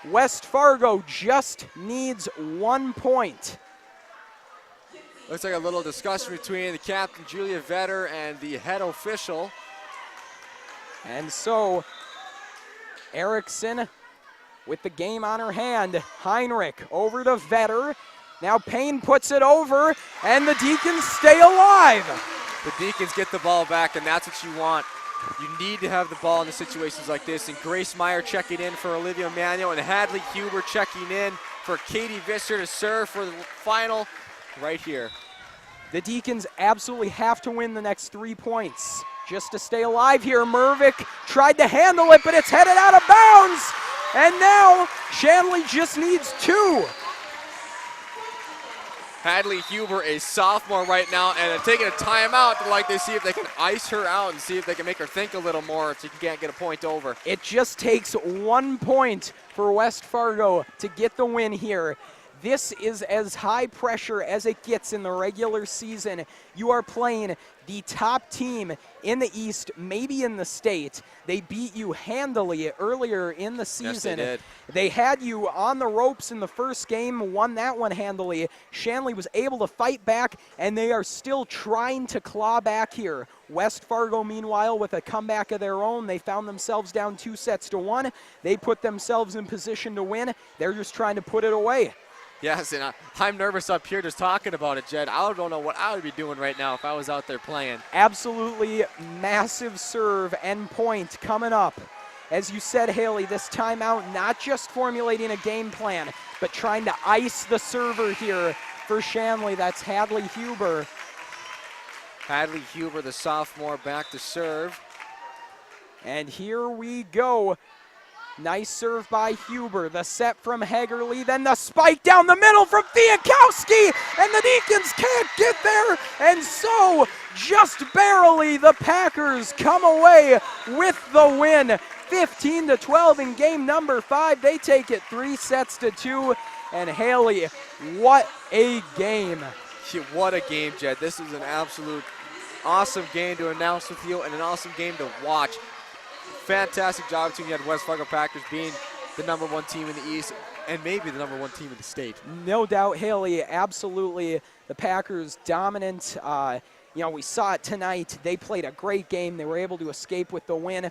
West Fargo just needs 1 point. Looks like a little discussion between the captain, Julia Vetter, and the head official. And so Erickson with the game on her hand. Heinrich over to Vetter. Now Payne puts it over, and the Deacons stay alive. The Deacons get the ball back, and that's what you want. You need to have the ball in the situations like this. And Grace Meyer checking in for Olivia Manuel, and Hadley Huber checking in for Katie Visser to serve for the final right here. The Deacons absolutely have to win the next 3 points just to stay alive here. Mervick tried to handle it, but it's headed out of bounds. And now Shanley just needs 2. Hadley Huber, a sophomore right now, and they're taking a timeout to see if they can ice her out and see if they can make her think a little more so you can't get a point over. It just takes 1 point for West Fargo to get the win here. This is as high pressure as it gets in the regular season. You are playing the top team in the East, maybe in the state. They beat you handily earlier in the season. Yes, they did. They had you on the ropes in the first game, won that one handily. Shanley was able to fight back, and they are still trying to claw back here. West Fargo, meanwhile, with a comeback of their own, they found themselves down 2-1. They put themselves in position to win. They're just trying to put it away. Yes, and I'm nervous up here just talking about it, Jed. I don't know what I would be doing right now if I was out there playing. Absolutely massive serve and point coming up. As you said, Haley, this timeout not just formulating a game plan, but trying to ice the server here for Shanley. That's Hadley Huber. Hadley Huber, the sophomore, back to serve. And here we go. Nice serve by Huber. The set from Hagerly, then the spike down the middle from Fiakowski, and the Deacons can't get there. And so, just barely, the Packers come away with the win. 15-12 in game number 5. They take it 3-2. And Haley, what a game. What a game, Jed. This is an absolute awesome game to announce with you and an awesome game to watch. Fantastic job between you had West Fargo Packers being the #1 team in the East and maybe the #1 team in the state. No doubt, Haley, absolutely. The Packers dominant. We saw it tonight. They played a great game. They were able to escape with the win.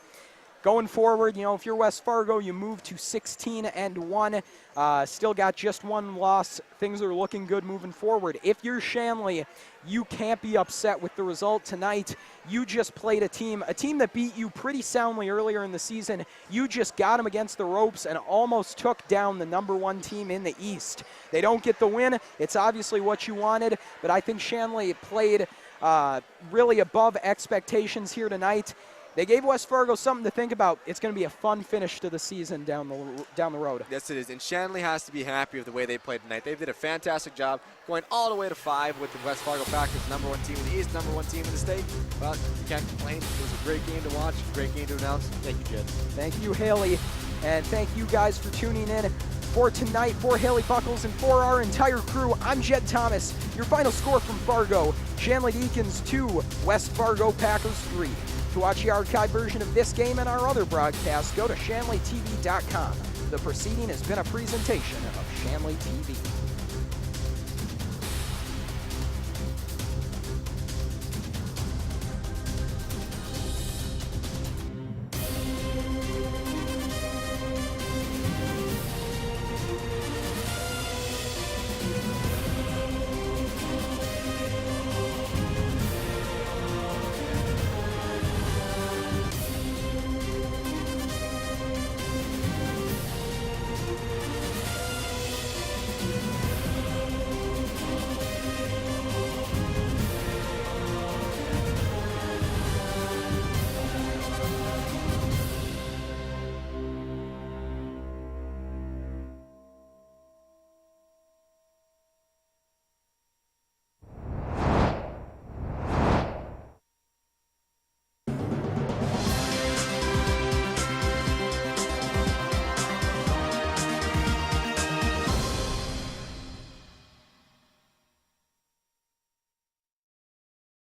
Going forward, if you're West Fargo, you move to 16-1. Still got just 1 loss. Things are looking good moving forward. If you're Shanley, you can't be upset with the result tonight. You just played a team that beat you pretty soundly earlier in the season. You just got them against the ropes and almost took down the #1 team in the East. They don't get the win. It's obviously what you wanted, but I think Shanley played really above expectations here tonight. They gave West Fargo something to think about. It's going to be a fun finish to the season down the road. Yes, it is. And Shanley has to be happy with the way they played tonight. They did a fantastic job going all the way to 5 with the West Fargo Packers, #1 team in the East, #1 team in the state. Well, you can't complain. It was a great game to watch, great game to announce. Thank you, Jed. Thank you, Haley. And thank you guys for tuning in For tonight, for Haley Buckles and for our entire crew, I'm Jed Thomas. Your final score from Fargo, Shanley Deacons 2, West Fargo Packers 3. To watch the archived version of this game and our other broadcasts, go to ShanleyTV.com. The proceeding has been a presentation of Shanley TV.